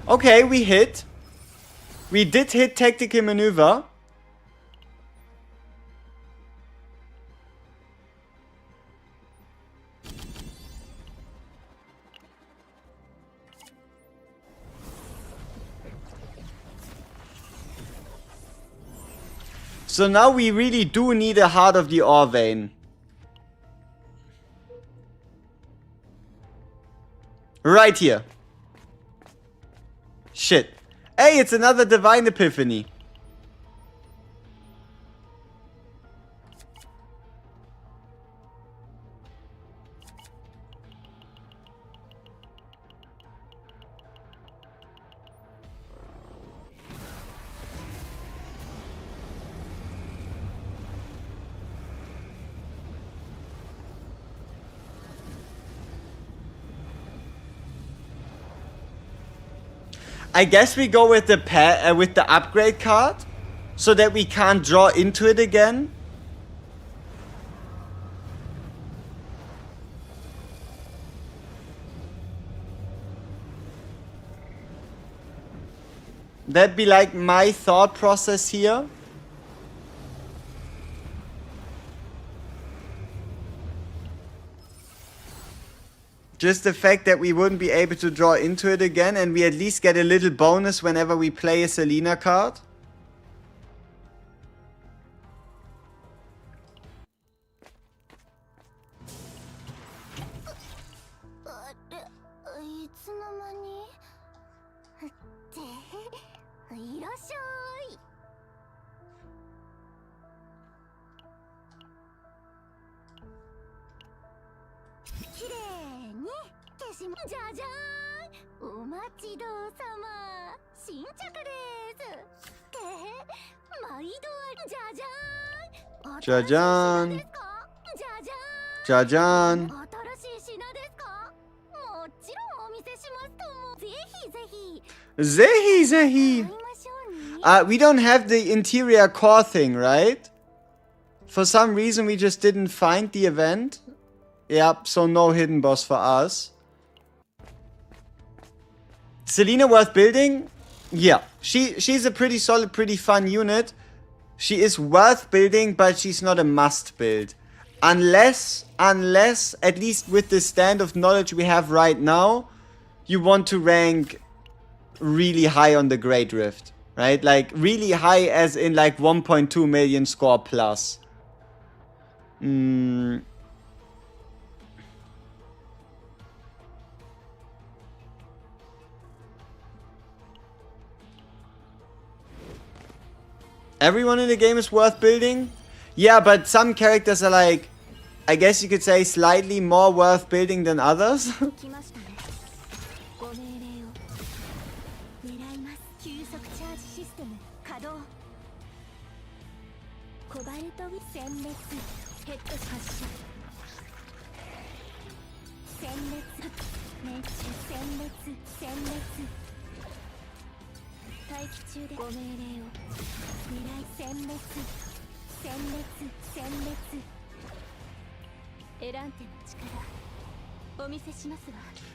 Okay, we hit. We did hit tactical maneuver. So now we really do need a Heart of the Ore Vein. Right here. Shit. Hey, it's another divine epiphany. I guess we go with the upgrade card, so that we can't draw into it again. That'd be like my thought process here. Just the fact that we wouldn't be able to draw into it again, and we at least get a little bonus whenever we play a Selena card. Jajan. Jajan. Zehi, Zehi. We don't have the interior core thing, right? For some reason we just didn't find the event. Yep, so no hidden boss for us. Selena worth building? Yeah. She's a pretty solid, pretty fun unit. She is worth building, but she's not a must build. Unless, at least with the stand of knowledge we have right now, you want to rank really high on the GREATRIFT. Right? Like, really high as in like 1.2 million score plus. Everyone in the game is worth building? Yeah, but some characters are like, I guess you could say slightly more worth building than others.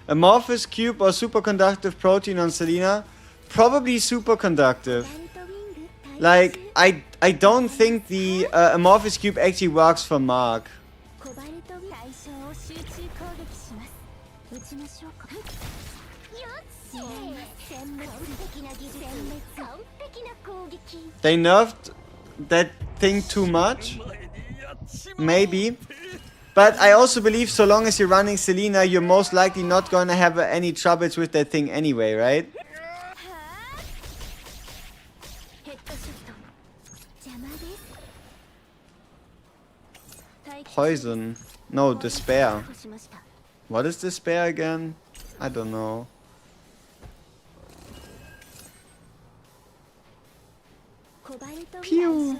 Amorphous cube or superconductive protein on Selena? Probably superconductive. Like, I don't think the amorphous cube actually works for Mark. They nerfed that thing too much? Maybe. But I also believe so long as you're running Selena, you're most likely not gonna have any troubles with that thing anyway, right? Poison. No, despair. What is despair again? I don't know. Pew.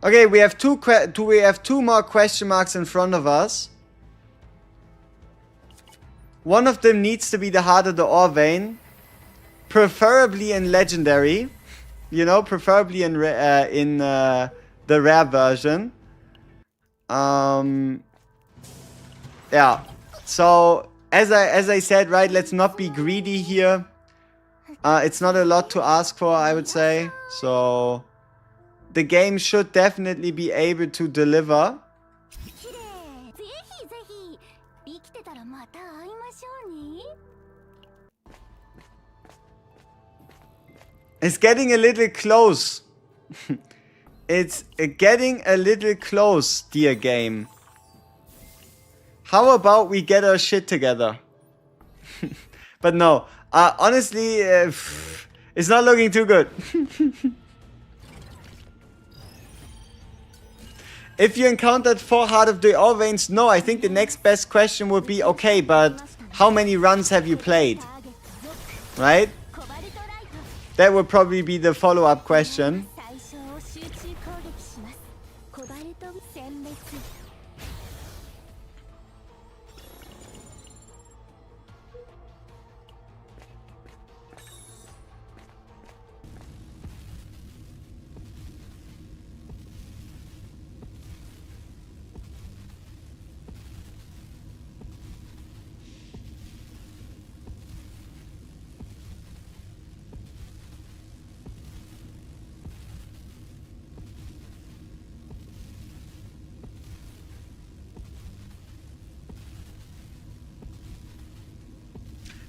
Okay, we have two more question marks in front of us. One of them needs to be the Heart of the Ore Vein, preferably in Legendary. You know, preferably in the rare version. Yeah. So as I said, right, let's not be greedy here. It's not a lot to ask for, I would say. So the game should definitely be able to deliver. It's getting a little close. It's getting a little close, dear game. How about we get our shit together? But no, honestly, it's not looking too good. If you encountered 4 Heart of the Ore Veins, no, I think the next best question would be, okay, but how many runs have you played? Right? That would probably be the follow-up question.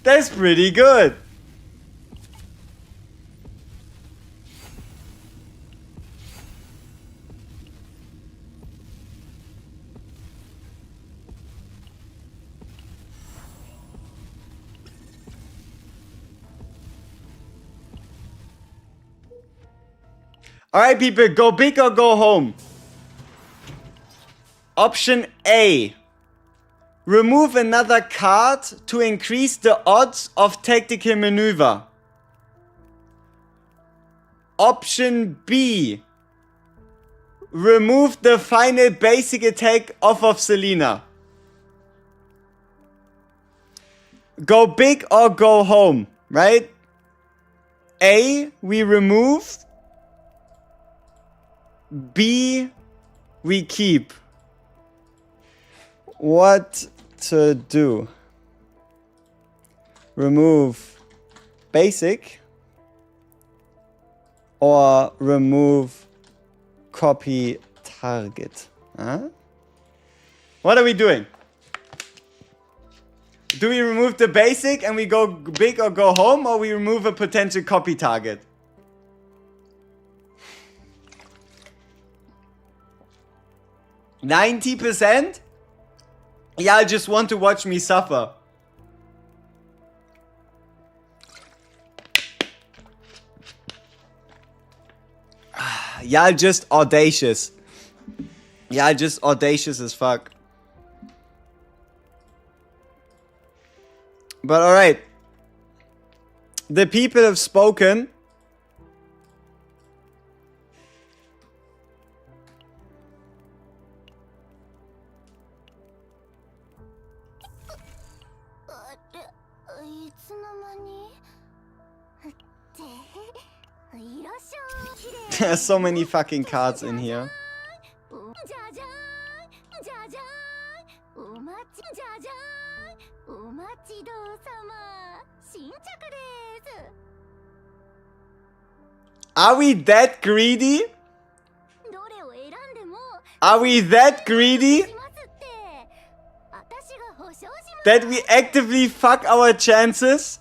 That's pretty good. Alright, people, go big or go home. Option A. Remove another card to increase the odds of tactical maneuver. Option B. Remove the final basic attack off of Selena. Go big or go home, right? A, we remove. B, we keep. What to do? Remove basic or remove copy target? Huh? What are we doing? Do we remove the basic and we go big or go home, or we remove a potential copy target? %? Yeah, I just want to watch me suffer. Yeah, just audacious. Yeah, just audacious as fuck. But alright. The people have spoken. There's so many fucking cards in here. Are we that greedy? Are we that greedy? that we actively fuck our chances?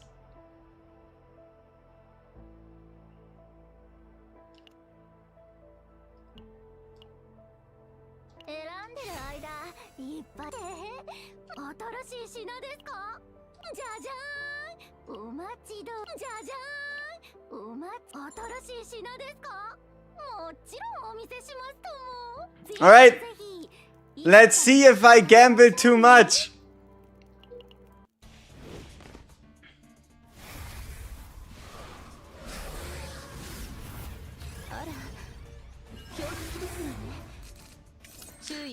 Alright, let's see if I gamble too much.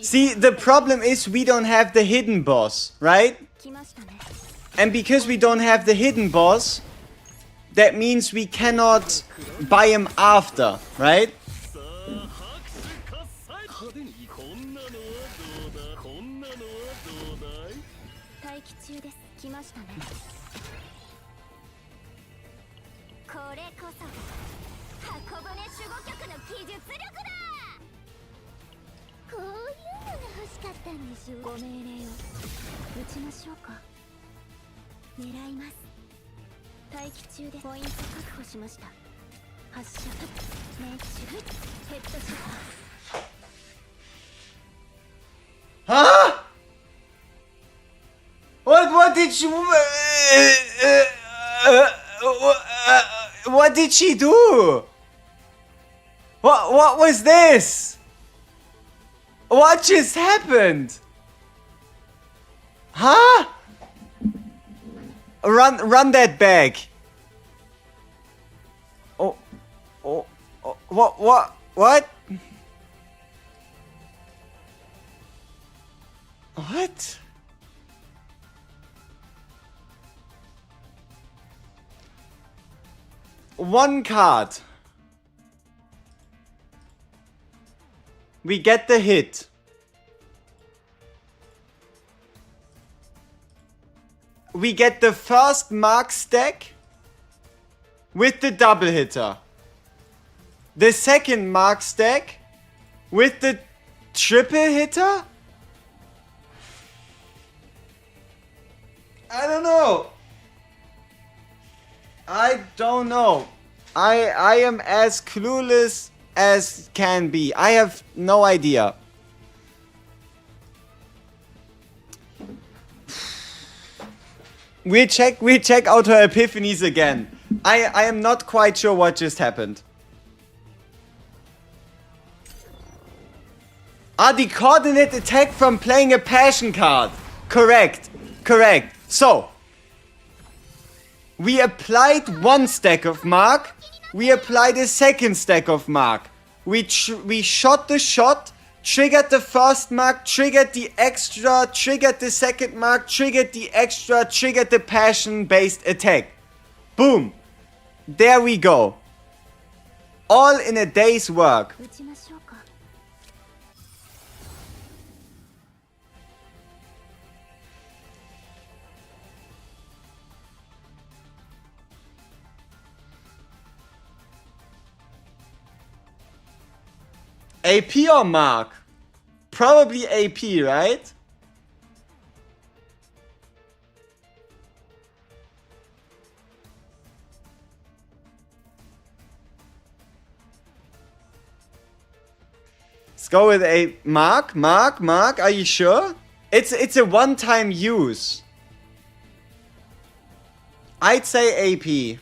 See, the problem is we don't have the hidden boss, right? And because we don't have the hidden boss, that means we cannot buy him after, right? Huh? What did she what did she do? What was this? What just happened? Huh? Run that back. Oh, what? What? One card. We get the hit. We get the first mark stack with the double hitter. The second mark stack with the triple hitter? I don't know. I don't know. I am as clueless as can be. I have no idea. We check out her epiphanies again. I am not quite sure what just happened. The coordinate attack from playing a passion card. Correct. So, we applied one stack of mark. We applied a second stack of mark. We shot the shot, triggered the first mark, triggered the extra, triggered the second mark, triggered the extra, triggered the passion-based attack. Boom. There we go. All in a day's work. AP or mark? Probably AP, right? Let's go with a mark. Are you sure? It's a one-time use. I'd say AP.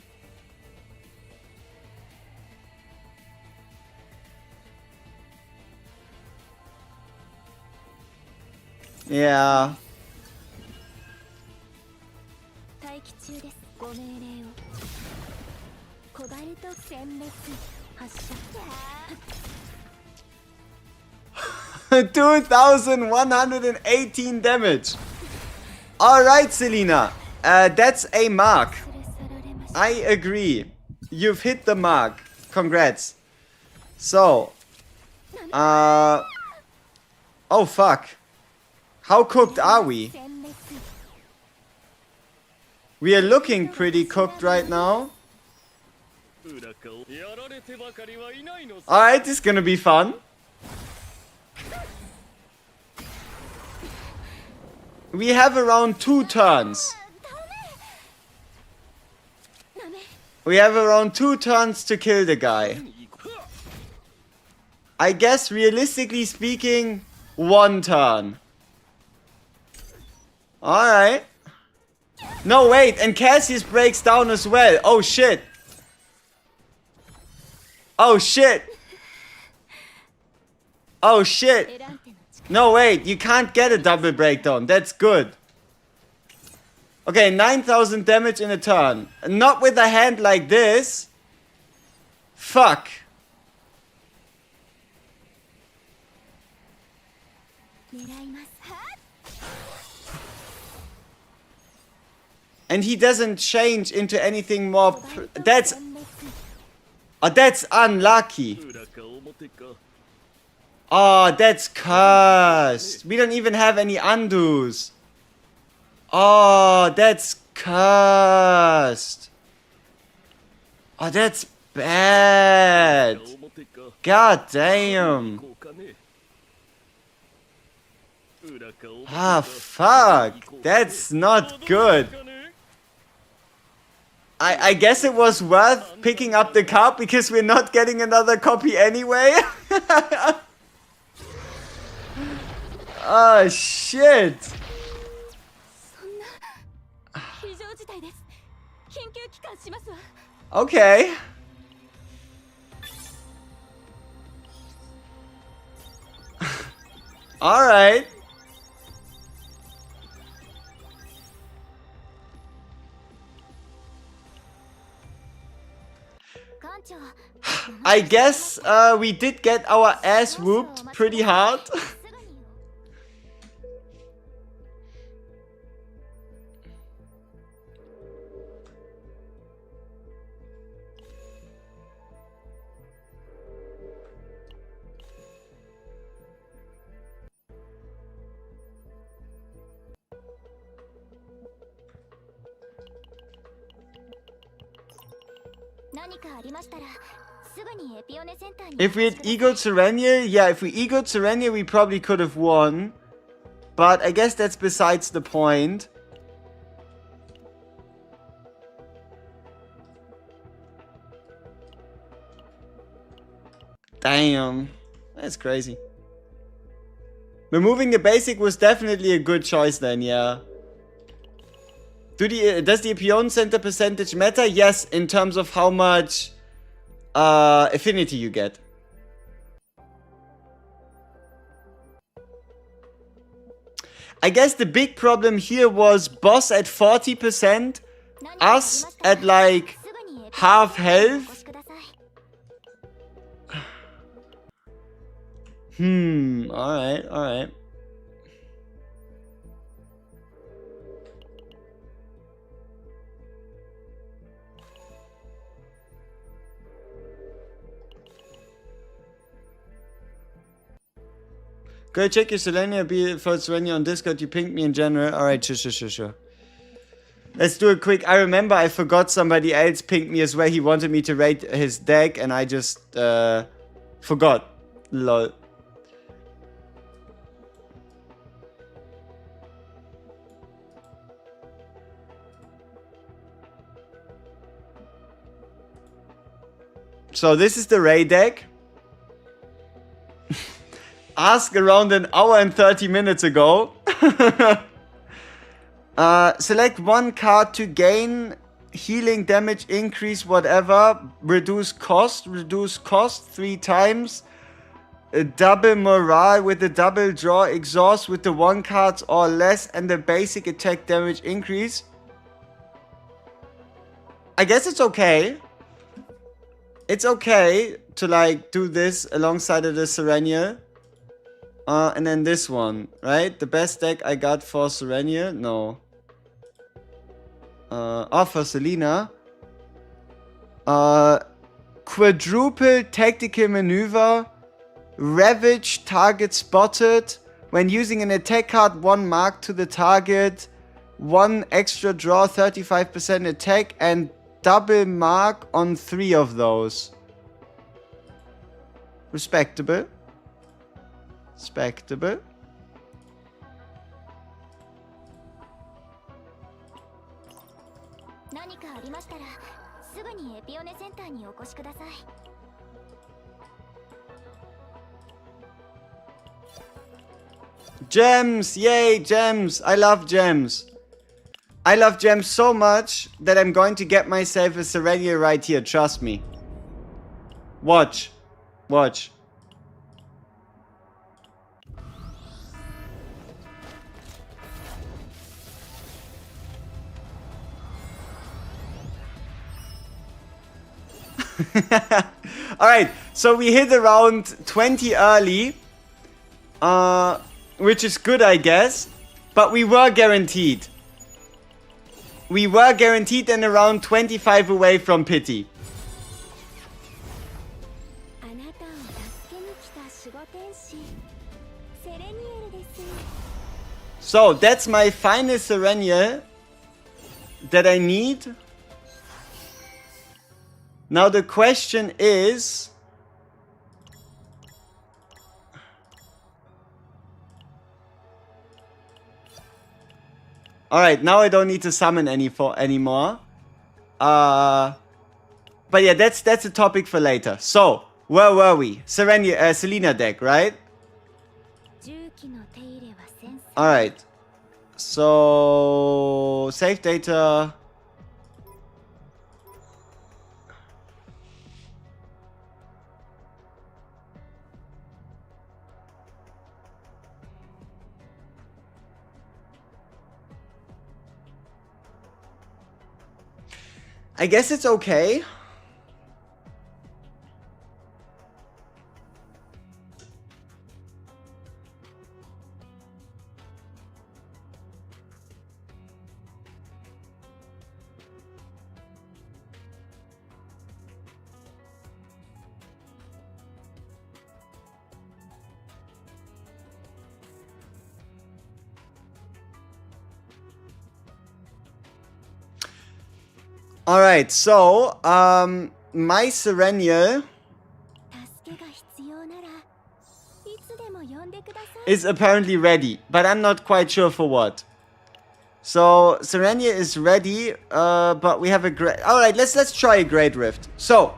Yeah. $2,118 damage. Alright, Selena. That's a mark. I agree. You've hit the mark. Congrats. So. Oh, fuck. How cooked are we? We are looking pretty cooked right now. Alright, this is gonna be fun. We have around 2 turns. We have around 2 turns to kill the guy. I guess, realistically speaking, 1 turn. Alright. No, wait, and Casius breaks down as well. Oh, shit. Oh, shit. Oh, shit. No, wait, you can't get a double breakdown. That's good. Okay, 9,000 damage in a turn. Not with a hand like this. Fuck. And he doesn't change into anything more. That's... Oh, that's unlucky. Oh, that's cursed. We don't even have any undos. Oh, that's cursed. Oh, that's bad. God damn. Ah, fuck. That's not good. I guess it was worth picking up the card because we're not getting another copy anyway. Oh, shit. Okay. All right. I guess we did get our ass whooped pretty hard. If we had egoed Sereniel, yeah, if we egoed Sereniel, we probably could have won. But I guess that's besides the point. Damn. That's crazy. Removing the basic was definitely a good choice then, yeah. Does the Epiphany Center percentage matter? Yes, in terms of how much affinity you get. I guess the big problem here was boss at 40%, us at like half health. Alright, alright. Go check your Selena, be for Serenia on Discord. You pinged me in general. Alright, sure. Let's do it quick. I remember I forgot somebody else pinged me as well. He wanted me to rate his deck and I just forgot. Lol. So this is the Ray deck. Ask around an hour and 30 minutes ago. Select one card to gain healing, damage, increase, whatever. Reduce cost 3 times. A double morale with a double draw, exhaust with the 1 cards or less, and the basic attack damage increase. I guess it's okay. It's okay to like do this alongside of the Sereniel. And then this one, right? The best deck I got for Sereniel? No. For Selena. Quadruple tactical maneuver. Ravage target spotted. When using an attack card, 1 mark to the target. 1 extra draw, 35% attack. And double mark on 3 of those. Respectable. 何かありましたらすぐにエピオネセンターにお越しください。 Gems! Yay, gems! I love gems. I love gems so much that I'm going to get myself a Serenial right here, trust me. Watch. Watch. Alright, so we hit around 20 early. Which is good, I guess. But we were guaranteed. We were guaranteed and around 25 away from pity. So, that's my final Serenial that I need. Now the question is... Alright, now I don't need to summon anymore. But yeah, that's a topic for later. So, where were we? Selena deck, right? Alright. So, save data. I guess it's okay. Alright, so, my Serenial is apparently ready, but I'm not quite sure for what. So, Serenial is ready, but we have a great... Alright, let's try a Great Rift. So,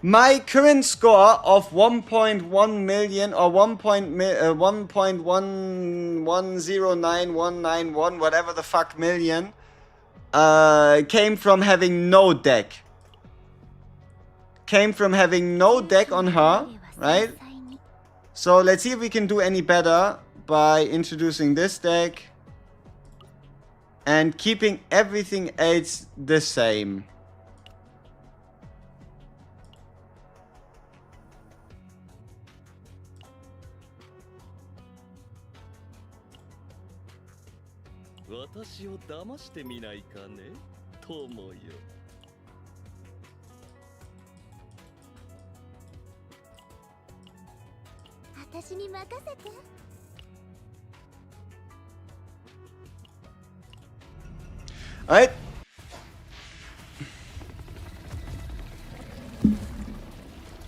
my current score of 1.1 million or 1.11091911, whatever the fuck million, came from having no deck. Came from having no deck on her, right? So let's see if we can do any better by introducing this deck and keeping everything else the same. Alright.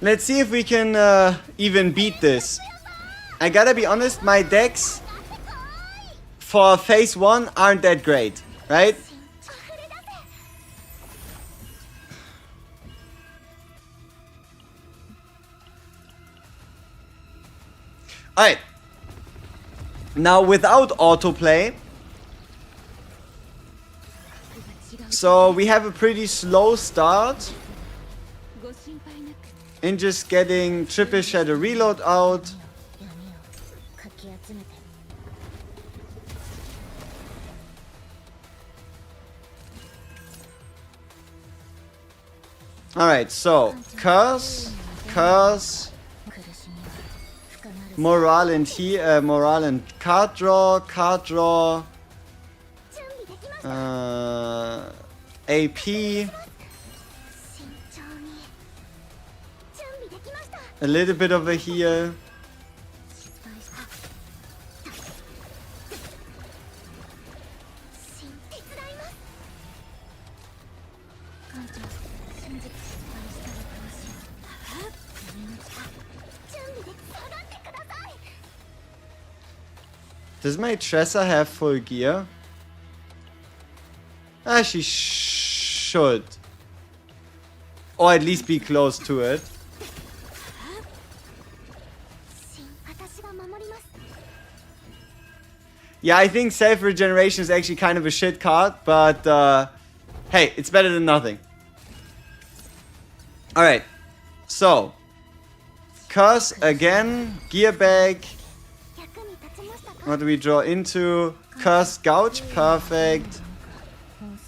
Let's see if we can even beat this. I gotta be honest, my decks for phase 1 aren't that great, right? Alright. Now without autoplay. So we have a pretty slow start in just getting triple shadow reload out. Alright, so curse, morale and card draw, AP, a little bit of a heal. Does my Tressa have full gear? Ah, she should. Or at least be close to it. Yeah, I think self-regeneration is actually kind of a shit card, but hey, it's better than nothing. Alright, so Curse again, Gear Bag. What do we draw into? Curse Gouge, perfect.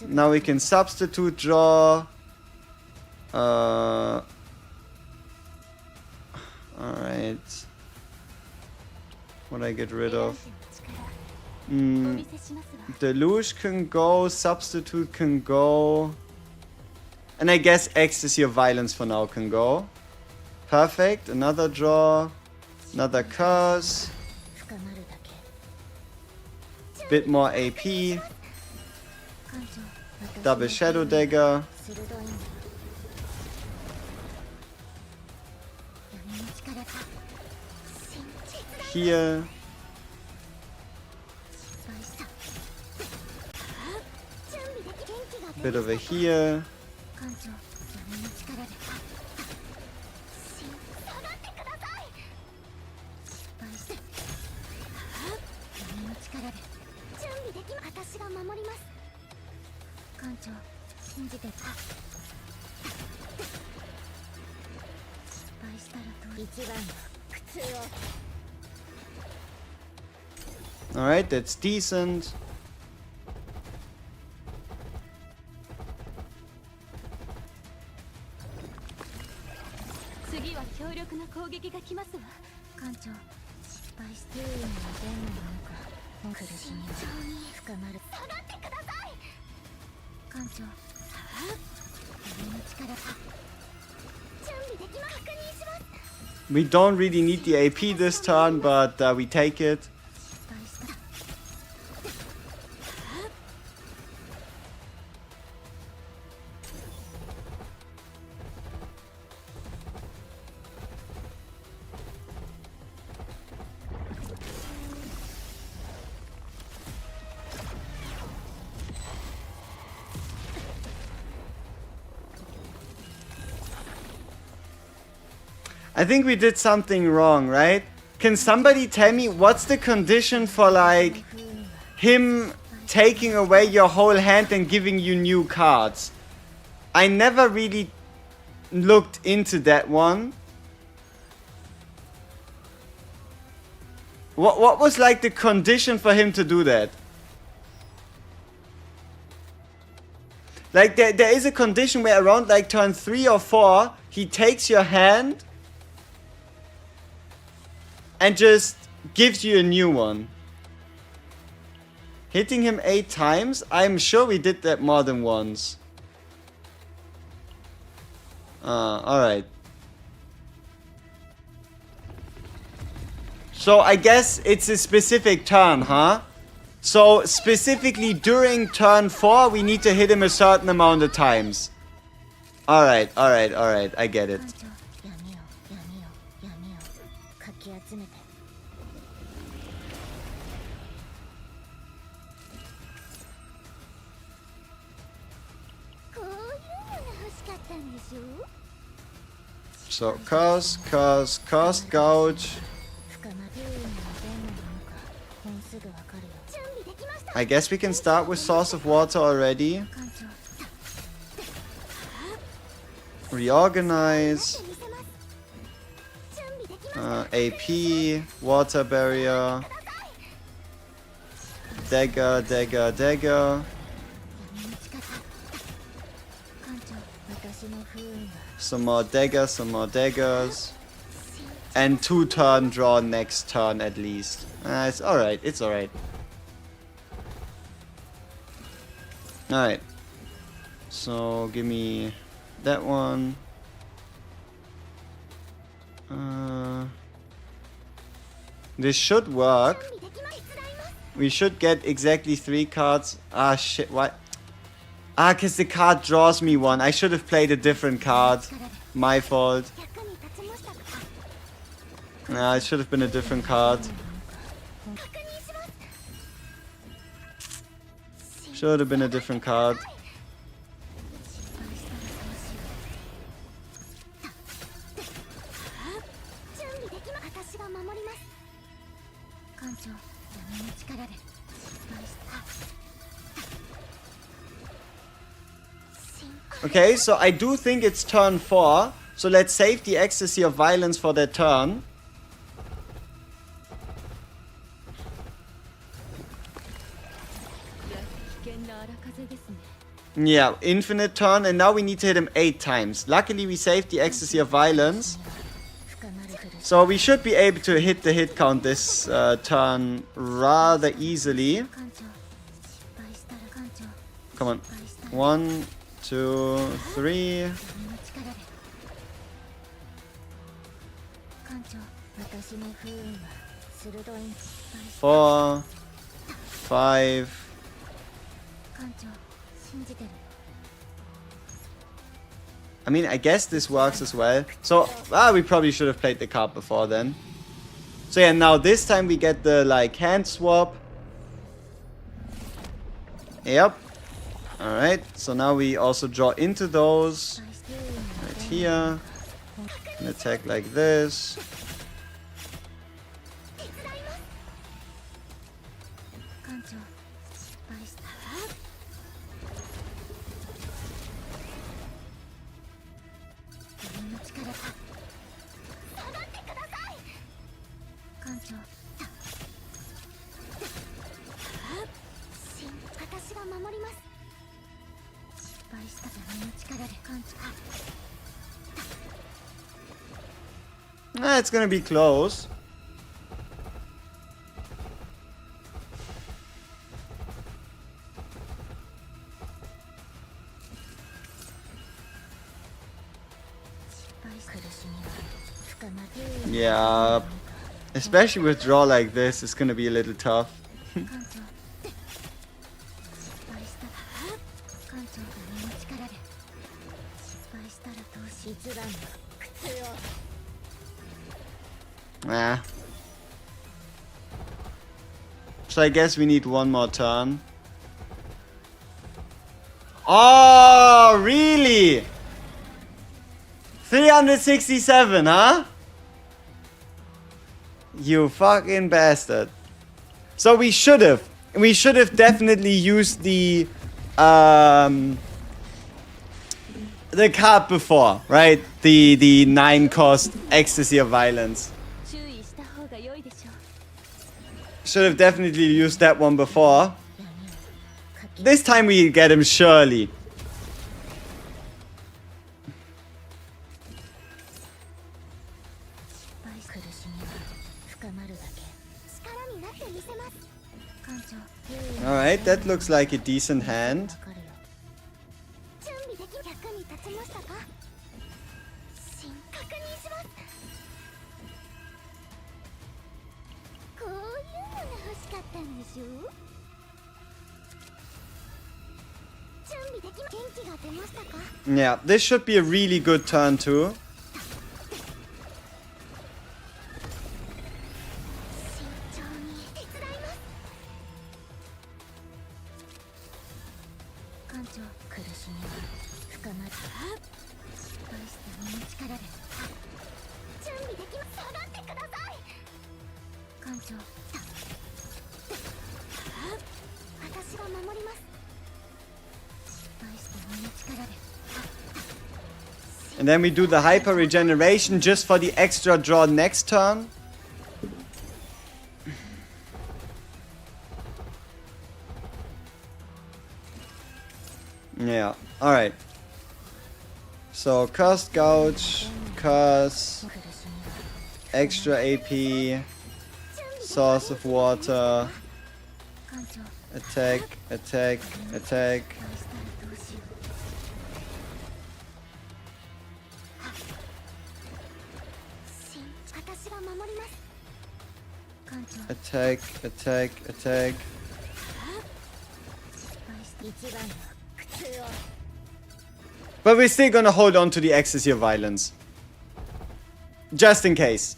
Now we can substitute draw. Alright. What I get rid of? Deluge can go, substitute can go. And I guess Ecstasy of Violence for now can go. Perfect, another draw. Another curse. Bit more AP. Double Shadow Dagger. Heal. Bit of a heal. Alright, that's decent. We don't really need the AP this turn, but we take it. I think we did something wrong, right? Can somebody tell me what's the condition for like him taking away your whole hand and giving you new cards? I never really looked into that one. What was like the condition for him to do that? Like there is a condition where around like turn 3 or 4 he takes your hand and just gives you a new one. Hitting him 8 times? I'm sure we did that more than once. Alright. So I guess it's a specific turn, huh? So specifically during turn 4 we need to hit him a certain amount of times. Alright, I get it. So curse, gouge. I guess we can start with Source of Water already. Reorganize. AP, Water Barrier. Dagger. Some more daggers. And 2 turn draw next turn at least. It's alright. Alright. So give me that one. This should work. We should get exactly 3 cards. Ah shit, what? Ah, cause the card draws me one. I should have played a different card. My fault. Nah, it should have been a different card. Should have been a different card. Okay, so I do think it's turn 4. So let's save the ecstasy of violence for that turn. Yeah, infinite turn, and now we need to hit him 8 times. Luckily, we saved the ecstasy of violence. So we should be able to hit the hit count this turn rather easily. Come on. 1, 2, 3. 4, 5. I mean, I guess this works as well. So, we probably should have played the card before then. So yeah, now this time we get the, like, hand swap. Yep. Alright, so now we also draw into those. Right here. And attack like this. It's gonna be close. Yeah, especially with draw like this, it's gonna be a little tough. Nah. So I guess we need one more turn. Oh, really? 367, huh? You fucking bastard. So we should have definitely used the card before, right? The 9 cost ecstasy of violence. Should have definitely used that one before. This time we get him surely. Alright, that looks like a decent hand. Yeah, this should be a really good turn too. And then we do the hyper regeneration just for the extra draw next turn. Yeah, alright. So, Cursed Gouge, Curse, extra AP, Source of Water, attack, attack, attack. Attack, attack, attack. But we're still gonna hold on to the ecstasy of violence. Just in case.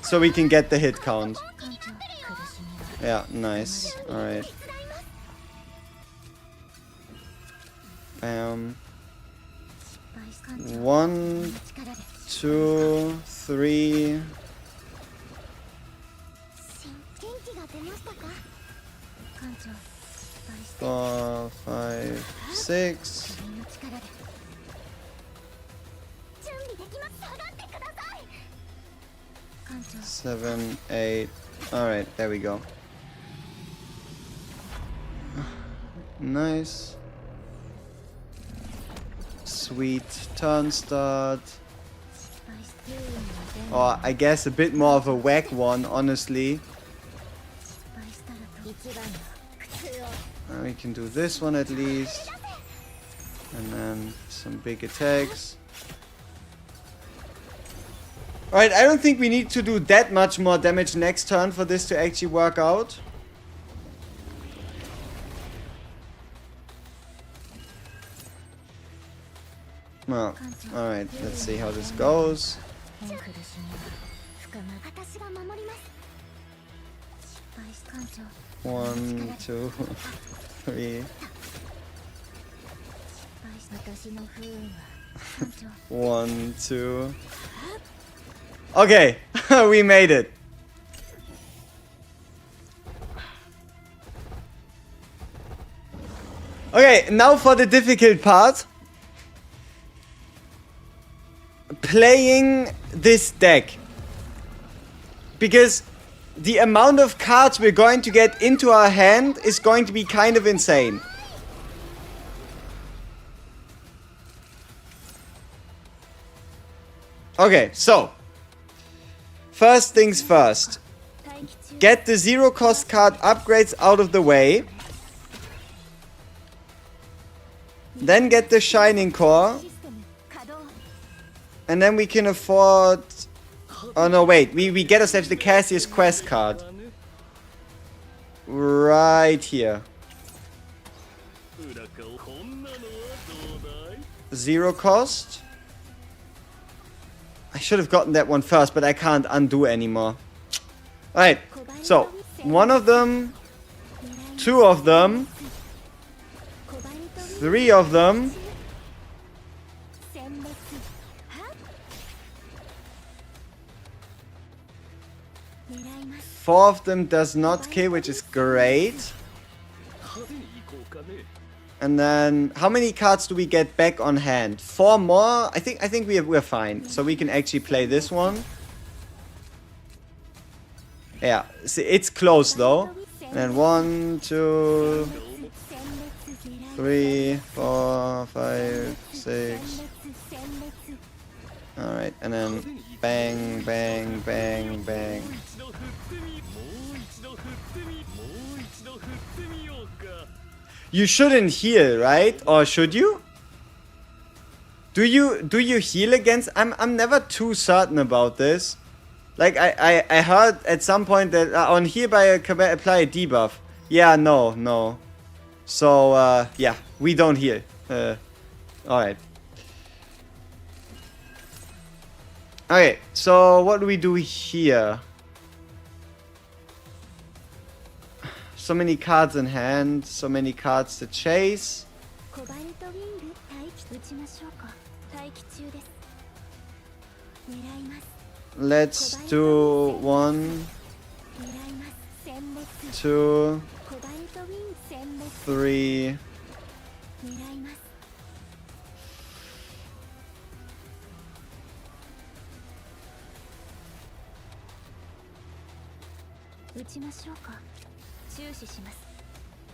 So we can get the hit count. Yeah, nice. Alright. Bam. 1, 2, 3, 4, 5, 6. 7, 8. Alright, there we go. Nice. Sweet turn start. Or I guess a bit more of a whack one, honestly. We can do this one at least. And then some big attacks. Alright, I don't think we need to do that much more damage next turn for this to actually work out. Well, alright, let's see how this goes. 1, 2, 3. 1, 2. Okay, we made it. Okay, now for the difficult part. Playing this deck. Because the amount of cards we're going to get into our hand is going to be kind of insane. Okay, so first things first. Get the 0 cost card upgrades out of the way. Then get the Shining Core. And then we can afford... Oh no, wait. We get ourselves the Casius quest card. Right here. 0 cost. I should have gotten that one first, but I can't undo anymore. Alright, so 1 of them, 2 of them, 3 of them. 4 of them does not kill, which is great. And then, how many cards do we get back on hand? 4 more? I think we're fine. So we can actually play this one. Yeah, see, it's close though. And then 1, 2, 3, 4, 5, 6. Alright, and then bang, bang, bang, bang. You shouldn't heal, right? Or should you? Do you heal against? I'm never too certain about this. Like I heard at some point that on hereby apply a debuff. Yeah, no. So yeah, we don't heal. Alright. Okay, so what do we do here? So many cards in hand, so many cards to chase. Let's do 1, 2, 3.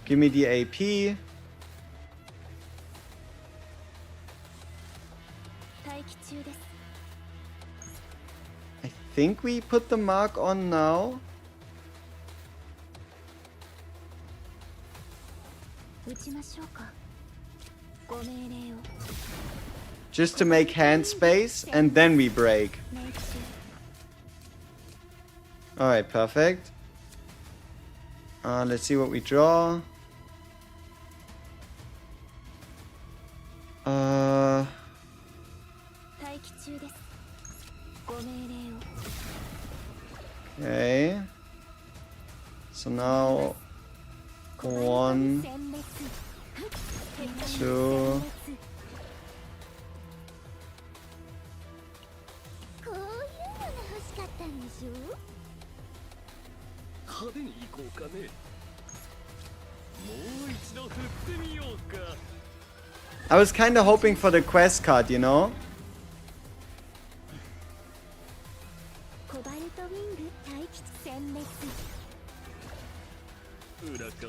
Give me the AP. I think we put the mark on now. Just to make hand space, and then we break. Alright, perfect. Let's see what we draw. Okay. So now 1, 2. I was kind of hoping for the quest card, you know?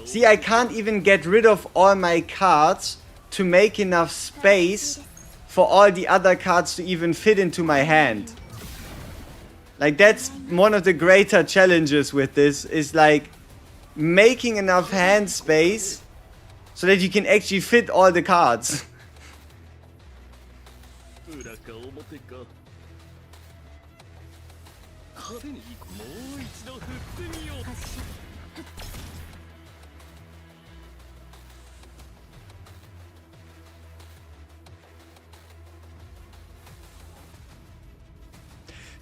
See, I can't even get rid of all my cards to make enough space for all the other cards to even fit into my hand. Like, that's one of the greater challenges with this, is like making enough hand space so that you can actually fit all the cards.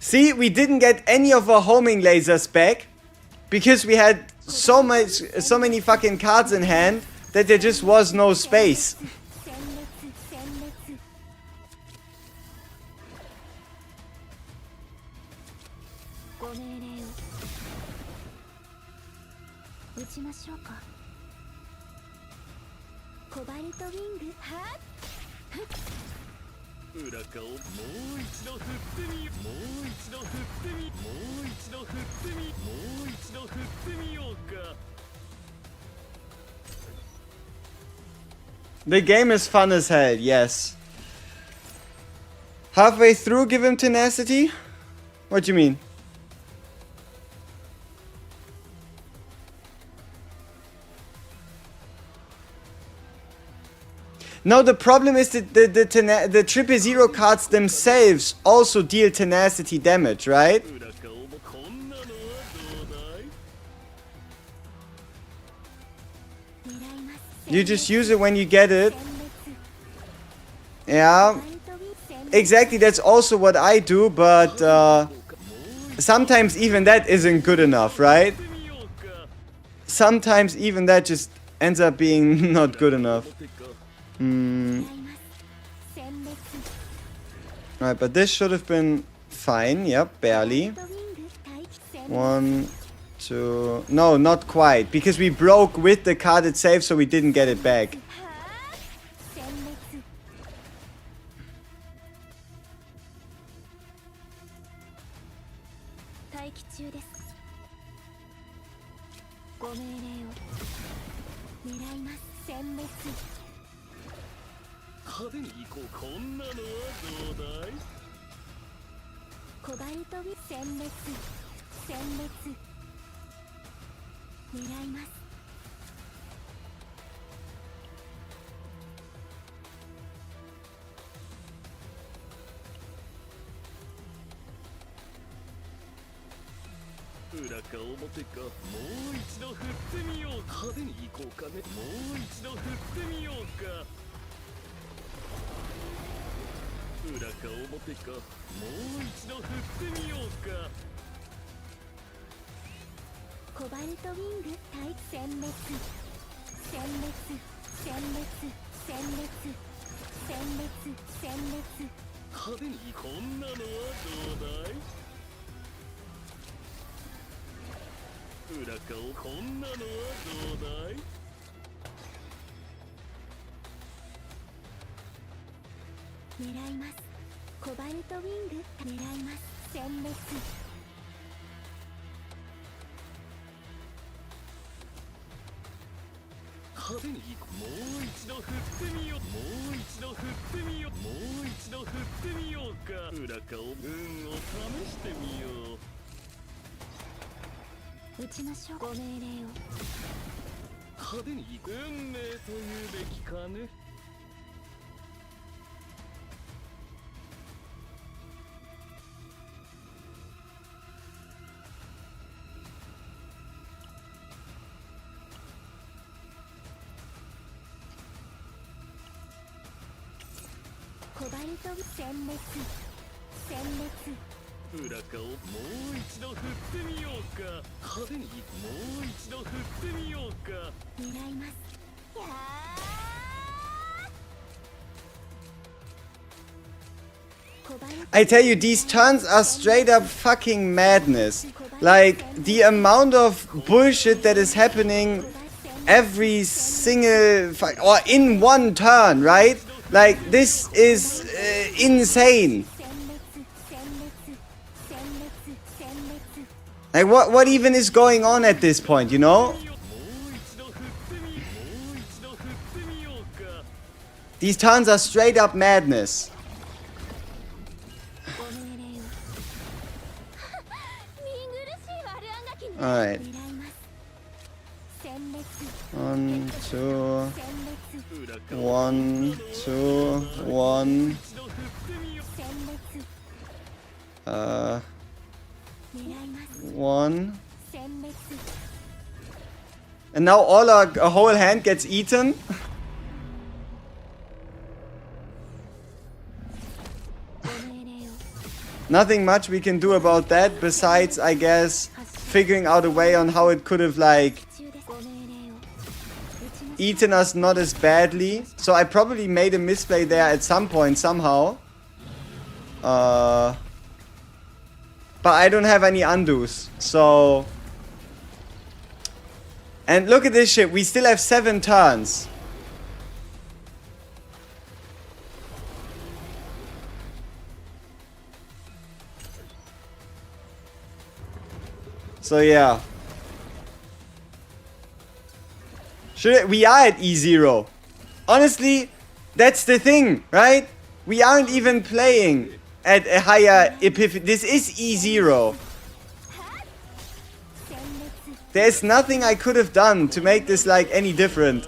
See, we didn't get any of our homing lasers back because we had so many fucking cards in hand that there just was no space. The game is fun as hell, yes. Halfway through, give him tenacity? What do you mean? No, the problem is that the triple zero cards themselves also deal tenacity damage, right? You just use it when you get it. Yeah. Exactly, that's also what I do, but sometimes even that isn't good enough, right? Sometimes even that just ends up being not good enough. Alright, but this should have been fine. Yep, barely. 1, 2... No, not quite. Because we broke with the card itself, so we didn't get it back. I tell you, these turns are straight up fucking madness. Like, the amount of bullshit that is happening every single or in one turn, right? Like, this is insane. Like, what even is going on at this point, you know? These turns are straight up madness. Alright. 1, 2. 1, 2, 1. 1. And now all our whole hand gets eaten. Nothing much we can do about that besides, I guess, figuring out a way on how it could have, like, eaten us not as badly. So I probably made a misplay there at some point, somehow. But I don't have any undos, so... And look at this shit, we still have 7 turns. So yeah. We are at E0. Honestly, that's the thing, right? We aren't even playing at a higher epiphany. This is E0. There's nothing I could have done to make this like any different.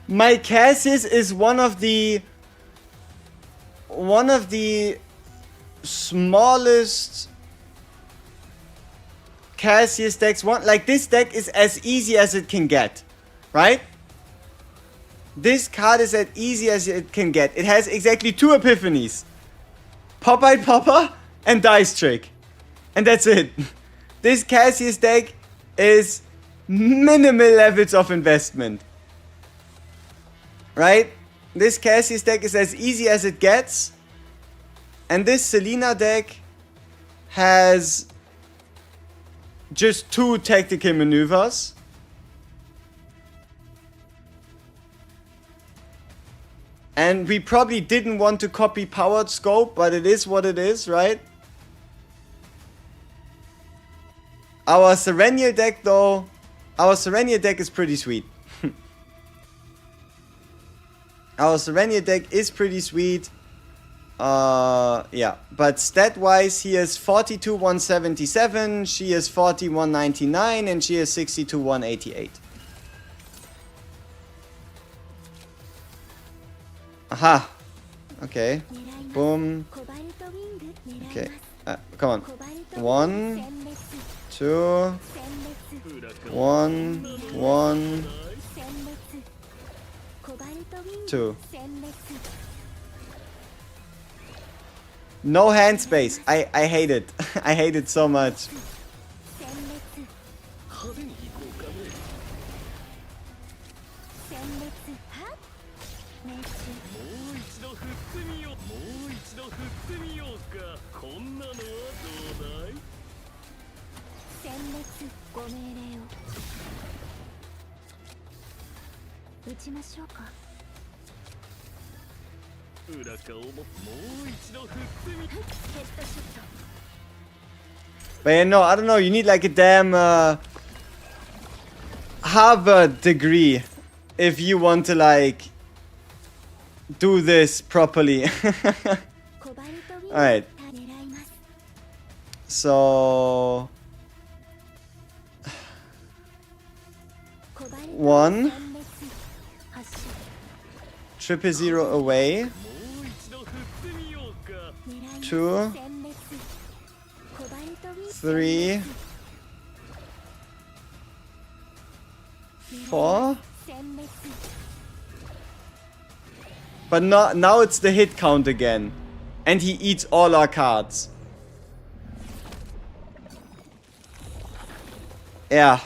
My Casius is one of the smallest Casius decks. Like, this deck is as easy as it can get, right? This card is as easy as it can get. It has exactly 2 epiphanies. Pop-Eyed Popper and Dice Trick. And that's it. This Casius deck is minimal levels of investment. Right? This Casius deck is as easy as it gets. And this Selena deck has just 2 tactical maneuvers. And we probably didn't want to copy Powered Scope, but it is what it is, right? Our SERENIEL deck, though, our SERENIEL deck is pretty sweet. Our SERENIEL deck is pretty sweet. Yeah. But stat-wise, he is 42, 177, she is 40, 199, and she is 62, 188. Aha. Okay. Boom. Okay. Come on. 1, 2, 1, 1, 2. No hand space. I hate it. I hate it so much. But yeah, no, I don't know. You need like a damn Harvard degree if you want to like do this properly. Alright. So 1 000 away. 2 3 4. But now it's the hit count again. And he eats all our cards. Yeah.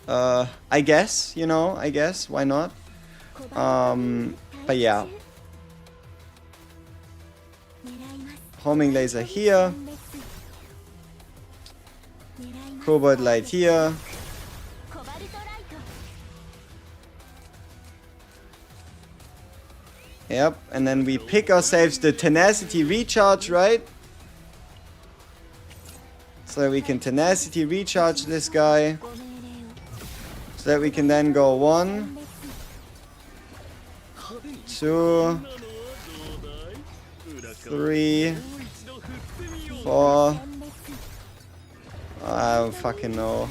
I guess, you know, I guess. Why not? But yeah. Homing laser here. Cobalt light here. Yep, and then we pick ourselves the tenacity recharge, right? So we can tenacity recharge this guy. So that we can then go 1 2 3 4. I don't fucking know.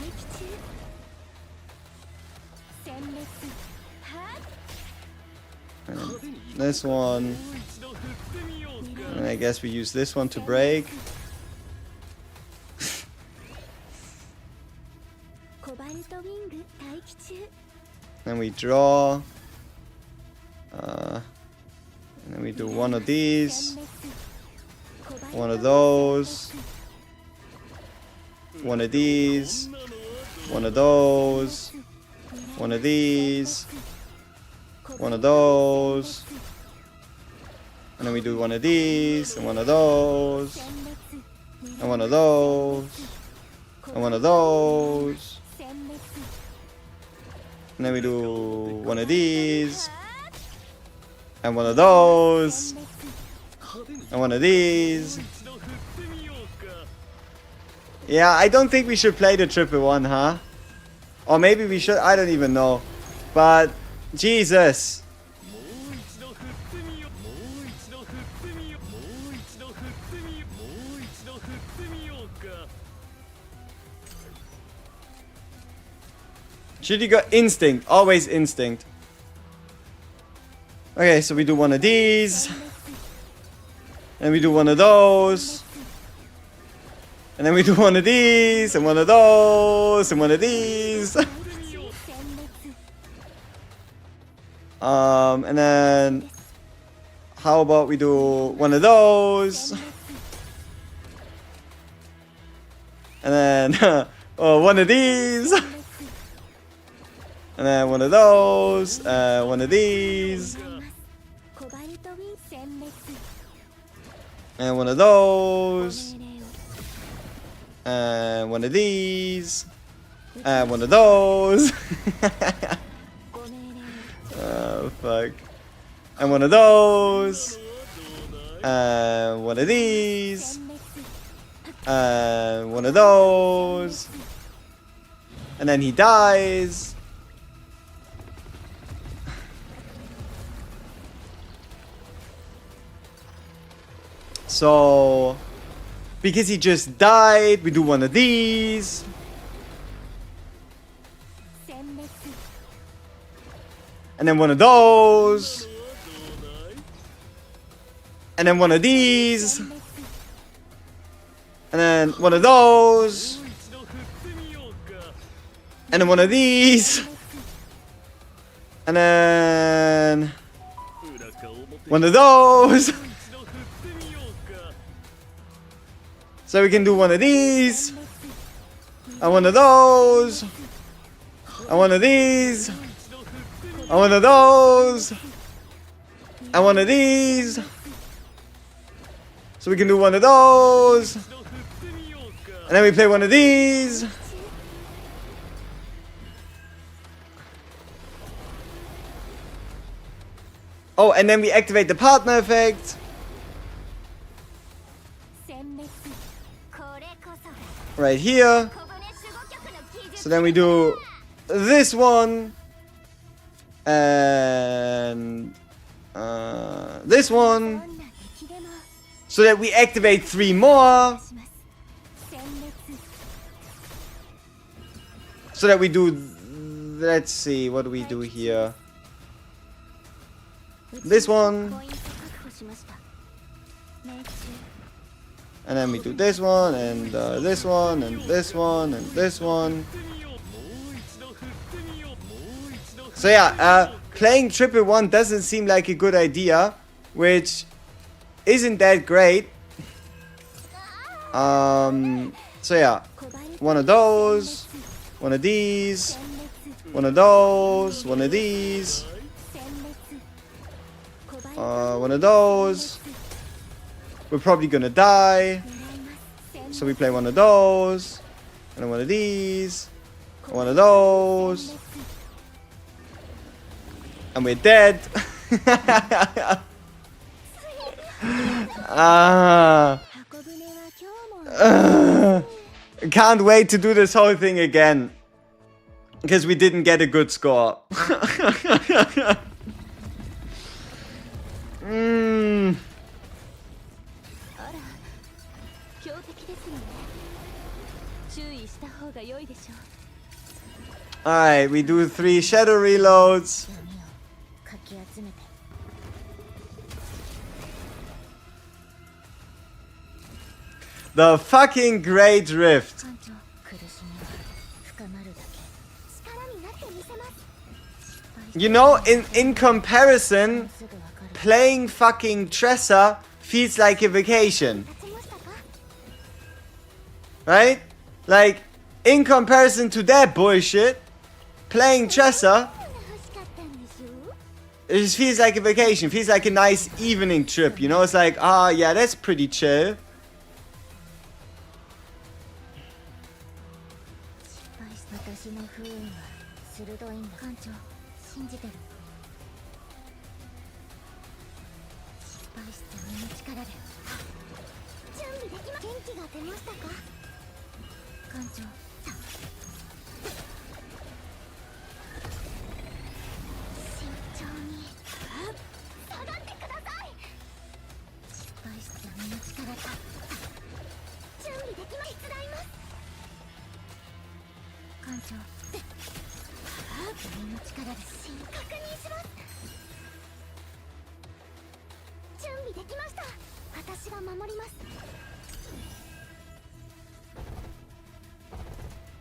This one. And I guess we use this one to break. Then we draw. And then we do one of these. One of those. One of these. One of those. One of these. One of those. And then we do one of these. And one of those. And one of those. And one of those. And then we do one of these. And one of those. And one of these. Yeah, I don't think we should play the 111, huh? Or maybe we should, I don't even know. But, Jesus. Should you go instinct? Always instinct. Okay, so we do one of these. And we do one of those. And then we do one of these. And one of those. And one of these. And then how about we do one of those? And then one of these. And then one of those, one of these. And one of those. And one of these. And one of those. Oh, fuck. And one of those. And one of these. And one of those. And then he dies. So, because he just died, we do one of these. And then one of those. And then one of these. And then one of those. And then one of these. And then one of those. So we can do one of these. And one of those. And one of these. And one of those. And one of these. So we can do one of those. And then we play one of these. Oh, and then we activate the partner effect. Right here. So then we do this one. And this one. So that we activate 3 more. So that we do, let's see, what do we do here? This one. And then we do this one, and this one, and this one, and this one. So yeah, playing triple one doesn't seem like a good idea, which isn't that great. So yeah, one of those, one of these, one of those, one of these, one of those. We're probably gonna die, so we play one of those, and then one of these, and one of those, and we're dead. Can't wait to do this whole thing again, because we didn't get a good score. Alright, we do 3 shadow reloads. The fucking Great Rift. You know, in comparison, playing fucking Tressa feels like a vacation. Right? Like, in comparison to that bullshit, playing Tressa, it just feels like a vacation. Feels like a nice evening trip, you know? It's like, ah, yeah, that's pretty chill.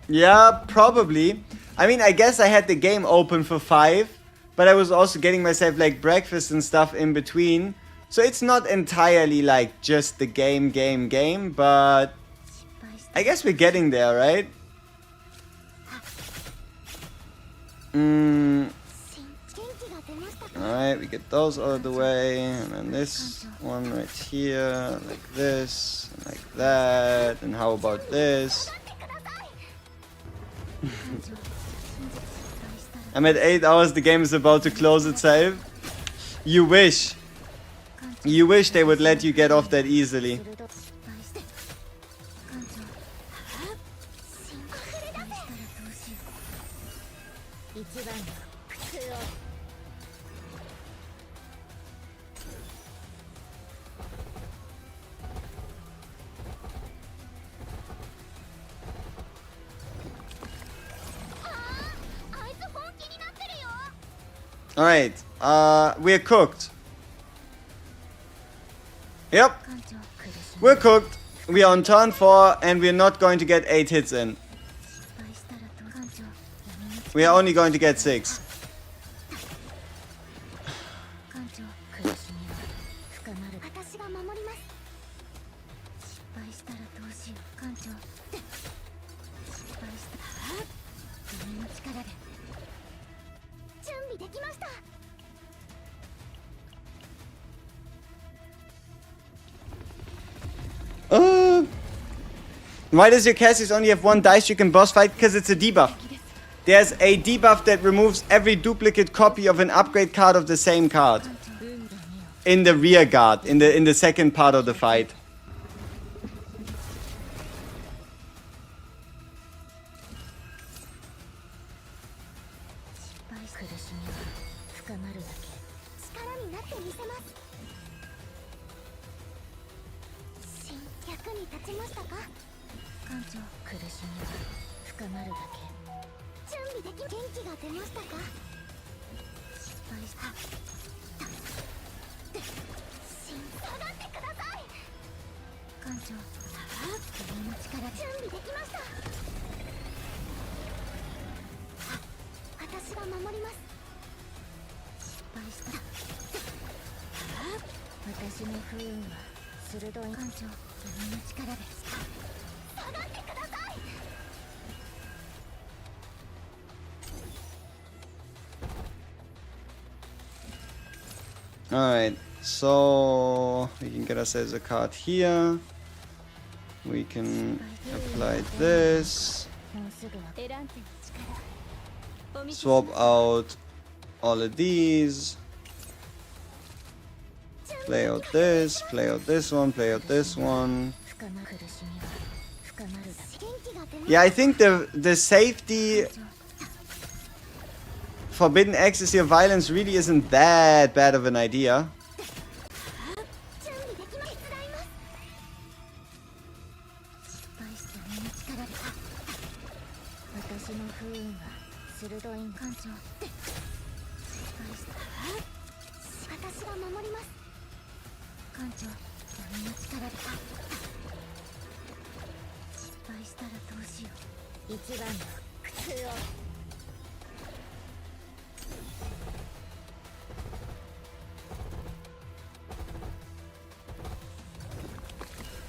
Yeah, probably. I mean, I guess I had the game open for 5, but I was also getting myself like breakfast and stuff in between. So it's not entirely like just the game, but I guess we're getting there, right? Alright, we get those out of the way, and then this one right here, like this, and like that, and how about this? I'm at 8 hours, the game is about to close itself. You wish. You wish they would let you get off that easily. Alright, we're cooked. Yep, we're cooked. We are on turn 4 and we're not going to get 8 hits in. We are only going to get 6. 備できました。 Why does your Cassius only have one dice you can boss fight? Because it's a debuff. There's a debuff that removes every duplicate copy of an upgrade card of the same card. In the rear guard, in the second part of the fight. Alright, so we can get ourselves a card here. We can apply this. Swap out all of these. Play out this one, play out this one. Yeah, I think the safety forbidden access here violence really isn't that bad of an idea.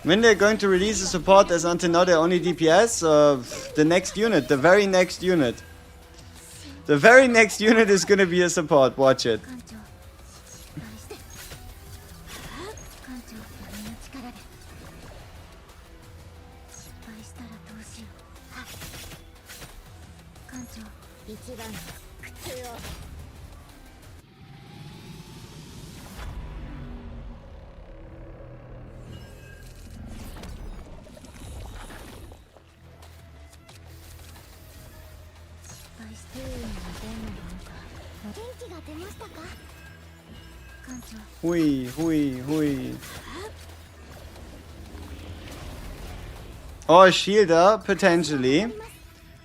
When they're going to release a support as until now they're only DPS, the next unit, the very next unit. The very next unit is gonna be a support, watch it. Hui, hui, hui. Or a shielder, potentially.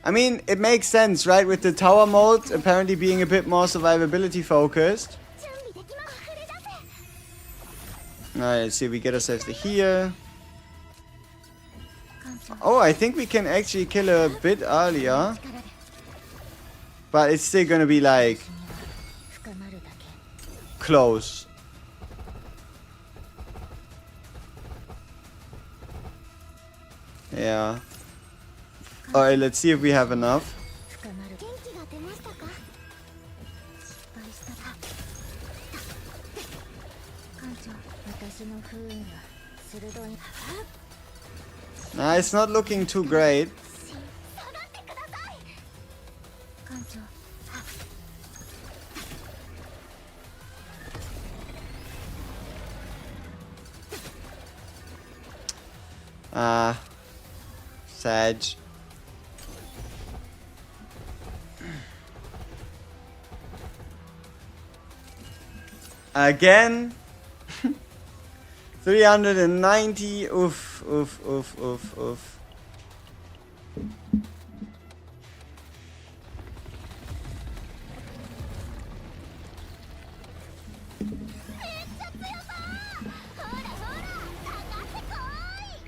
I mean, it makes sense, right? With the tower mode apparently being a bit more survivability focused. Alright, let's see if we get ourselves to here. Oh, I think we can actually kill a bit earlier. But it's still gonna be like close. Yeah. Alright, let's see if we have enough. Nah, it's not looking too great. Sag. Again. 390. Oof, oof, oof, oof, oof.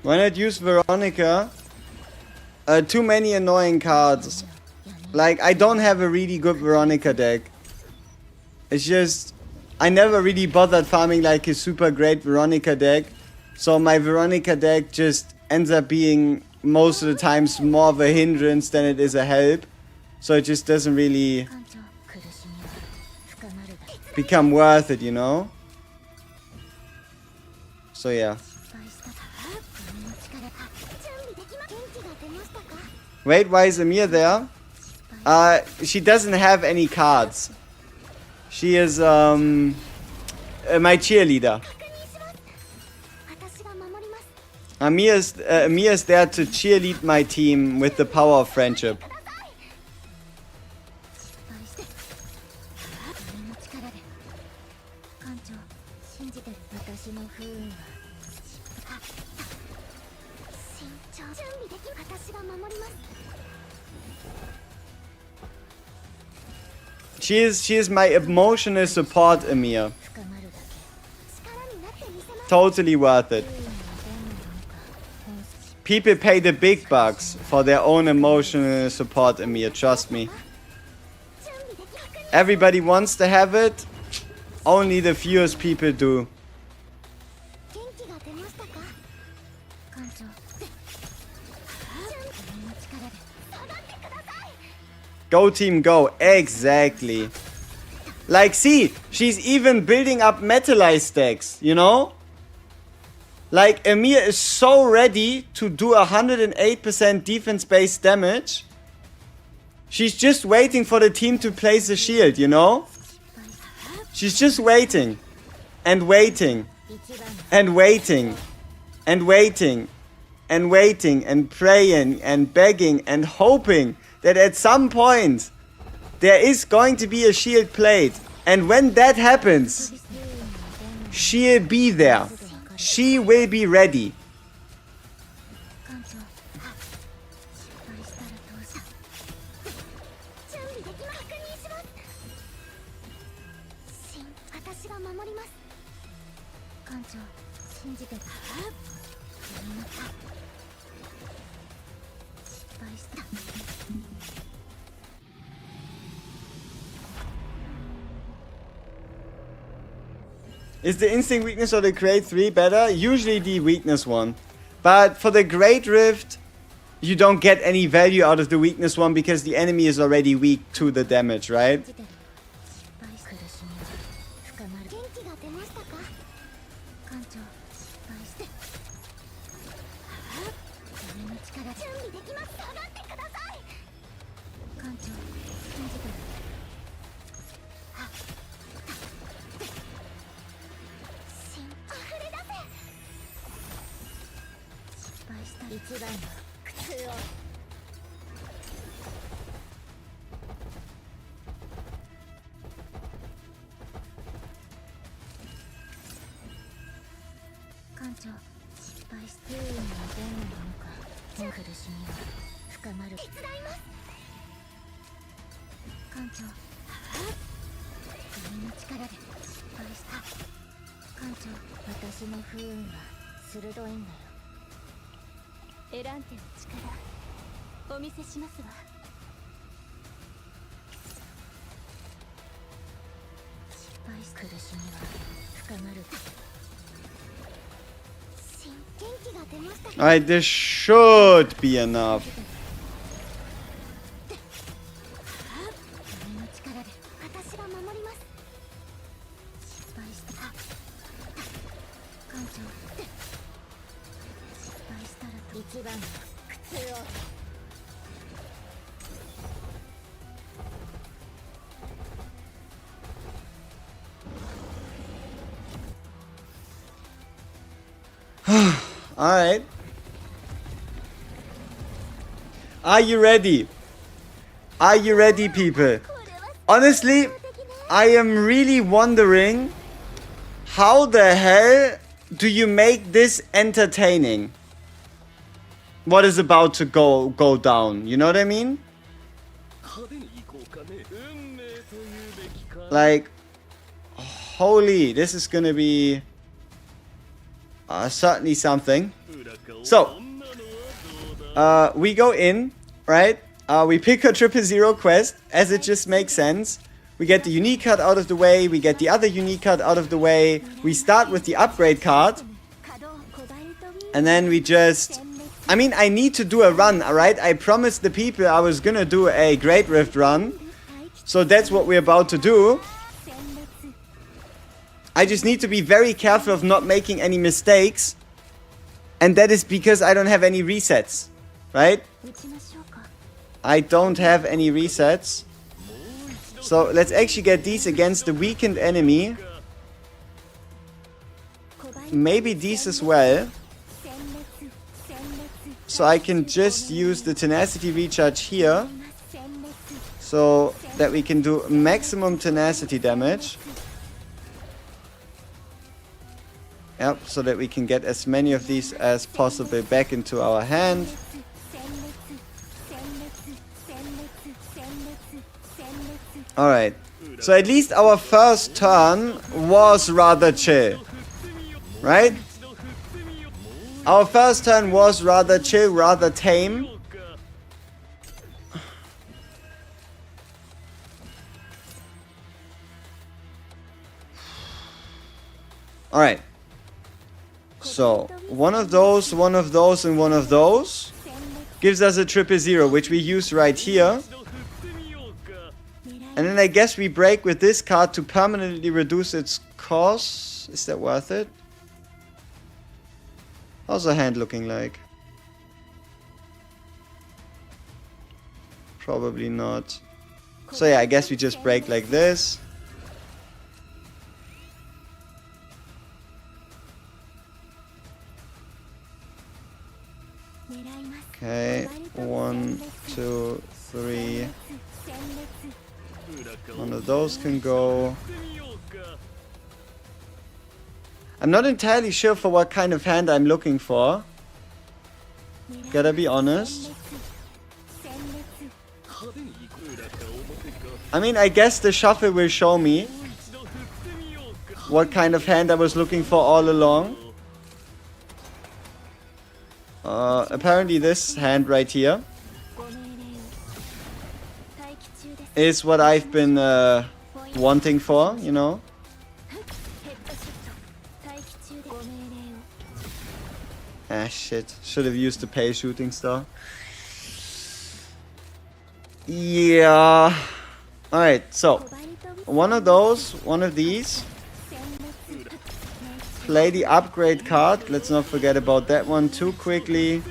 Why not use Veronica? Too many annoying cards. Like, I don't have a really good Veronica deck. It's just, I never really bothered farming like a super great Veronica deck. So my Veronica deck just ends up being most of the times more of a hindrance than it is a help. So it just doesn't really become worth it, you know? So yeah. Wait, why is Amir there? She doesn't have any cards. She is my cheerleader. Amir is there to cheerlead my team with the power of friendship. She is my emotional support, Amir. Totally worth it. People pay the big bucks for their own emotional support, Amir, trust me. Everybody wants to have it, only the fewest people do. Go team go, exactly. Like, see, she's even building up metallized stacks, you know? Like, Amir is so ready to do 108% defense-based damage. She's just waiting for the team to place a shield, you know? She's just waiting. And waiting. And waiting. And waiting. And waiting. And praying. And begging. And hoping that at some point there is going to be a shield played. And when that happens, she'll be there. She will be ready. Is the instinct weakness or the grade 3 better? Usually the weakness one. But for the Great Rift, you don't get any value out of the weakness one because the enemy is already weak to the damage, right? Alright, this should be enough. Alright. Are you ready? Are you ready, people? Honestly, I am really wondering how the hell do you make this entertaining? What is about to go down, you know what I mean? Like, holy, this is gonna be certainly something. So, we go in, right? We pick a 000 quest, as it just makes sense. We get the unique card out of the way, we get the other unique card out of the way. We start with the upgrade card. And then we just... I mean, I need to do a run, alright? I promised the people I was gonna do a Great Rift run. So that's what we're about to do. I just need to be very careful of not making any mistakes. And that is because I don't have any resets. Right? 打ちましょうか。 I don't have any resets. So let's actually get these against the weakened enemy. Maybe these as well. 殲滅殲滅 So I can just use the tenacity recharge here. 殲滅 So that we can do maximum tenacity damage. Yep, so that we can get as many of these as possible back into our hand. 殲滅殲滅殲滅殲滅殲滅 Alright. So at least our first turn was rather chill. Right? Our first turn was rather chill, rather tame. Alright. So, one of those, and one of those gives us a 000, which we use right here. And then I guess we break with this card to permanently reduce its cost. Is that worth it? How's the hand looking like? Probably not. So yeah, I guess we just break like this. Okay, 1, 2, 3. One of those can go. I'm not entirely sure for what kind of hand I'm looking for. Gotta be honest. I mean, I guess the shuffle will show me what kind of hand I was looking for all along. Apparently this hand right here ご命令を待機中です is what I've been wanting for, you know. ヘッドショット待機中ですご命令を Ah, shit. Should have used the pay shooting star. Yeah. Alright, so コバルトウィス one of those, one of these. 殲滅 Play the upgrade card. Let's not forget about that one too quickly.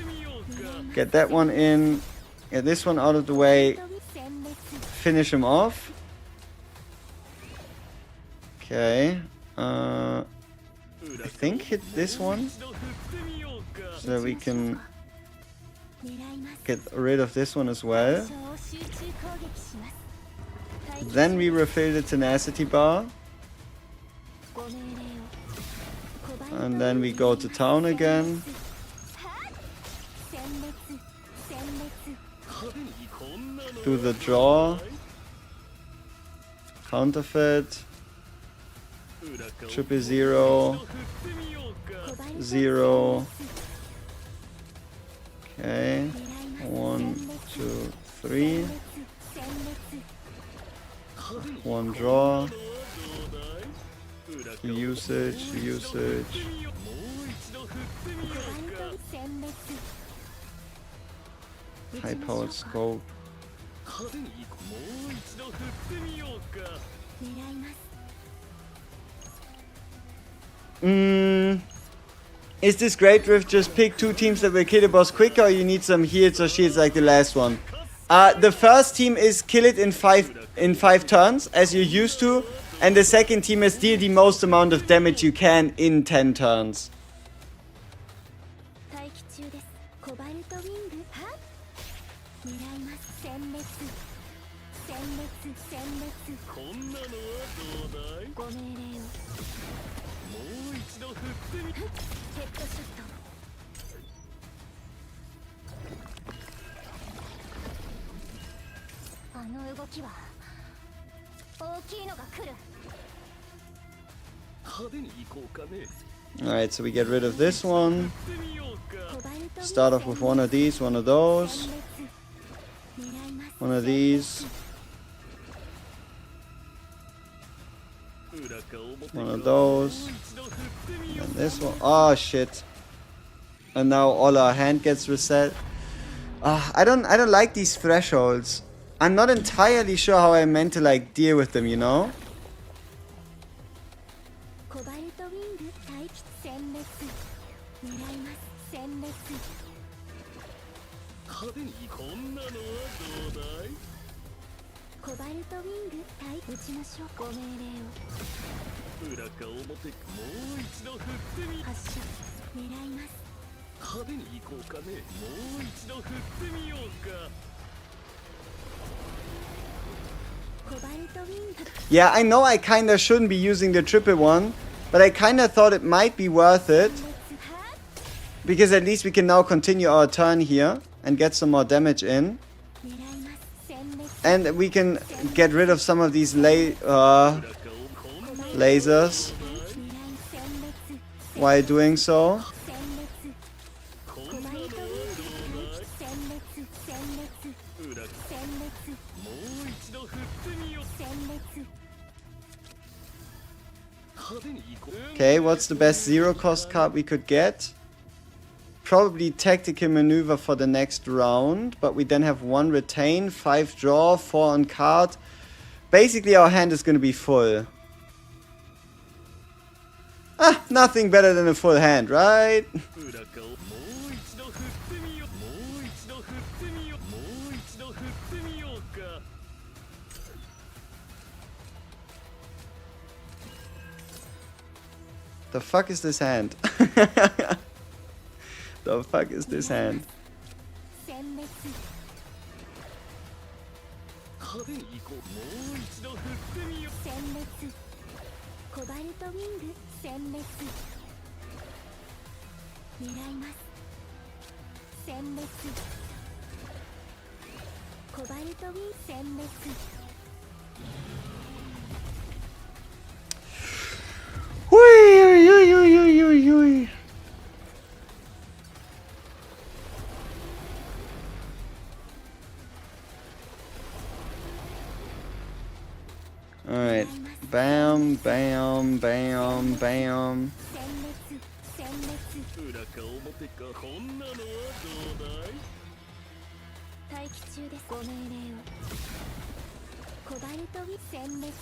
Get that one in. Get this one out of the way. 殲滅 Finish him off. Okay. I think hit this one. So that we can 狙います get rid of this one as well. 小を集中攻撃します待機 Then we refill the tenacity bar. ご命令をコバルト And then we go to town again. 殲滅殲滅 Do the draw. Counterfeit. 000. コバルト 0. Okay. 狙います 1, 2, 3. 殲滅 One draw. Usage. コバルト殲滅 High powered scope. 狙います Is this GREATRIFT just pick 2 teams that will kill the boss quicker, or you need some heals or shields like the last one? The first team is kill it in 5 turns, as you're used to, and the second team is deal the most amount of damage you can in 10 turns. 待機中ですコバルトウィングは狙います殲滅殲滅殲滅こんなのはどうだい？ご命令をもう一度振ってみ。ヘッドショットあの動きは大きいのが来る 派手に行こうかね。 Alright, so we get rid of this one. 振ってみようか。コバルト Start off with one of these, one of those, 殲滅狙います one of these, 裏か表か one of those, 一度振ってみよ and this one. Oh shit. And now all our hand gets reset. I don't like these thresholds. I'm not entirely sure how I meant to like deal with them, you know? コバルトウィング待機殲滅狙います殲滅派手にこんなのはどうだい。コバルトウィング対撃ちましょう。ご命令を裏か表かもう一度振ってみ。発射狙います。派手に行こうかね。もう一度振ってみようか。コバルトウィング Yeah, I know I kinda shouldn't be using the triple one, but I kinda thought it might be worth it. 殲滅は Because at least we can now continue our turn here and get some more damage in. 狙います殲滅 And we can get rid of some of these lasers 狙い殲滅 while doing so. 殲滅コバルトウィング殲滅殲滅裏か殲滅もう一度振ってみよう。殲滅派手に行こう。 Okay, what's the best zero cost card we could get? Probably tactical maneuver for the next round, but we then have 1 retain, 5 draw, 4 on card. Basically our hand is going to be full. Ah, nothing better than a full hand, right? 裏かをもう一度振ってみよう。もう一度振ってみよう。もう一度振ってみようか。 The fuck is this hand? The fuck is this hand? 殲滅派手に行こう。もう一度振ってみよう。殲滅コバルトウィング殲滅狙います殲滅コバルトウィング殲滅 Hui, hui, hui, hui, hui, hui. Alright. Bam, bam, bam, bam. 殲滅殲滅裏か表かこんなのはどうだい。待機中ですご命令をコバルトウィング殲滅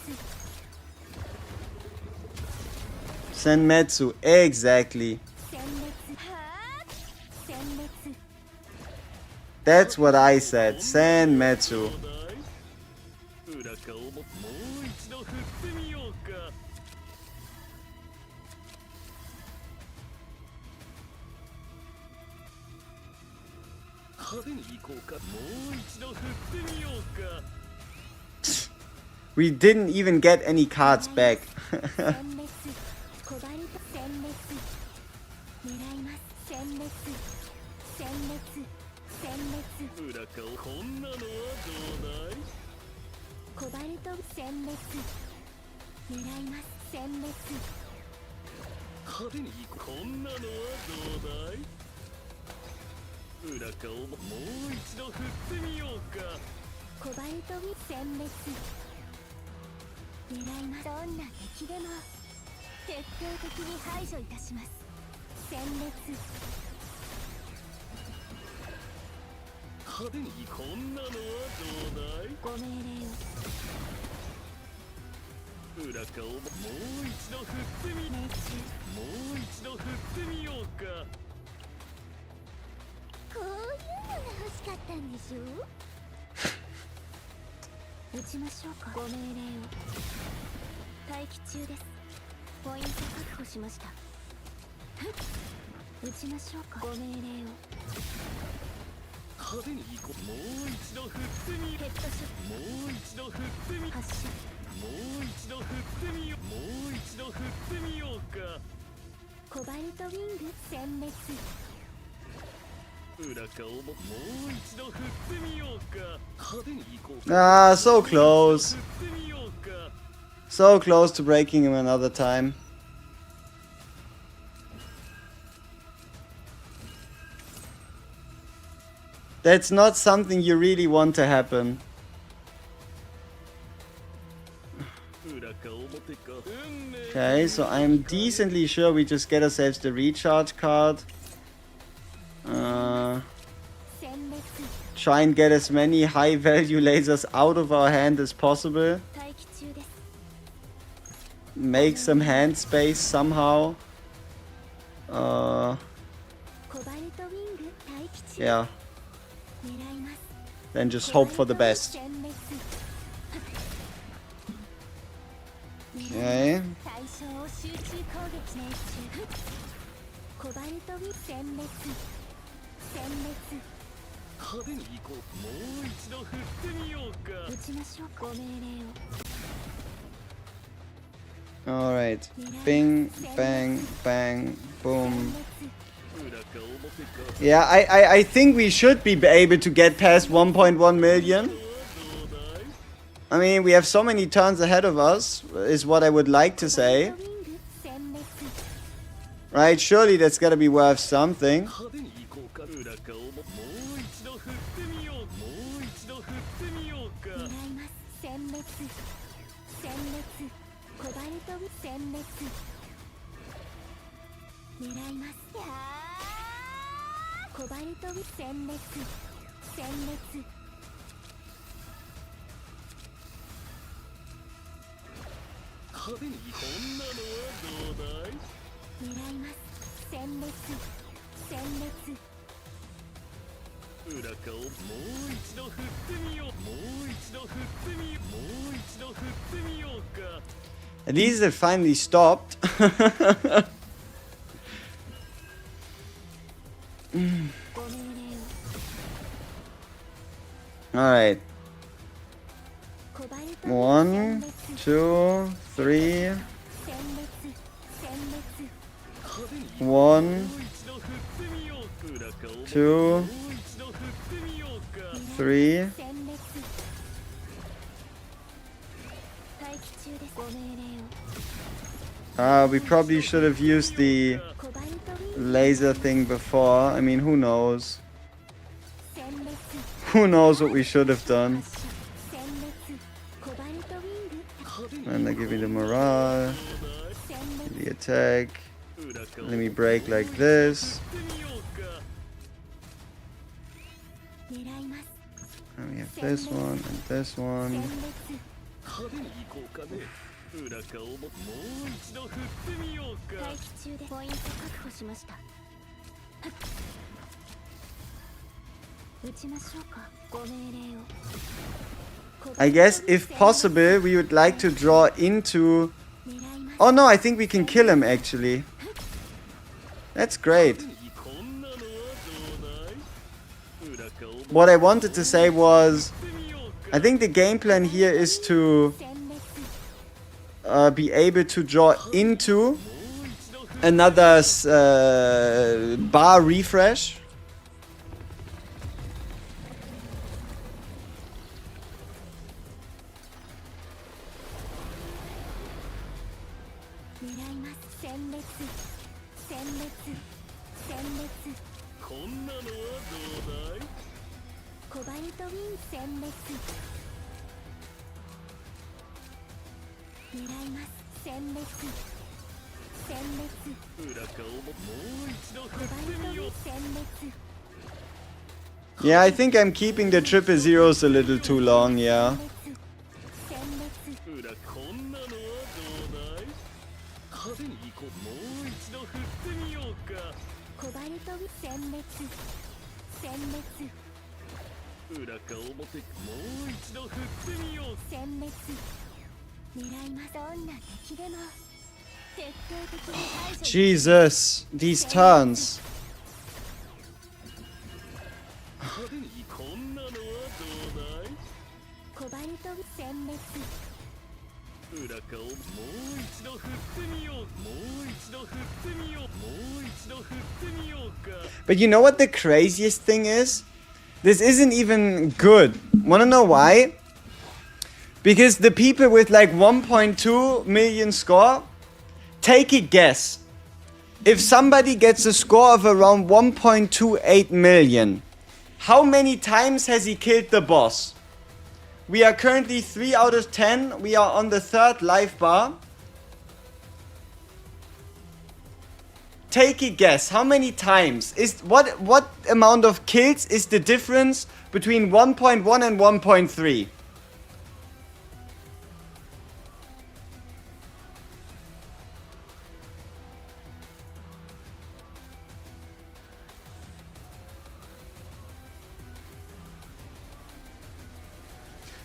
Senmetsu, exactly. 殲滅はぁ殲滅 That's what I said. Senmetsu. どうだい。裏か表もう一度振ってみようか。 派手に行こうか。もう一度振ってみようか。 We didn't even get any cards back. 殲滅コバルト殲滅狙います殲滅殲滅殲滅裏かこんなのはどうだい。コバルト殲滅狙います殲滅派手に行こう。こんなのはどうだい。裏かをもう一度振ってみようか。コバルトに殲滅狙いますどんな敵でも徹底的に排除いたします殲滅派手にこんなのはどうだい。ご命令を裏かをもう一度振ってみ。命中もう一度振ってみようか。こういうのが欲しかったんでしょ撃ちましょうかご命令を待機中ですポイント確保しました撃ちましょうかご命令を派手に行こう。もう一度振ってみ。ヘッドショッもう一度振ってみ。ト発射もう一度振ってみよう。もう一度振ってみようか。コバルトウィング殲滅裏かをもう一度振ってみようか。派手に行こう Ah, so close. 振ってみようか。 So close to breaking him another time. That's not something you really want to happen. 裏か表か。運命 Okay, so I'm decently sure we just get ourselves the recharge card. 殲滅 Try and get as many high value lasers out of our hand as possible. 待機中です make some hand space somehow. コバルトウィング待機中 Yeah, 狙います then just hope for the best. 殲滅 Okay. 対象を集中攻撃命中コバルトウィング殲滅殲滅派手に行こう。もう一度振ってみようか。撃ちましょうご命令を Alright. Bing, bang, bang, boom. 裏か表か。 Yeah, I think we should be able to get past 1.1 million. どうだい？ I mean, we have so many turns ahead of us, is what I would like to say. ウィング殲滅 Right, surely that's gotta be worth something. 派手に行こうか。裏か表。もう一度振ってみよう。もう一度振ってみようか。狙います殲滅殲滅コバルトウィング殲滅狙いますコバルトウィング殲滅殲滅派手にこんなのはどうだい？狙います殲滅殲滅裏かをもう一度振ってみよう。もう一度振ってみよう。もう一度振ってみようか。 At least it finally stopped. ご命令を Alright. コバルトウィング 1, 2, 3, 殲滅殲滅派手に 1, もう一度振ってみよう。裏かをもう 2, 一度振ってみようか。 3. 殲滅待機中ですご命令を We probably should have used the コバルトウィング laser thing before. I mean, who knows? 殲滅 Who knows what we should have done? 発射殲滅コバルトウィング 派手に And they give me the morale, 殲滅 the attack. 裏かを Let me break like this. 振ってみようか。狙います And we have this one and this 殲 one. 滅派手に行こうかね。裏かをもう一度振ってみようか。待機中でポイント確保しました撃ちましょうかご命令を I guess if possible, we would like to draw into. 狙います Oh no, I think we can kill him actually. That's great. こんなのはどうだい？裏かをも What I wanted to say was, 振ってみようか。 I think the game plan here is to 殲滅 be able to draw into もう一度振 another bar refresh. 狙います殲滅殲滅殲滅こんなのはどうだい？コバルトウィング殲滅狙います殲滅殲滅裏かをもう一度コ振バルトウィンってみよう。グ殲滅 Yeah, I think I'm keeping the triple zeros a little too long, yeah. 殲滅裏こんなのはどうだい？派手に行こう。もう一度振ってみようか。コバルトウィング殲滅殲滅裏か表。もう一度振ってみよう。殲滅狙いますどんな敵でも徹底的に排除 Jesus, these turns. 派手にこんなのはどうだい？コバルトウィング殲滅裏かをもう一度振ってみよう。もう一度振ってみよう。もう一度振ってみようか。 But you know what the craziest thing is? This isn't even good. Wanna know why? Because the people with like 1.2 million score, take a guess. If somebody gets a score of around 1.28 million, how many times has he killed the boss? We are currently 3 out of 10. We are on the 3rd life bar. Take a guess. How many times is what amount of kills is the difference between 1.1 and 1.3?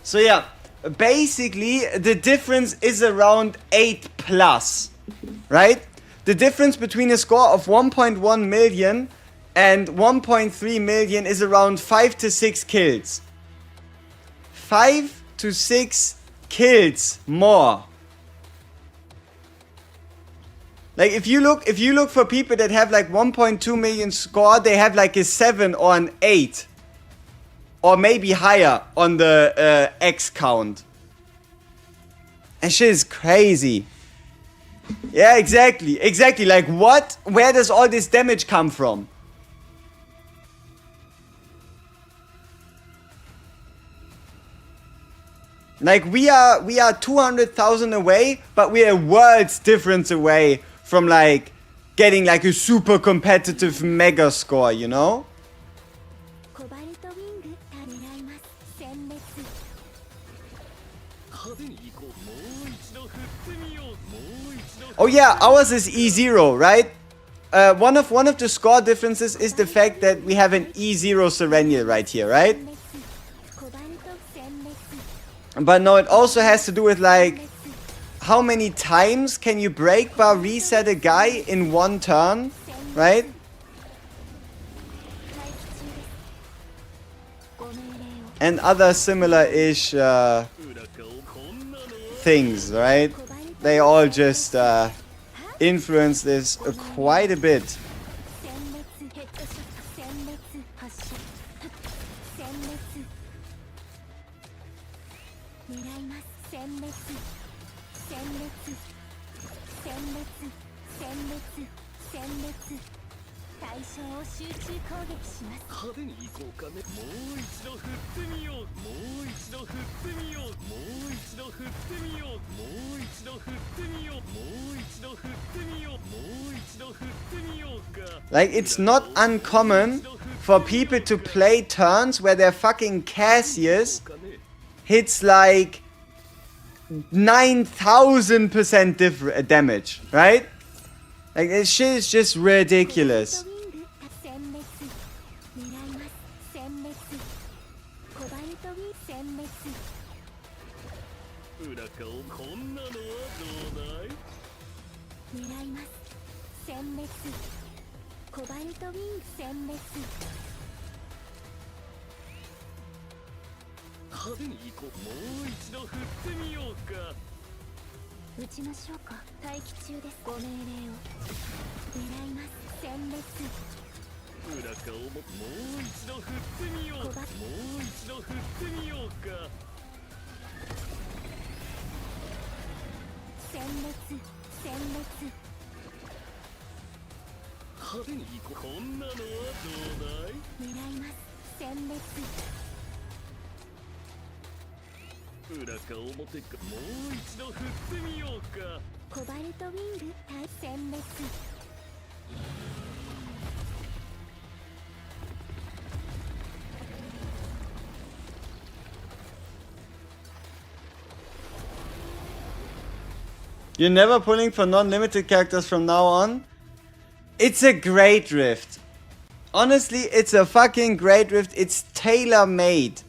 So yeah, basically the difference is around 8 plus, right? The difference between a score of 1.1 million and 1.3 million is around 5 to 6 kills. 5 to 6 kills more. Like if you look for people that have like 1.2 million score, they have like a 7 or an 8. Or maybe higher on the X count. And shit is crazy. Yeah, exactly. Exactly. Like what? Where does all this damage come from? Like we are 200,000 away, but we are worlds difference away from like getting like a super competitive mega score, you know? Oh yeah, ours is E0, right? One of the score differences is the fact that we have an E0 Serenial right here, right? But no, it also has to do with like how many times can you break bar reset a guy in one turn, right? And other similar-ish things, right? They all just influence this quite a bit. Like, it's not uncommon for people to play turns where their fucking Casius hits like 9,000% damage, right? Like, this shit is just ridiculous. You're never pulling for non-limited characters from now on? It's a GREATRIFT. Honestly, it's a fucking GREATRIFT. It's tailor-made.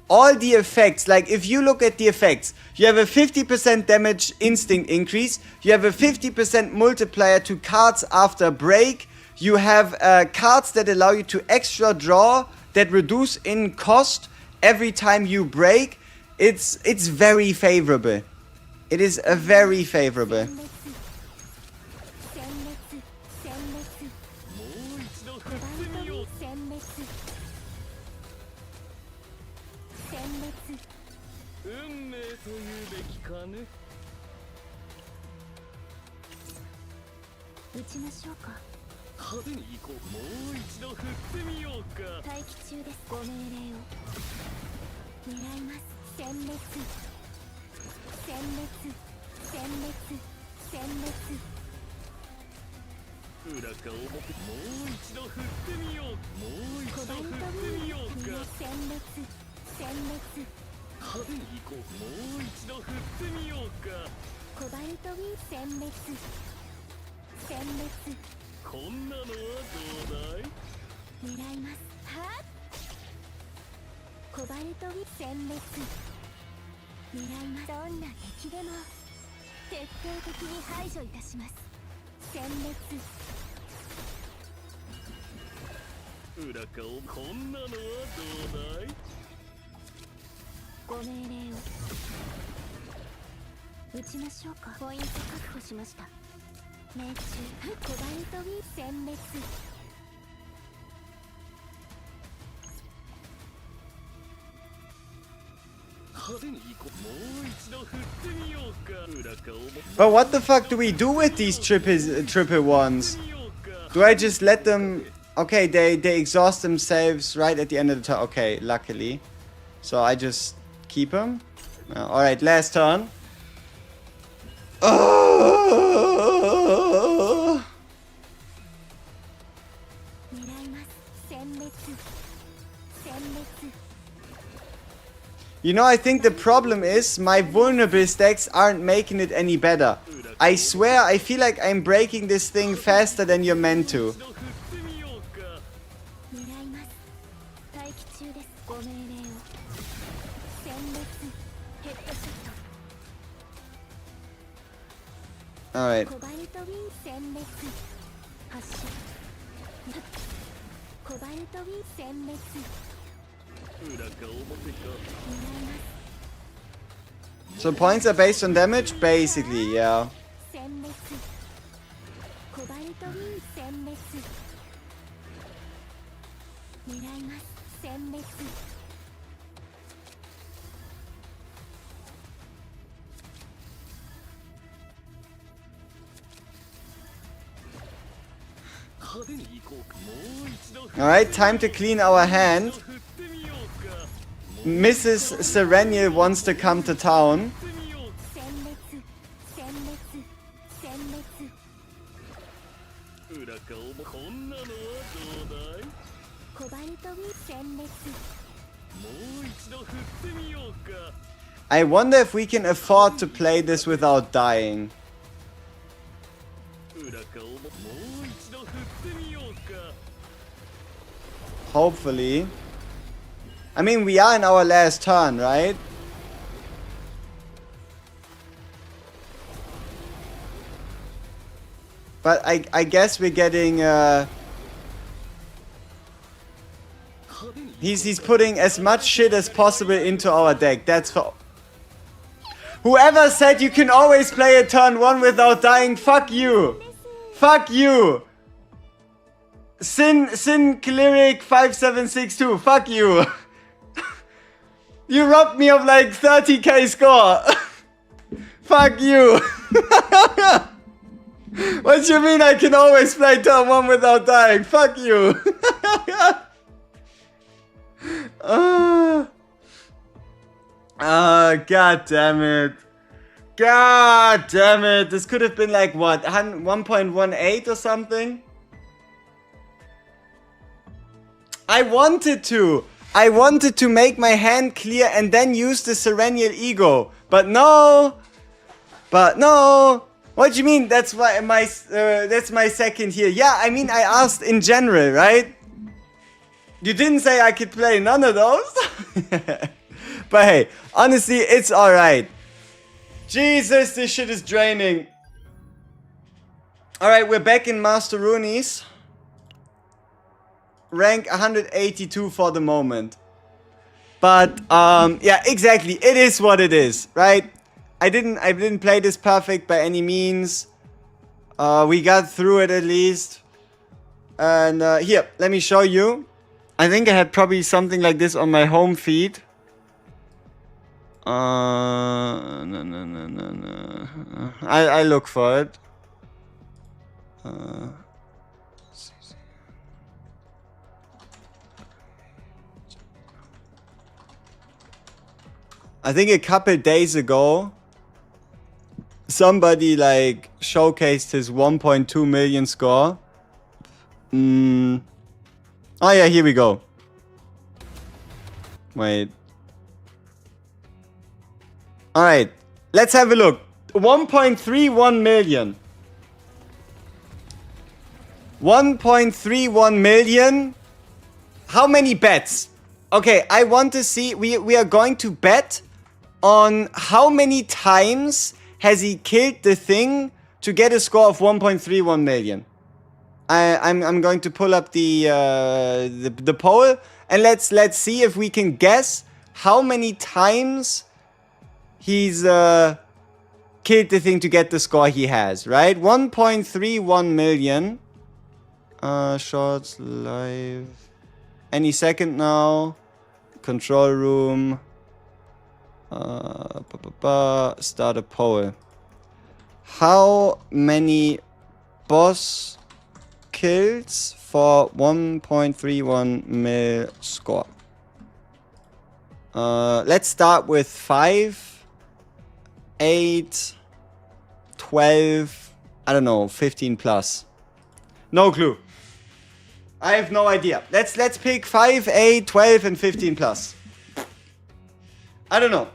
All the effects, like if you look at the effects, you have a 50% damage instinct increase, you have a 50% multiplier to cards after break, you have cards that allow you to extra draw that reduce in cost every time you break. It's very favorable. It is a very favorable. 狙います。どんな敵でも徹底的に排除いたします。殲滅。裏顔こんなのはどうだい。ご命令を撃ちましょうか。ポイント確保しました。命中。コバルトウィン殲滅。派手に行こう。もう一度振ってみようか。裏顔も But what the fuck do we do with these triple ones? 見ようか。 Do I just let them... Okay, they exhaust themselves right at the end of the turn. Okay, luckily. So I just keep them. Alright, last turn. Oh! 狙います。殲滅。殲滅。 You know, I think the problem is my vulnerable stacks aren't making it any better. I swear, I feel like I'm breaking this thing faster than you're meant to. 一度振ってみようか。狙います。待機中です。ご命令を。殲滅。ヘッドショット。 Alright. コバルトウィン殲滅。発射。コバルトウィン殲滅。裏顔もてか。 狙います。 So points are based on damage? Basically, yeah. 殲滅。コバルトウィン殲滅。狙います。殲滅。 派手に行こうか。もう一度振 Alright, time to clean our hand. ってみようか。 Mrs. Sereniel wants to come to town. 振ってみよう。殲滅。殲滅。殲滅。裏顔もこんなのはどうだい。コバルトウィン殲滅。もう一度振ってみようか。 I wonder if we can afford to play this without dying. 裏顔ももう一度振ってみようか。 Hopefully. I mean, we are in our last turn, right? But I guess we're getting he's putting as much shit as possible into our deck. That's for whoever said you can always play a turn 1 without dying. Fuck you. Fuck you. Sin Cleric 5762. Fuck you. You robbed me of like 30k score. Fuck you. What you mean I can always play turn 1 without dying? Fuck you. God damn it. God damn it. This could have been like what? 1.18 or something? I wanted to make my hand clear and then use the Serenial Ego. But no. What do you mean? That's why that's my second here. Yeah, I mean I asked in general, right? You didn't say I could play none of those. But hey, honestly, it's alright. Jesus, this shit is draining. Alright, we're back in Master Roonies. Rank 182 for the moment. But yeah, exactly. It is what it is, right? I didn't play this perfect by any means. We got through it at least. And here, let me show you. I think I had probably something like this on my home feed. No. I look for it. I think a couple days ago, somebody like showcased his 1.2 million score. Oh yeah, here we go. Wait. Alright, let's have a look. 1.31 million. 1.31 million. How many bets? Okay, I want to see. We are going to bet on how many times has he killed the thing to get a score of 1.31 million. I'm going to pull up the poll, and let's see if we can guess how many times he's killed the thing to get the score he has, right? 1.31 million. Shorts live. Any second now. Control room. Start a poll. How many boss kills for 1.31 mil score? Let's start with 5, 8, 12, I don't know, 15 plus. No clue. I have no idea. Let's pick 5, 8, 12 and 15 plus. I don't know.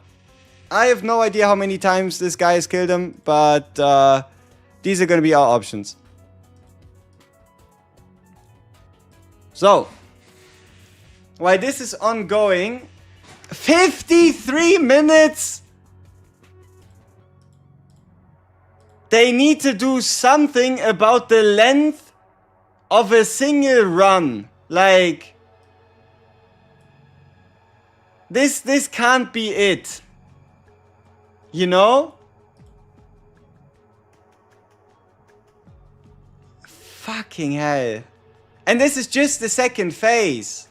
I have no idea how many times this guy has killed him, but these are going to be our options. So, while this is ongoing, 53 minutes! They need to do something about the length of a single run. Like, this can't be it. You know? Fucking hell. And this is just the second phase.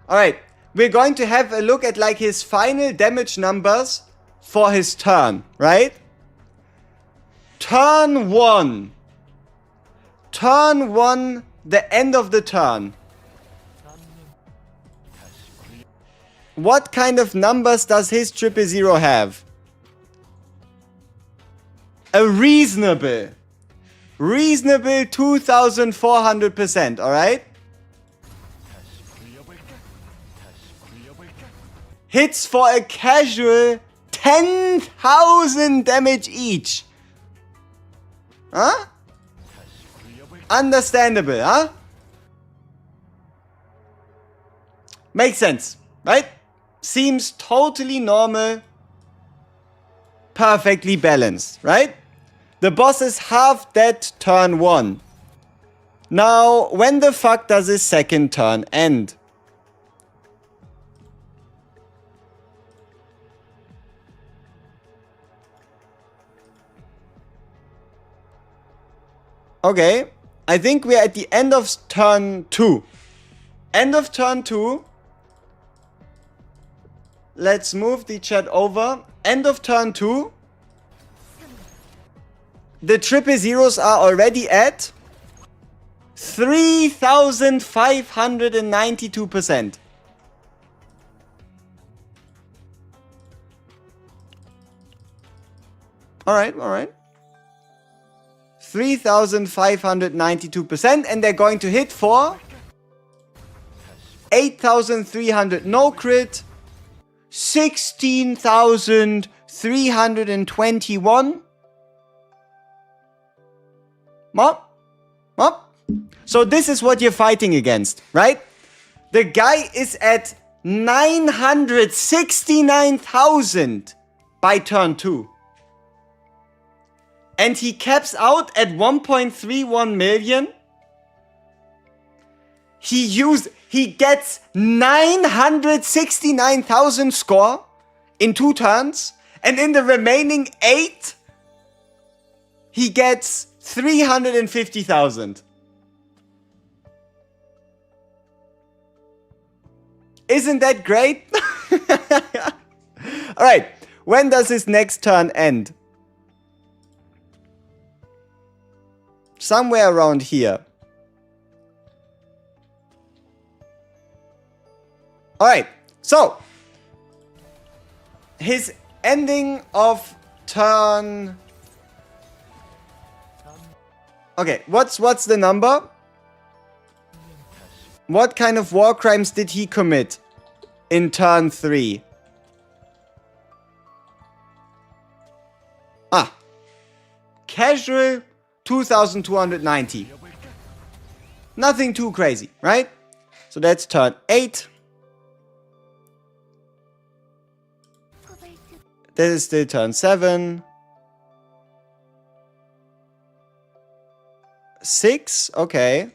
Alright, we're going to have a look at like his final damage numbers for his turn, right? Turn 1. Turn 1, the end of the turn. What kind of numbers does his 000 have? A reasonable 2400%, alright? Hits for a casual 10,000 damage each. Huh? Understandable, huh? Makes sense, right? Seems totally normal. Perfectly balanced, right? The boss is half dead turn 1. Now, when the fuck does his second turn end? Okay, I think we're at the end of turn 2. End of turn 2. Let's move the chat over. End of turn 2. The 000s are already at 3,592%. Alright. 3,592%, and they're going to hit for 8,300 no crit, 16,321. Mop. So this is what you're fighting against, right? The guy is at 969,000 by turn 2. And he caps out at 1.31 million. He gets 969,000 score in 2 turns. And in the remaining 8, he gets 350,000. Isn't that great? Alright, when does his next turn end? Somewhere around here. Alright, so his ending of turn... Okay, what's the number? What kind of war crimes did he commit in turn 3? Casual 2,290. Nothing too crazy, right? So that's turn 8. This is still turn 7. 6, okay.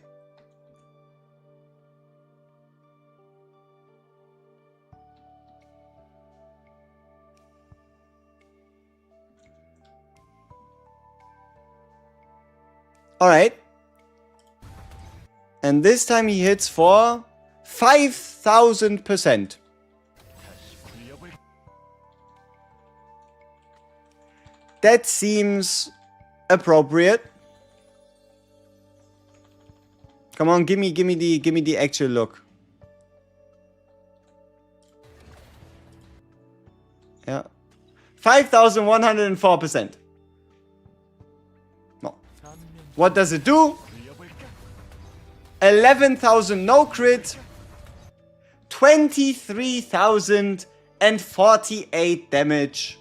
Alright. And this time he hits for 5,000%. That seems appropriate. Come on, give me the actual look. Yeah. 5,104%. No. What does it do? 11,000 no crit. 23,048 damage.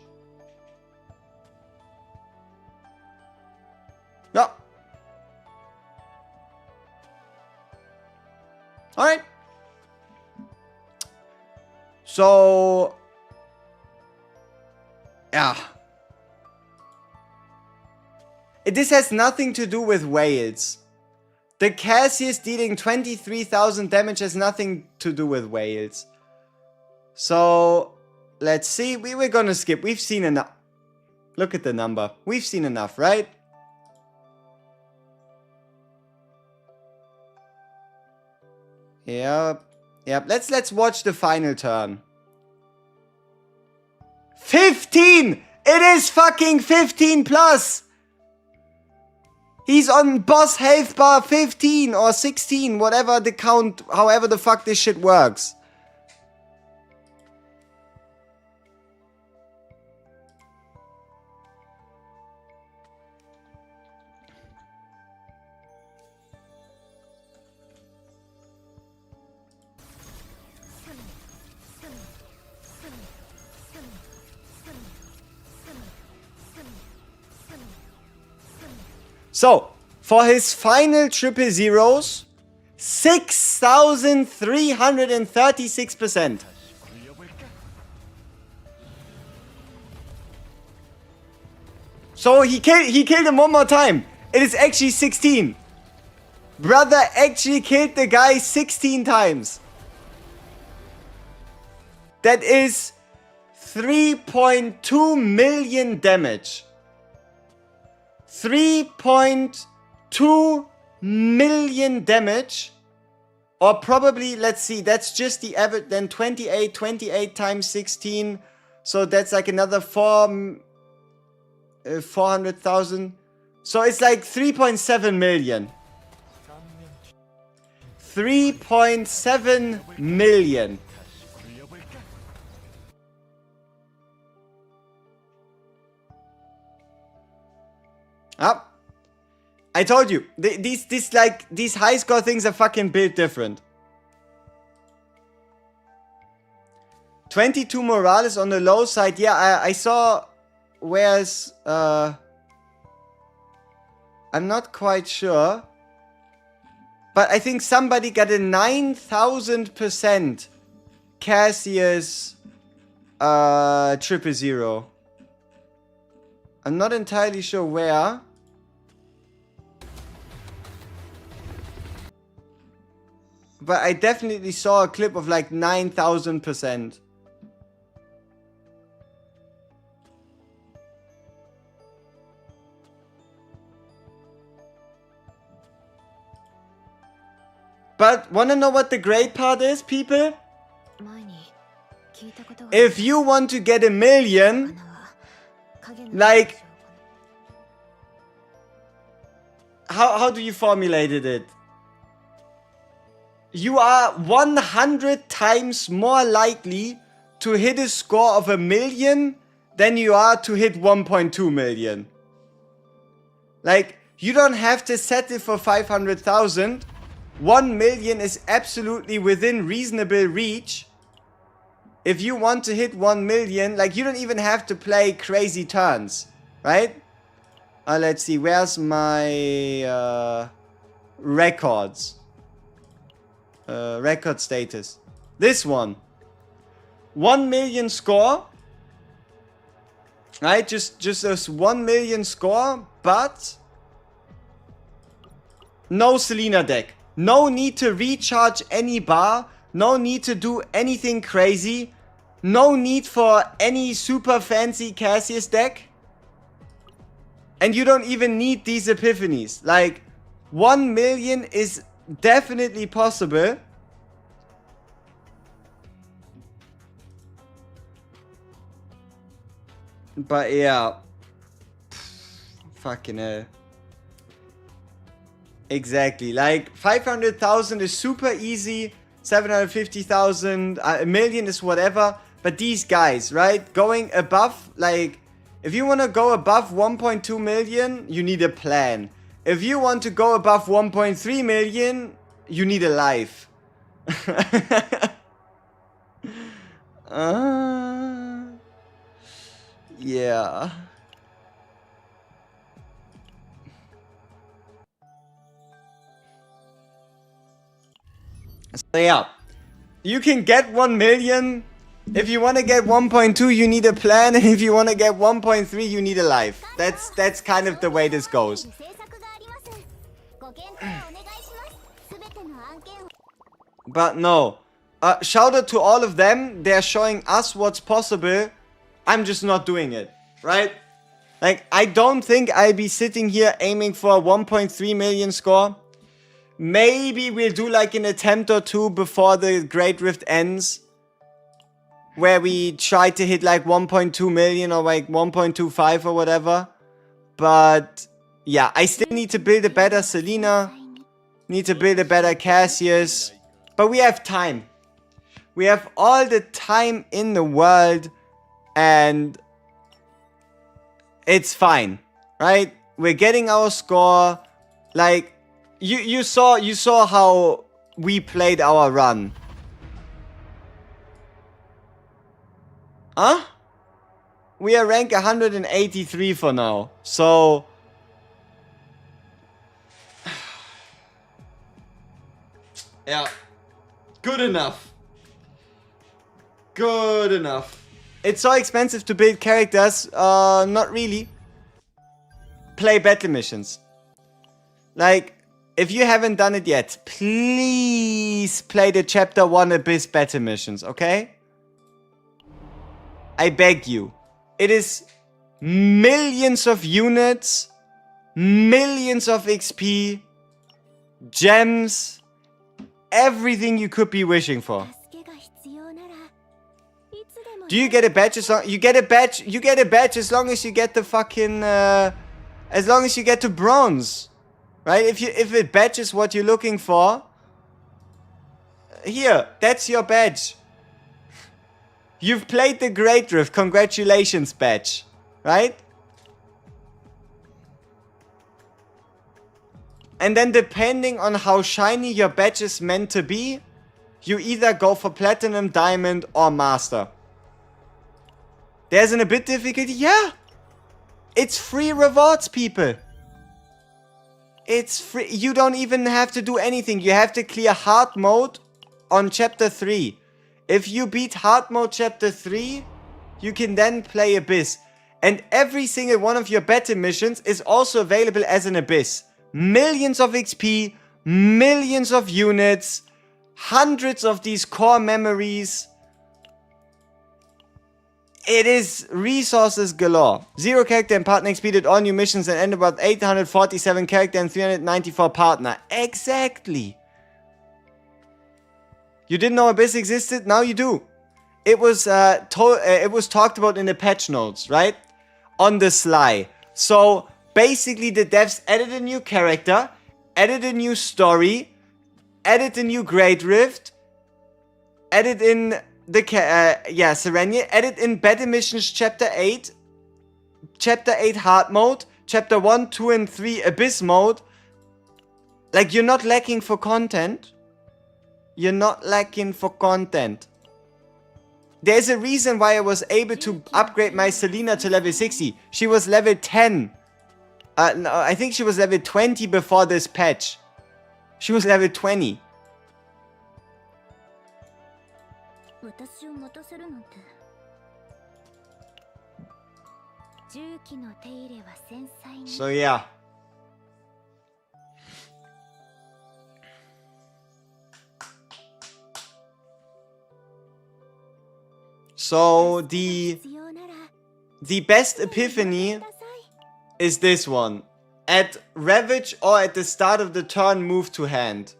Yeah. Alright. So, yeah. This has nothing to do with whales. The Casius dealing 23,000 damage has nothing to do with whales. So, let's see. We were gonna skip. We've seen enough. Look at the number. We've seen enough, right? Yep. Yep. Let's watch the final turn. 15! It is fucking 15 plus! He's on boss health bar 15 or 16, whatever the count, however the fuck this shit works. So, for his final triple zeros, 6,336%. So he killed him one more time. It is actually 16. Brother actually killed the guy 16 times. That is 3.2 million damage. 3.2 million damage. Or probably, let's see, that's just the average, then 28 times 16. So that's like another 400,000. So it's like 3.7 million. 3.7 million. Ah, I told you, these high score things are fucking built different. 22 morale is on the low side. Yeah, I saw. Where's I'm not quite sure, but I think somebody got a 9,000% Casius 000. I'm not entirely sure where. But I definitely saw a clip of like 9,000%. But wanna know what the great part is, people? If you want to get 1 million, like, how do you formulated it? You are 100 times more likely to hit a score of 1 million than you are to hit 1.2 million. Like, you don't have to settle for 500,000. 1 million is absolutely within reasonable reach. If you want to hit 1 million, like, you don't even have to play crazy turns, right? Let's see, where's my records? record status. This one. 1 million score. Right? Just this 1 million score, but no Selena deck. No need to recharge any bar. No need to do anything crazy. No need for any super fancy Casius deck. And you don't even need these epiphanies. Like, 1 million is definitely possible. But yeah. Fucking hell. Exactly. Like, 500,000 is super easy. 750,000, a million is whatever. But these guys, right? Going above, like, if you want to go above 1.2 million, you need a plan. If you want to go above 1.3 million, you need a life. Yeah. So yeah, you can get 1 million. If you want to get 1.2, you need a plan, and if you want to get 1.3, you need a life. That's kind of the way this goes. But no, shout out to all of them. They're showing us what's possible. I'm just not doing it, right? Like, I don't think I'll be sitting here aiming for a 1.3 million score. Maybe we'll do like an attempt or two before the Great Rift ends, where we try to hit like 1.2 million or like 1.25 or whatever. But yeah, I still need to build a better Selena, need to build a better Casius, but we have time. We have all the time in the world, and it's fine, right? We're getting our score. Like, you saw how we played our run. Huh? We are rank 183 for now. So yeah. Good enough. Good enough. It's so expensive to build characters. Not really. Play battle missions. Like, if you haven't done it yet, please play the Chapter 1 Abyss battle missions, okay? I beg you. It is millions of units, millions of XP, gems, everything you could be wishing for. Do you get a badge as long you get a badge as long as you get the fucking as long as you get to bronze. Right? If it badge is what you're looking for, here, that's your badge. You've played the GREATRIFT. Congratulations, badge. Right? And then depending on how shiny your badge is meant to be, you either go for platinum, diamond, or master. There's an a bit difficulty. Yeah. It's free rewards, people. It's free. You don't even have to do anything. You have to clear hard mode on chapter 3. If you beat hard mode chapter 3, you can then play Abyss. And every single one of your battle missions is also available as an Abyss. Millions of XP, millions of units, hundreds of these core memories. It is resources galore. 0 character and partner XP did all new missions and ended about 847 character and 394 partner. Exactly. You didn't know Abyss existed? Now you do. It was talked about in the patch notes, right? On the sly. So basically the devs added a new character, added a new story, added a new GREATRIFT, added in the SERENIEL, added in battle missions chapter 8, chapter 8 hard mode, chapter 1, 2 and 3 Abyss mode. Like, you're not lacking for content. You're not lacking for content. There's a reason why I was able to upgrade my Selena to level 60. She was level 10. No, I think she was level 20 before this patch. She was level 20. 私を待たせるなんて。重機の手入れは繊細に。 So yeah. So the best epiphany is this one. At Ravage or at the start of the turn, move to hand.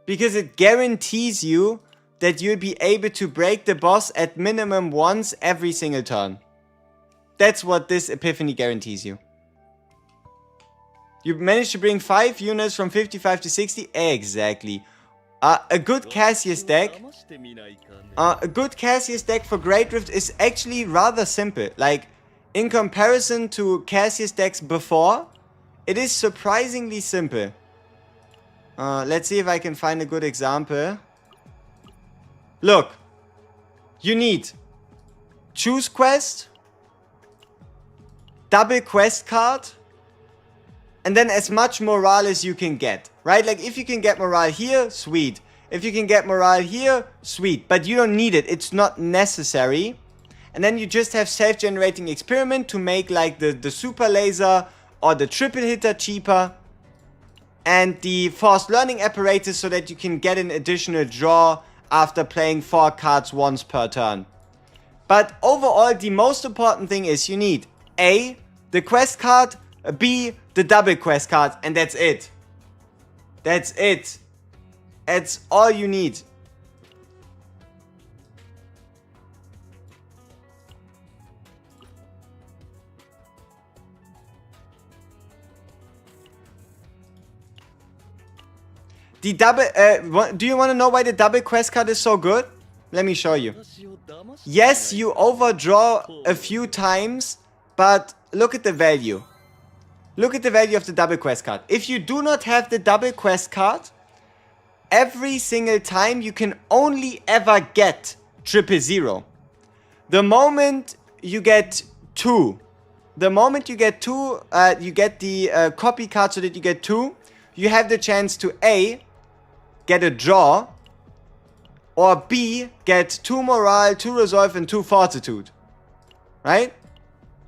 Because it guarantees you that you'll be able to break the boss at minimum once every single turn. That's what this epiphany guarantees you. You managed to bring 5 units from 55 to 60? Exactly. A good Casius deck. A good Casius deck for GREATRIFT is actually rather simple. Like, in comparison to Casius decks before, it is surprisingly simple. Let's see if I can find a good example. Look. You need choose quest, double quest card, and then as much morale as you can get. Right? Like, if you can get morale here, sweet. If you can get morale here, sweet. But you don't need it. It's not necessary. And then you just have self-generating experiment to make like the super laser or the triple hitter cheaper. And the forced learning apparatus so that you can get an additional draw after playing 4 cards once per turn. But overall, the most important thing is you need A, the quest card, B, the double quest card, and that's it. That's it. That's all you need. The double, do you want to know why the double quest card is so good? Let me show you. Yes, you overdraw a few times, but look at the value. Look at the value of the double quest card. If you do not have the double quest card, every single time you can only ever get 000. The moment you get 2, you get the copy card so that you get 2, you have the chance to A, get a draw, or B, get 2 morale, 2 resolve, and 2 fortitude. Right?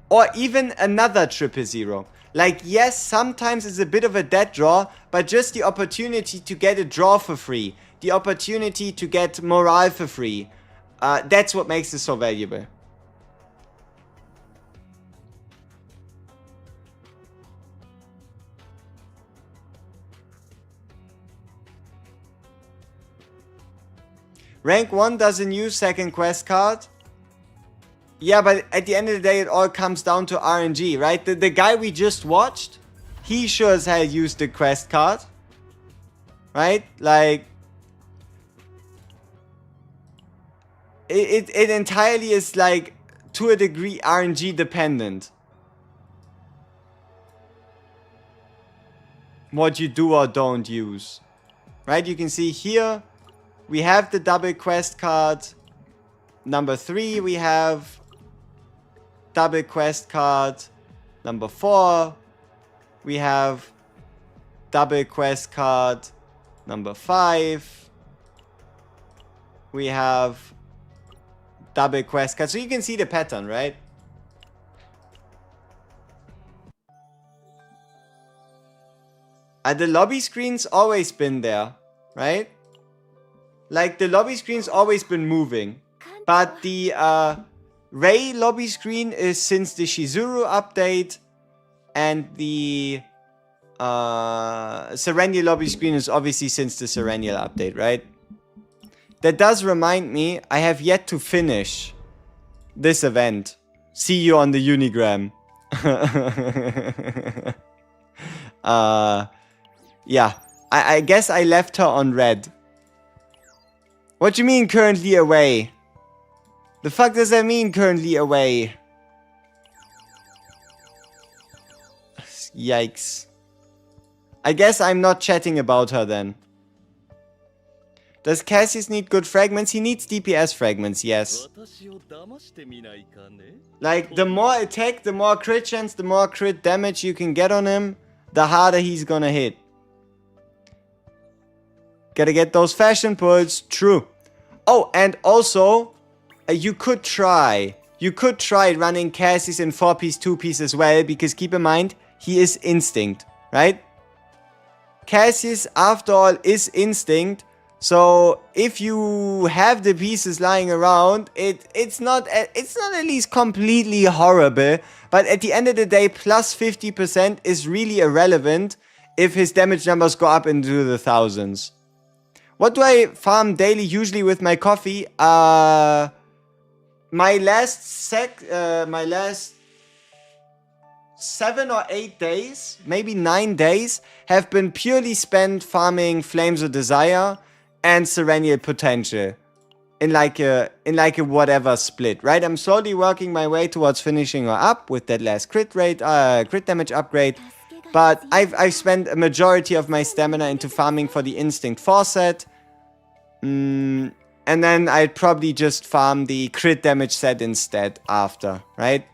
Or even another 000. Like, yes, sometimes it's a bit of a dead draw, but just the opportunity to get a draw for free, the opportunity to get morale for free, that's what makes it so valuable. Rank 1 doesn't use second quest card. Yeah, but at the end of the day, it all comes down to RNG, right? The guy we just watched, he sure as hell used the quest card. Right? Like, it entirely is, like, to a degree, RNG dependent. What you do or don't use. Right? You can see here, we have the double quest card. Number 3, we have double quest card. Number 4, we have double quest card. Number 5, we have double quest card. So you can see the pattern, right? The lobby screen's always been there, right? Like, the lobby screen's always been moving. But the Ray lobby screen is since the Shizuru update. And the SERENIEL lobby screen is obviously since the SERENIEL update, right? That does remind me, I have yet to finish this event. See you on the Unigram. Yeah. I guess I left her on red. What do you mean currently away? The fuck does that mean currently away? Yikes. I guess I'm not chatting about her then. Does Casius need good fragments? He needs DPS fragments, yes. Like, the more attack, the more crit chance, the more crit damage you can get on him, the harder he's gonna hit. Gotta get those fashion pulls. True. Oh, and also, you could try. You could try running Casius in 4-piece, 2-piece as well, because keep in mind, he is instinct, right? Casius, after all, is instinct. So if you have the pieces lying around, it's not at least completely horrible. But at the end of the day, plus 50% is really irrelevant if his damage numbers go up into the thousands. What do I farm daily usually with my coffee? My last 7 or 8 days, maybe 9 days, have been purely spent farming Flames of Desire and Serenial Potential in like a whatever split, right? I'm slowly working my way towards finishing her up with that last crit damage upgrade. But I've spent a majority of my stamina into farming for the Instinct 4 set. And then I'd probably just farm the crit damage set instead after, right?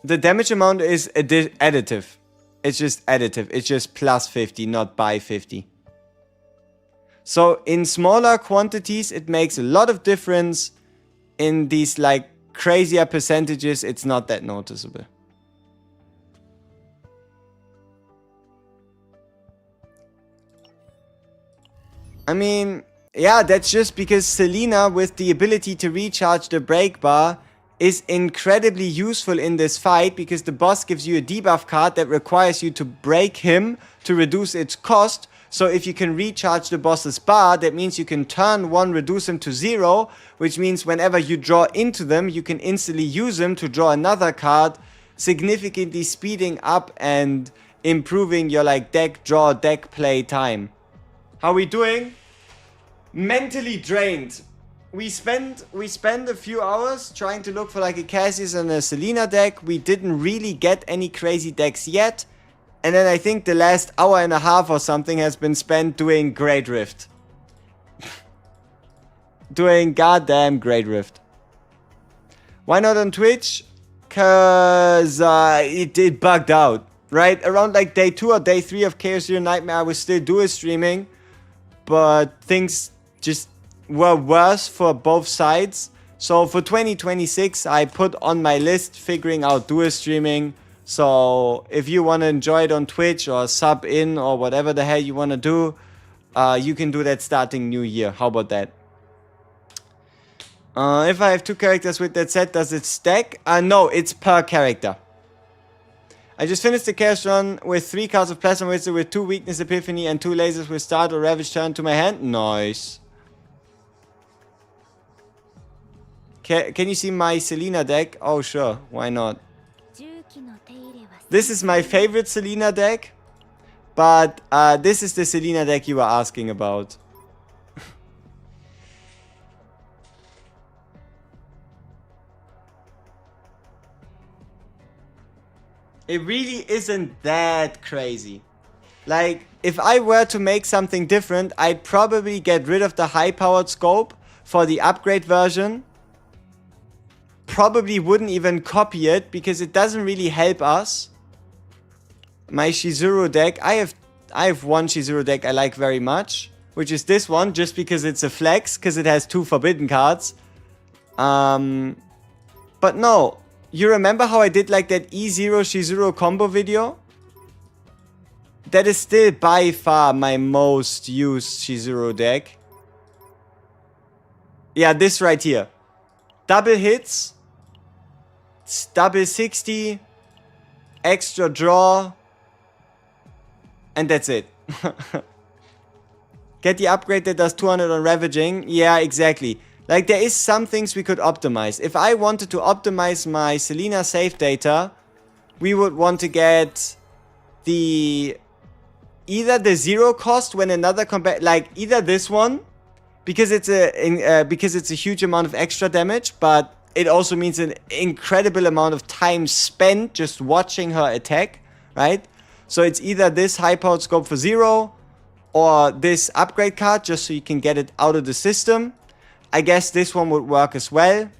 The damage amount is additive. It's just additive. It's just plus 50, not by 50. So in smaller quantities, it makes a lot of difference. In these like crazier percentages, it's not that noticeable. I mean, yeah, that's just because Selena, with the ability to recharge the break bar, is incredibly useful in this fight, because the boss gives you a debuff card that requires you to break him to reduce its cost. So if you can recharge the boss's bar, that means you can turn 1, reduce him to 0, which means whenever you draw into them, you can instantly use them to draw another card, significantly speeding up and improving your like deck draw, deck play time. How we doing? Mentally drained. We spent a few hours trying to look for like a Casius and a Selena deck. We didn't really get any crazy decks yet. And then I think the last hour and a half or something has been spent doing GREATRIFT. Doing goddamn GREATRIFT. Why not on Twitch? Cause it bugged out. Right? Around like day 2 or day 3 of Chaos Zero Nightmare, I was still dual streaming. But things just were worse for both sides. So for 2026, I put on my list figuring out dual streaming. So if you want to enjoy it on Twitch or sub in or whatever the hell you want to do, you can do that starting new year. How about that? If I have 2 characters with that set, does it stack? No, it's per character. I just finished the Chaos run with 3 cards of Plasma Wizard with 2 Weakness Epiphany and 2 lasers with Start or Ravage turned to my hand. Nice. Can you see my Selena deck? Oh, sure. Why not? This is my favorite Selena deck. But this is the Selena deck you were asking about. It really isn't that crazy. Like, if I were to make something different, I'd probably get rid of the high-powered scope for the upgrade version. Probably wouldn't even copy it, because it doesn't really help us. My Shizuru deck, I have one Shizuru deck I like very much, which is this one, just because it's a flex, because it has 2 forbidden cards. But no. You remember how I did like that E0 Shizuru combo video? That is still by far my most used Shizuru deck. Yeah, this right here. Double hits. Double 60. Extra draw. And that's it. Get the upgrade that does 200 on Ravaging. Yeah, exactly. Like, there is some things we could optimize. If I wanted to optimize my Selena save data, we would want to get either the 0 cost when another combat, like either this one, because it's a huge amount of extra damage, but it also means an incredible amount of time spent just watching her attack, right? So it's either this high-powered scope for 0, or this upgrade card, just so you can get it out of the system. I guess this one would work as well,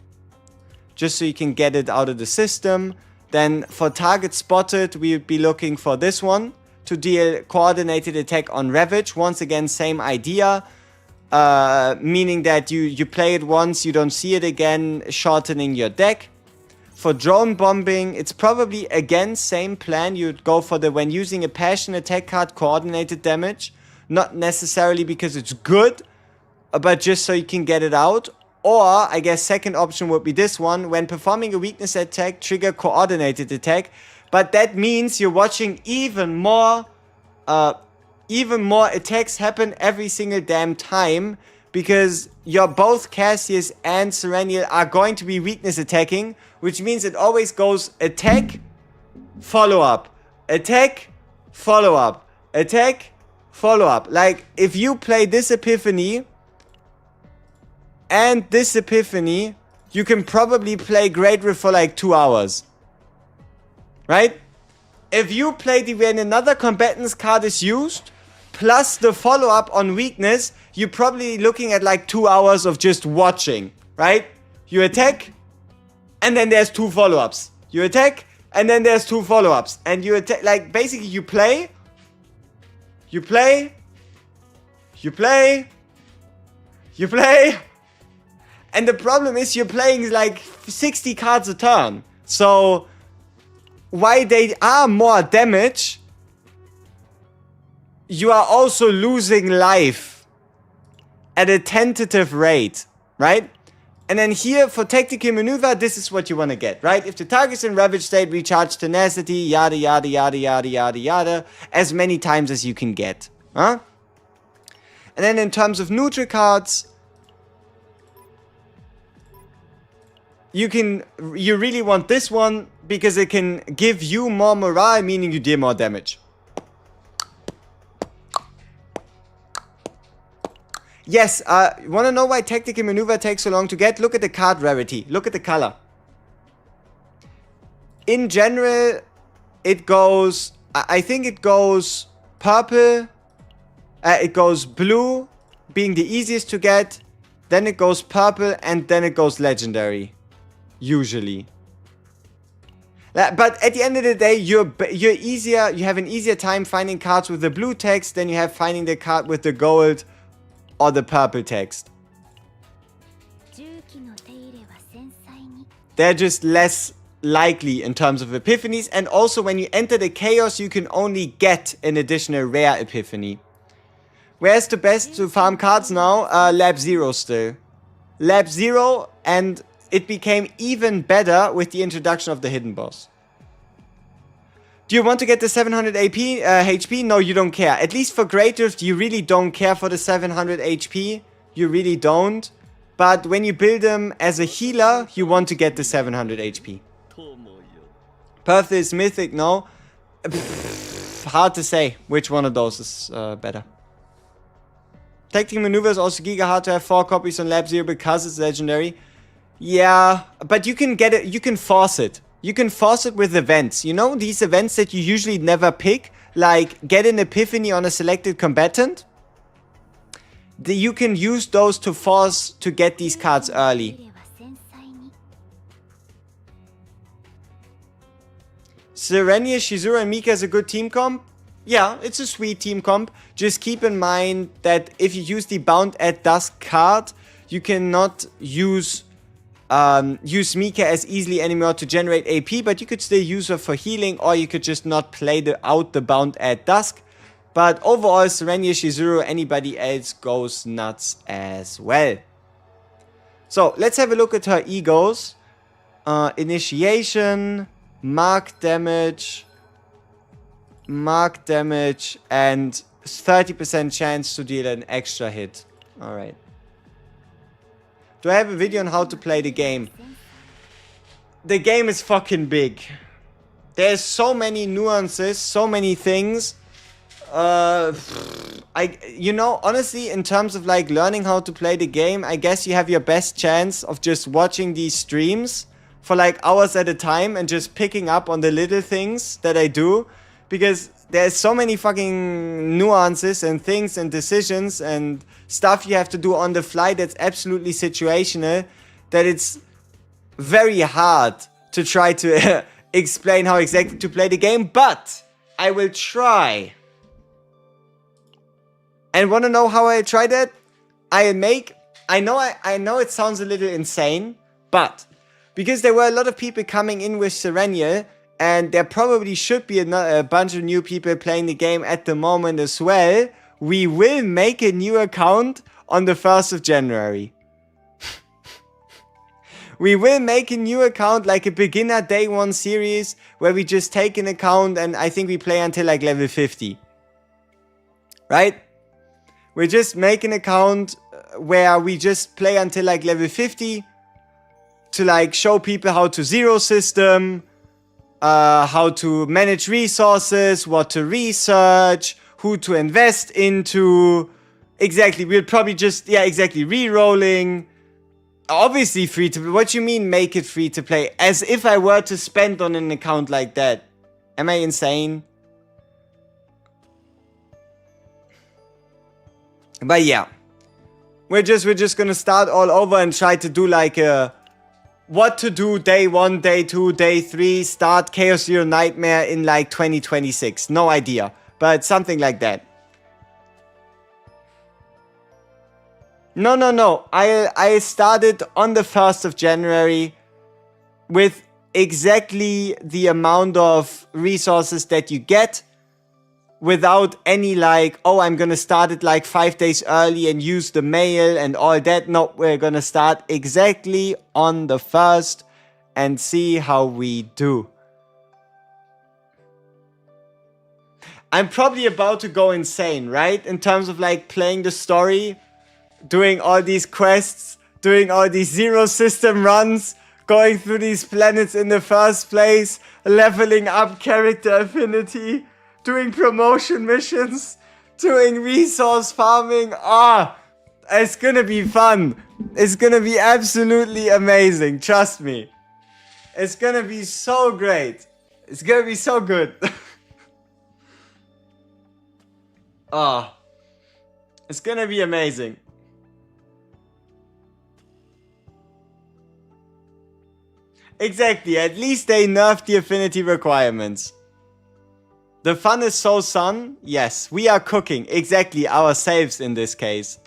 just so you can get it out of the system. Then for target spotted, we would be looking for this one to deal coordinated attack on Ravage. Once again, same idea. meaning that you play it once, you don't see it again, shortening your deck. For drone bombing, it's probably, again, same plan. You'd go for the, when using a passion attack card, coordinated damage. Not necessarily because it's good, but just so you can get it out. Or, I guess second option would be this one. When performing a weakness attack, trigger coordinated attack. But that means you're watching even more attacks happen every single damn time. Because your both Casius and Sereniel are going to be weakness attacking. Which means it always goes attack, follow up. Attack, follow up. Attack, follow up. Like, if you play this Epiphany and this Epiphany, you can probably play GREATRIFT for like 2 hours. Right? If you play the when another combatant's card is used, plus the follow-up on weakness, you're probably looking at like 2 hours of just watching. Right? You attack, and then there's 2 follow-ups. You attack, and then there's 2 follow-ups. And you attack, like, basically you play, you play, you play, you play. And the problem is you're playing like 60 cards a turn. So, while they are more damage, you are also losing life at a tentative rate, right? And then here, for tactical maneuver, this is what you want to get, right? If the target's in ravage state, recharge tenacity, yada, yada, yada, yada, yada, yada, as many times as you can get, huh? And then in terms of neutral cards, you really want this one, because it can give you more morale, meaning you deal more damage. Yes, you want to know why tactical maneuver takes so long to get? Look at the card rarity. Look at the color. In general, it goes, I think it goes purple, it goes blue, being the easiest to get, then it goes purple, and then it goes legendary. Usually. But at the end of the day, you have an easier time finding cards with the blue text than you have finding the card with the gold or the purple text. They're just less likely in terms of epiphanies, and also when you enter the chaos, you can only get an additional rare epiphany. Where's the best to farm cards now? Lab 0 still. Lab 0, and it became even better with the introduction of the hidden boss. Do you want to get the 700 HP? No, you don't care. At least for GREATRIFT, you really don't care for the 700 HP. You really don't. But when you build them as a healer, you want to get the 700 HP. Perth is mythic, no? Hard to say which one of those is better. Tactical maneuver is also giga hard to have 4 copies on Lab 0 because it's legendary. Yeah, but you can get it, you can force it. You can force it with events. You know, these events that you usually never pick, like get an epiphany on a selected combatant. You can use those to force to get these cards early. Serenia, Shizuru, and Mika is a good team comp. Yeah, it's a sweet team comp. Just keep in mind that if you use the Bound at Dusk card, you cannot use Mika as easily anymore to generate AP, but you could still use her for healing, or you could just not play out the Bound at Dusk. But overall, Serenia, Shizuru, anybody else goes nuts as well. So, let's have a look at her egos. Initiation, mark damage, and 30% chance to deal an extra hit. Alright. Do I have a video on how to play the game? The game is fucking big. There's so many nuances, so many things. You know, honestly, in terms of like learning how to play the game, I guess you have your best chance of just watching these streams for like hours at a time and just picking up on the little things that I do. Because there's so many fucking nuances and things and decisions and stuff you have to do on the fly that's absolutely situational, that it's very hard to try to explain how exactly to play the game, but I will try. And want to know how I try that? I know it sounds a little insane, but because there were a lot of people coming in with Sereniel, and there probably should be a bunch of new people playing the game at the moment as well, we will make a new account on the 1st of January. We will make a new account, like a beginner day 1 series, where we just take an account and I think we play until like level 50. Right? We just make an account where we just play until like level 50 to like show people how to zero system, how to manage resources, what to research, who to invest into. Exactly, we'll probably just, yeah, exactly, re-rolling. Obviously free to play. What you mean make it free to play? As if I were to spend on an account like that. Am I insane? But yeah. We're just gonna start all over and try to do like a what to do day 1, day 2, day 3, start Chaos Zero Nightmare in like 2026. No idea. But something like that. No. I started on the 1st of January with exactly the amount of resources that you get without any like, oh, I'm gonna start it like 5 days early and use the mail and all that. No, we're gonna start exactly on the 1st and see how we do. I'm probably about to go insane, right? In terms of like playing the story, doing all these quests, doing all these zero system runs, going through these planets in the first place, leveling up character affinity, doing promotion missions, doing resource farming. It's gonna be fun. It's gonna be absolutely amazing. Trust me. It's gonna be so great. It's gonna be so good. It's gonna be amazing. Exactly, at least they nerfed the affinity requirements. The fun is so sun. Yes, we are cooking. Exactly, ourselves in this case.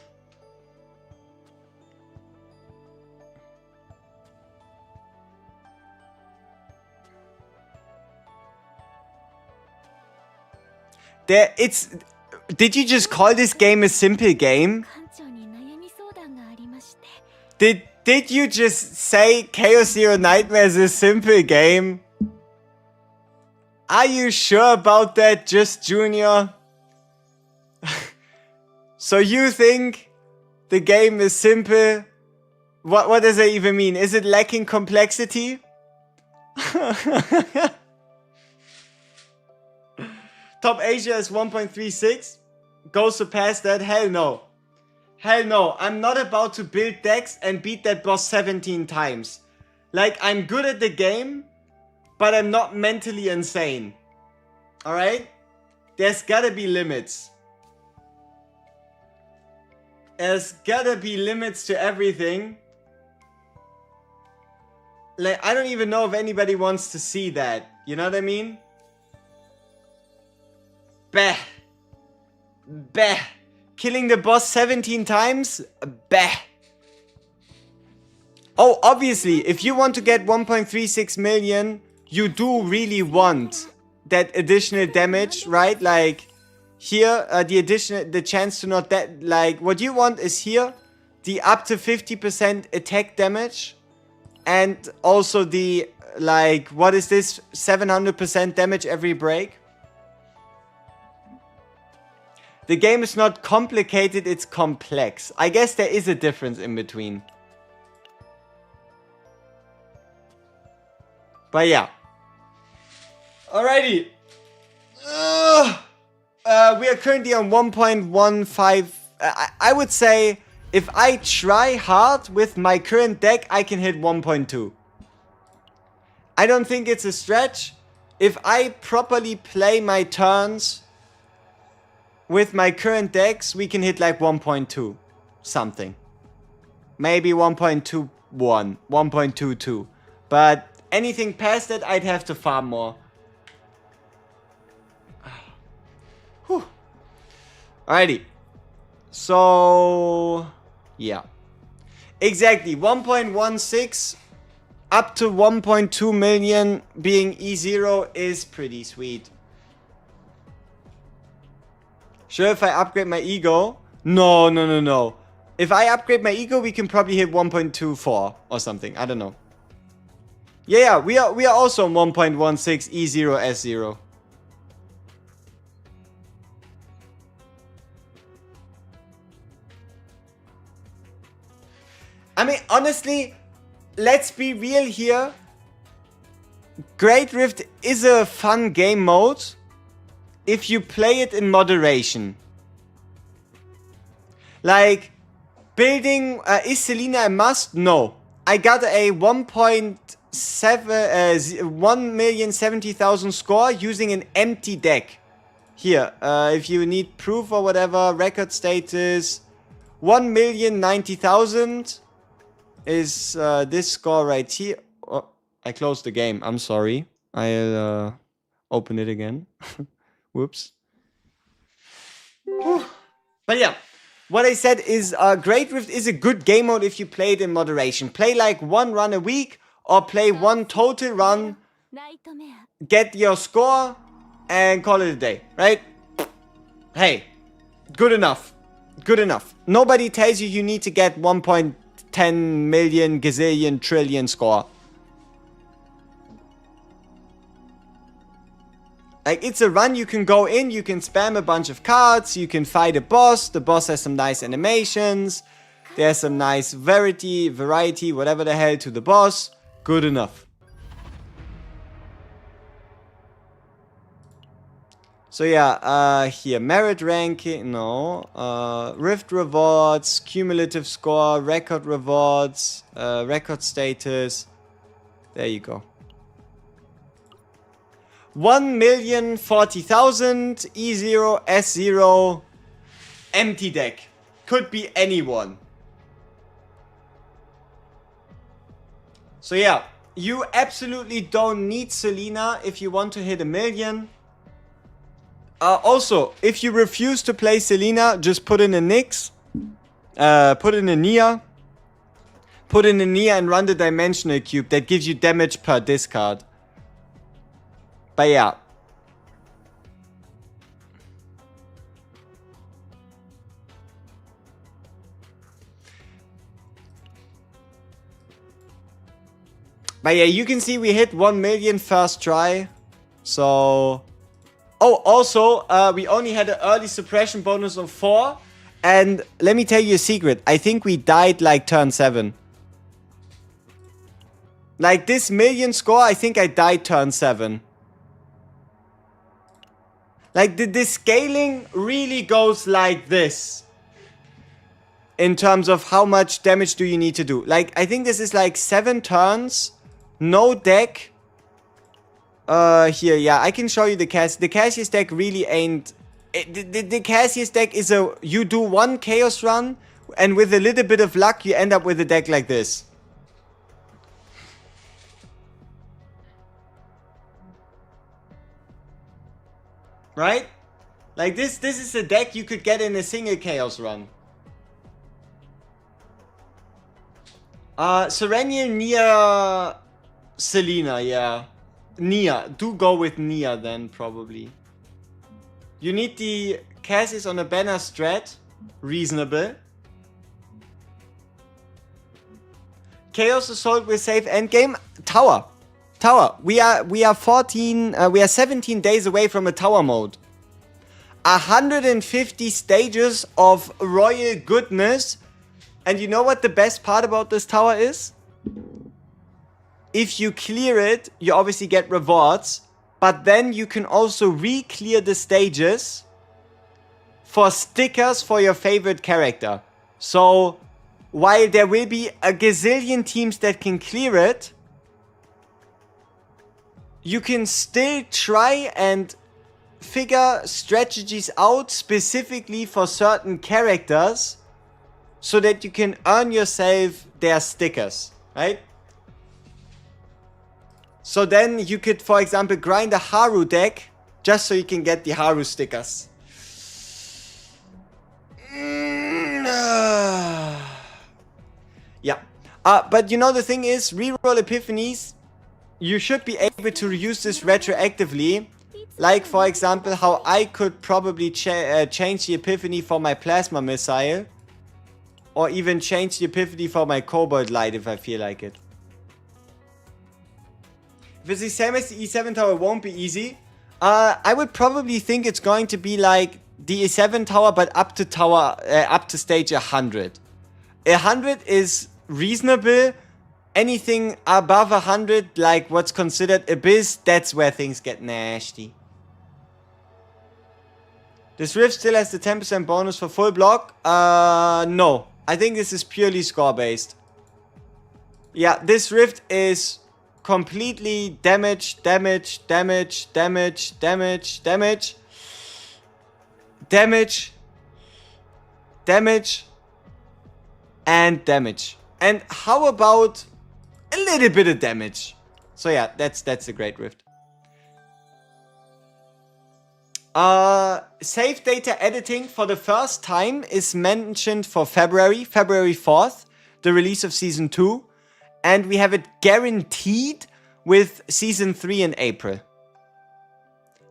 Did you just call this game a simple game? Did you just say Chaos Zero Nightmare is a simple game? Are you sure about that, Just Junior? So you think the game is simple? What does that even mean? Is it lacking complexity? Top Asia is 1.36. Go surpass that? Hell no. Hell no. I'm not about to build decks and beat that boss 17 times. Like, I'm good at the game, but I'm not mentally insane. Alright? There's gotta be limits. There's gotta be limits to everything. Like, I don't even know if anybody wants to see that. You know what I mean? Bah. Bah. Killing the boss 17 times? Bah. Oh, obviously, if you want to get 1.36 million, you do really want that additional damage, right? Like, here, the chance to not that, like, what you want is here, the up to 50% attack damage, and also the, like, what is this, 700% damage every break? The game is not complicated, it's complex. I guess there is a difference in between. But yeah. Alrighty. We are currently on 1.15. I would say if I try hard with my current deck, I can hit 1.2. I don't think it's a stretch. If I properly play my turns with my current decks, we can hit like 1.2 something. Maybe 1.21, 1.22. But anything past that, I'd have to farm more. Whew. Alrighty. So Yeah. Exactly. 1.16 up to 1.2 million being E0 is pretty sweet. Sure, if I upgrade my ego? No, no, no, no. If I upgrade my ego, we can probably hit 1.24 or something. I don't know. Yeah, we are also on 1.16 E0 S0. I mean, honestly, let's be real here. Great Rift is a fun game mode if you play it in moderation. Like, building, is Selena a must? No. I got a 1,070,000 score using an empty deck. Here, if you need proof or whatever, record status, 1,090,000 is this score right here. Oh, I closed the game. I'm sorry. I'll open it again. Whoops. But yeah, what I said is Great Rift is a good game mode if you play it in moderation. Play like one run a week or play one total run, get your score and call it a day, right? Hey, good enough. Good enough. Nobody tells you need to get 1.10 million gazillion trillion score. Like, it's a run, you can go in, you can spam a bunch of cards, you can fight a boss, the boss has some nice animations, there's some nice variety, whatever the hell to the boss, good enough. So yeah, here, merit ranking, no, Rift rewards, cumulative score, record rewards, record status, there you go. 1,040,000 E0 S0 empty deck. Could be anyone. So yeah, you absolutely don't need Selena if you want to hit 1 million. Also, if you refuse to play Selena, just put in a Nyx, put in a Nia, and run the Dimensional Cube. That gives you damage per discard. But yeah. But yeah, you can see we hit 1 million first try. So... Oh, also, we only had an early suppression bonus of 4. And let me tell you a secret. I think we died like turn 7. Like this million score, I think I died turn 7. Like, the scaling really goes like this. In terms of how much damage do you need to do. Like, I think this is like 7 turns. No deck. Here, yeah, I can show you the Cassius. The Cassius deck really ain't... The Cassius deck is a... You do one Chaos run, and with a little bit of luck, you end up with a deck like this. Right? Like this is a deck you could get in a single Chaos run. Serenial, Nia, Selena, yeah. Nia. Do go with Nia then, probably. You need the Cassius on a banner strat. Reasonable. Chaos Assault with safe endgame. Tower. Tower. We are 17 days away from a tower mode. 150 stages of royal goodness. And you know what the best part about this tower is? If you clear it, you obviously get rewards. But then you can also re-clear the stages for stickers for your favorite character. So, while there will be a gazillion teams that can clear it, you can still try and figure strategies out specifically for certain characters so that you can earn yourself their stickers, right? So then you could, for example, grind a Haru deck just so you can get the Haru stickers. Yeah. But you know, the thing is, reroll epiphanies, you should be able to use this retroactively. Like, for example, how I could probably change the epiphany for my plasma missile. Or even change the epiphany for my cobalt light if I feel like it. If it's the same as the E7 tower, it won't be easy. I would probably think it's going to be like the E7 tower, but up to stage 100. 100 is reasonable. Anything above 100, like what's considered Abyss, that's where things get nasty. This rift still has the 10% bonus for full block? No. I think this is purely score based. Yeah, this rift is completely damage, damage, damage, damage, damage, damage, damage, damage, and damage. And how about a little bit of damage? So yeah, that's a great rift. Save data editing for the first time is mentioned for February 4th, the release of Season 2. And we have it guaranteed with Season 3 in April.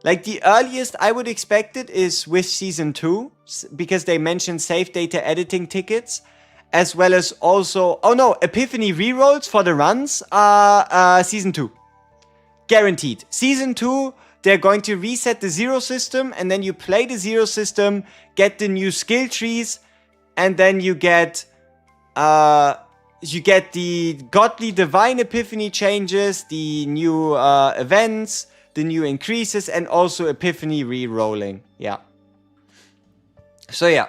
Like, the earliest I would expect it is with Season 2, because they mentioned save data editing tickets, as well as also, oh no, Epiphany rerolls for the runs are Season 2. Guaranteed. Season 2, they're going to reset the zero system, and then you play the zero system, get the new skill trees, and then you get the godly divine epiphany changes, the new events, the new increases, and also epiphany re-rolling. Yeah. So yeah.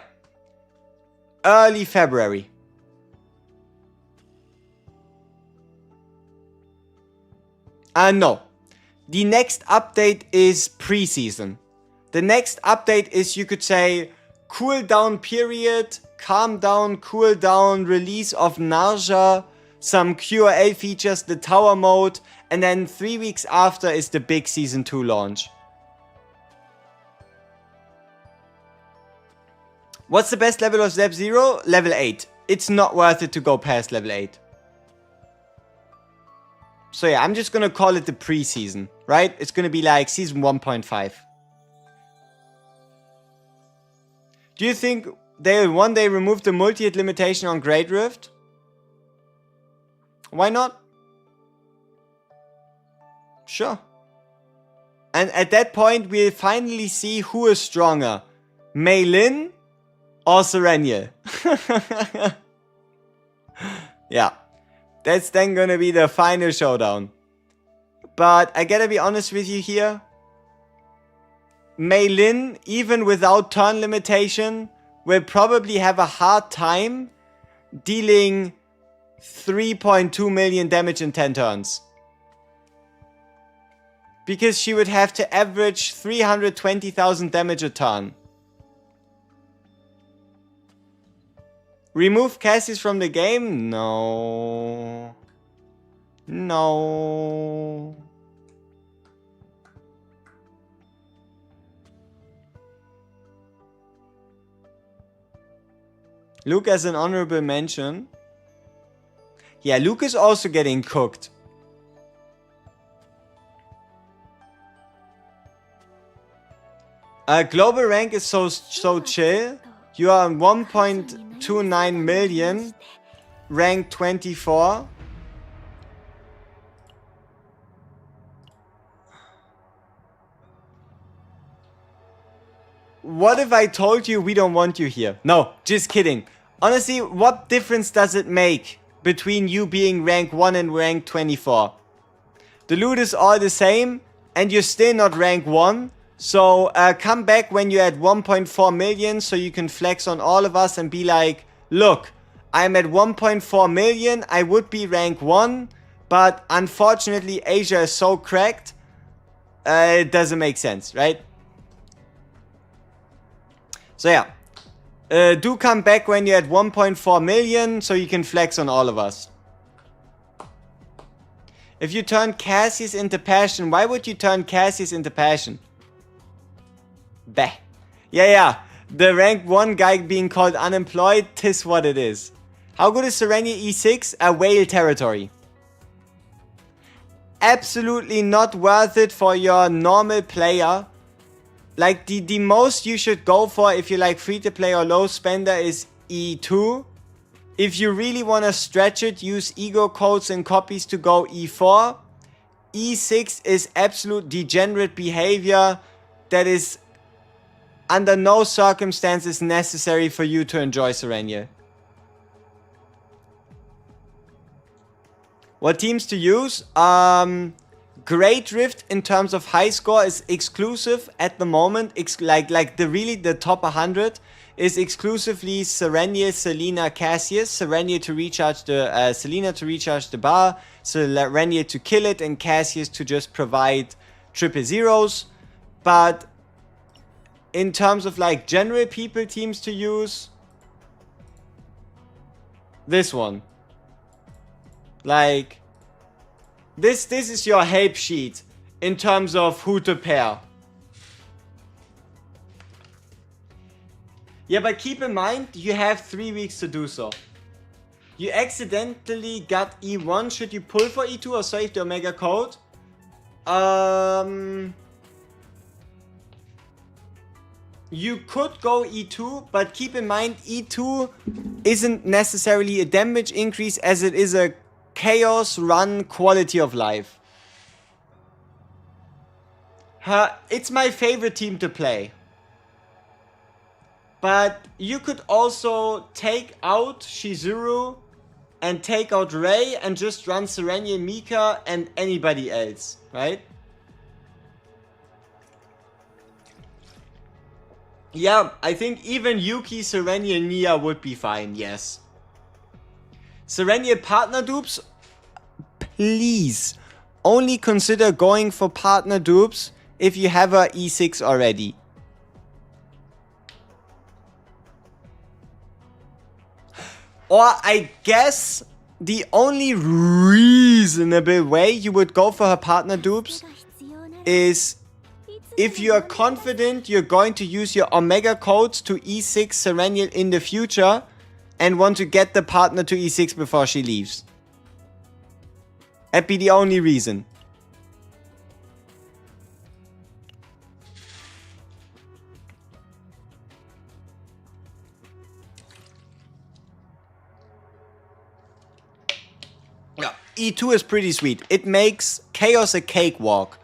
Early February. No. The next update is pre-season. The next update is, you could say, cooldown period, calm down, cool down, release of Narja, some QRL features, the tower mode, and then 3 weeks after is the big Season 2 launch. What's the best level of Step 0? Level 8. It's not worth it to go past level 8. So yeah, I'm just gonna call it the pre-season, right? It's gonna be like Season 1.5. Do you think they'll one day remove the multi-hit limitation on GREATRIFT? Why not? Sure. And at that point, we'll finally see who is stronger. Mei Lin or SERENIEL. Yeah. That's then gonna be the final showdown. But I gotta be honest with you here. Mei Lin, even without turn limitation, will probably have a hard time dealing 3.2 million damage in 10 turns. Because she would have to average 320,000 damage a turn. Remove Casius from the game? No. No. Luke as an honorable mention. Yeah, Luke is also getting cooked. Global rank is so chill. You are on 1.29 million, rank 24. What if I told you we don't want you here? No, just kidding. Honestly, what difference does it make between you being rank 1 and rank 24? The loot is all the same, and you're still not rank 1. So come back when you're at 1.4 million so you can flex on all of us and be like, look, I'm at 1.4 million, I would be rank 1, but unfortunately Asia is so cracked, it doesn't make sense, right? So yeah, do come back when you're at 1.4 million so you can flex on all of us. If you turn Casius into passion, why would you turn Casius into passion? Bah. Yeah. The rank 1 guy being called unemployed, tis what it is. How good is Sereniel E6? A whale territory. Absolutely not worth it for your normal player. Like, the most you should go for if you like free to play or low spender is E2. If you really want to stretch it, use ego codes and copies to go E4. E6 is absolute degenerate behavior that is under no circumstances necessary for you to enjoy Sereniel. What teams to use? GREATRIFT in terms of high score is exclusive at the moment. The top 100 is exclusively Sereniel, Selena, Casius. Sereniel to recharge the Selena to recharge the bar, Sereniel to kill it, and Casius to just provide triple zeros. But in terms of like general people teams to use, this one. Like, this is your help sheet in terms of who to pair. Yeah, but keep in mind, you have 3 weeks to do so. You accidentally got E1. Should you pull for E2 or save the Omega code? You could go E2, but keep in mind, E2 isn't necessarily a damage increase as it is a chaos run quality of life. It's my favorite team to play. But you could also take out Shizuru and take out Rei and just run Sereniel, Mika, and anybody else, right? Yeah, I think even Yuki, Sereniel, Nia would be fine, yes. Sereniel partner dupes, please only consider going for partner dupes if you have a E6 already. Or I guess the only reasonable way you would go for her partner dupes is if you are confident you're going to use your Omega codes to E6 Sereniel in the future and want to get the partner to E6 before she leaves. That'd be the only reason. Yeah, E2 is pretty sweet. It makes Chaos a cakewalk.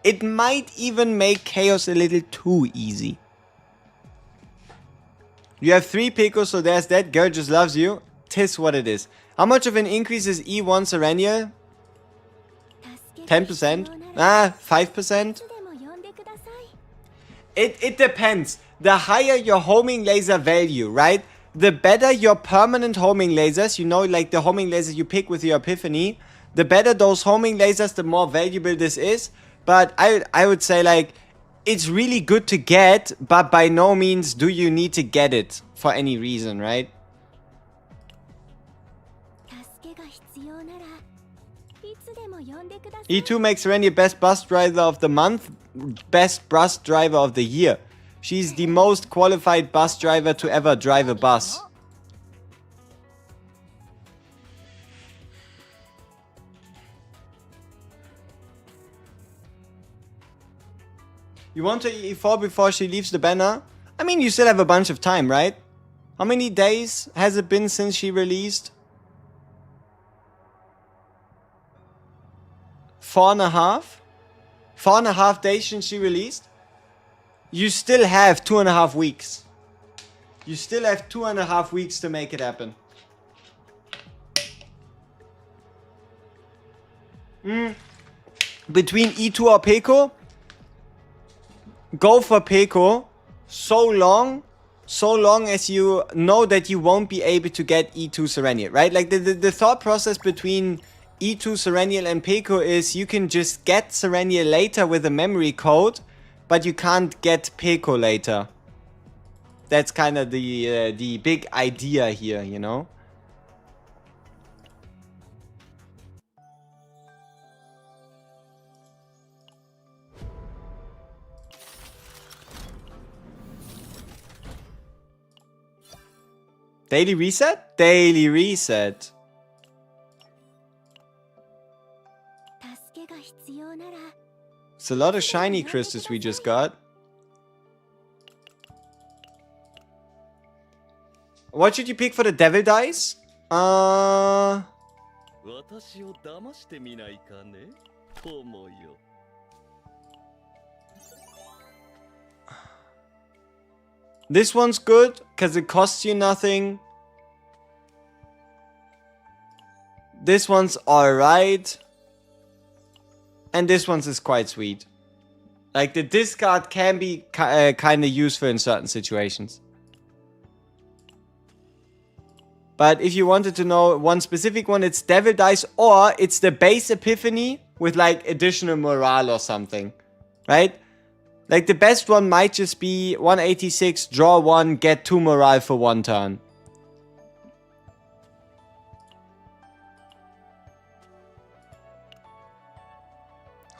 It might even make Chaos a little too easy. You have 3 Picos, so there's that. Girl just loves you. Tis what it is. How much of an increase is E1 Sereniel? 10%? 5%? It depends. The higher your homing laser value, right? The better your permanent homing lasers, you know, like the homing lasers you pick with your epiphany, the better those homing lasers, the more valuable this is. But I would say, like, it's really good to get, but by no means do you need to get it for any reason, right? E2 makes Sereniel best bus driver of the month, best bus driver of the year. She's the most qualified bus driver to ever drive a bus. You want to E4 before she leaves the banner? I mean, you still have a bunch of time, right? How many days has it been since she released? 4.5? 4.5 days since she released? You still have 2.5 weeks. You still have 2.5 weeks to make it happen. Between E2 or Peko, go for Peko so long as you know that you won't be able to get E2 Sereniel, right? Like the thought process between E2 Sereniel and Peko is you can just get Sereniel later with a memory code, but you can't get Peko later. That's kind of the big idea here, you know? Daily reset? Daily reset. 助けが必要なら It's a lot of shiny crystals we just got. What should you pick for the devil dice? 私を騙してみないかね、友よ。This one's good because it costs you nothing. This one's alright. And this one's is quite sweet. Like the discard can be kind of useful in certain situations. But if you wanted to know one specific one, it's Devil Dice or it's the base Epiphany with like additional morale or something. Right? Like the best one might just be 186, draw 1, get 2 morale for 1 turn.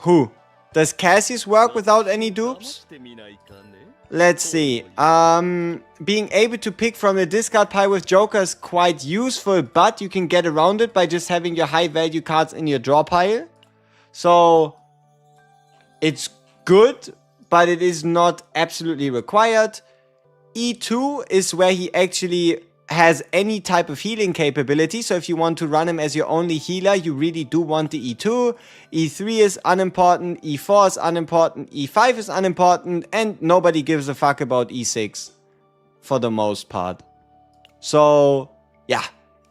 Who? Does Casius work without any dupes? Let's see. Being able to pick from the discard pile with Joker is quite useful, but you can get around it by just having your high value cards in your draw pile. So it's good, but it is not absolutely required. E2 is where he actually has any type of healing capability. So if you want to run him as your only healer, you really do want the E2. E3 is unimportant, E4 is unimportant, E5 is unimportant, and nobody gives a fuck about E6 for the most part. So, yeah,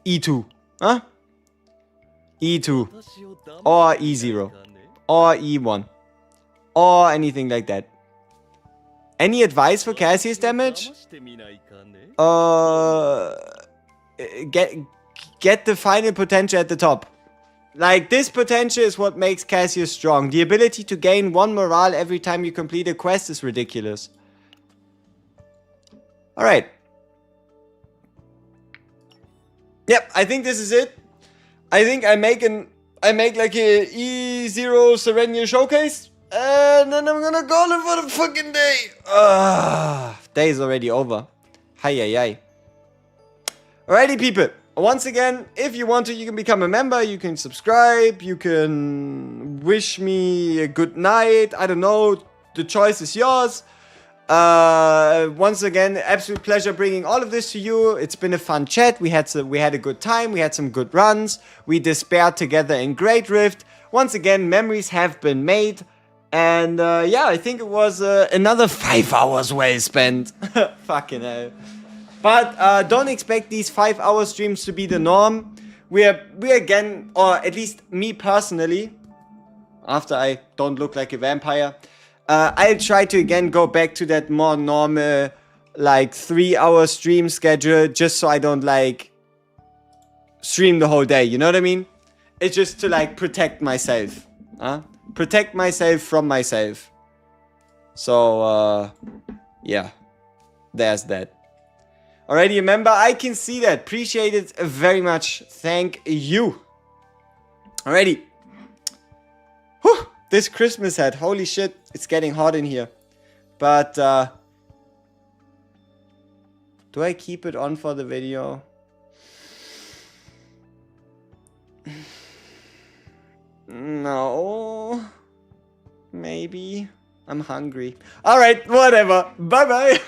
E2, huh? E2, or E0, or E1, or anything like that. Any advice for Cassius damage? Get the final potential at the top. Like, this potential is what makes Cassius strong. The ability to gain 1 morale every time you complete a quest is ridiculous. Alright. Yep, I think this is it. I think I make like a E0 SERENIEL showcase. And then I'm gonna call it for the fucking day. Day is already over. Hi, hi, hi. Alrighty, people. Once again, if you want to, you can become a member. You can subscribe. You can wish me a good night. I don't know. The choice is yours. Once again, absolute pleasure bringing all of this to you. It's been a fun chat. We had a good time. We had some good runs. We despaired together in GREATRIFT. Once again, memories have been made. And yeah, I think it was another 5 hours well spent. Fucking hell. But don't expect these 5-hour streams to be the norm. We again, or at least me personally, after I don't look like a vampire, I'll try to again go back to that more normal, like 3-hour stream schedule, just so I don't like stream the whole day. You know what I mean? It's just to like protect myself. Protect myself from myself. So, yeah. There's that. Alrighty, remember, I can see that. Appreciate it very much. Thank you. Alrighty. Whew, this Christmas hat. Holy shit. It's getting hot in here. But, do I keep it on for the video? No. Maybe. I'm hungry. Alright, whatever. Bye-bye.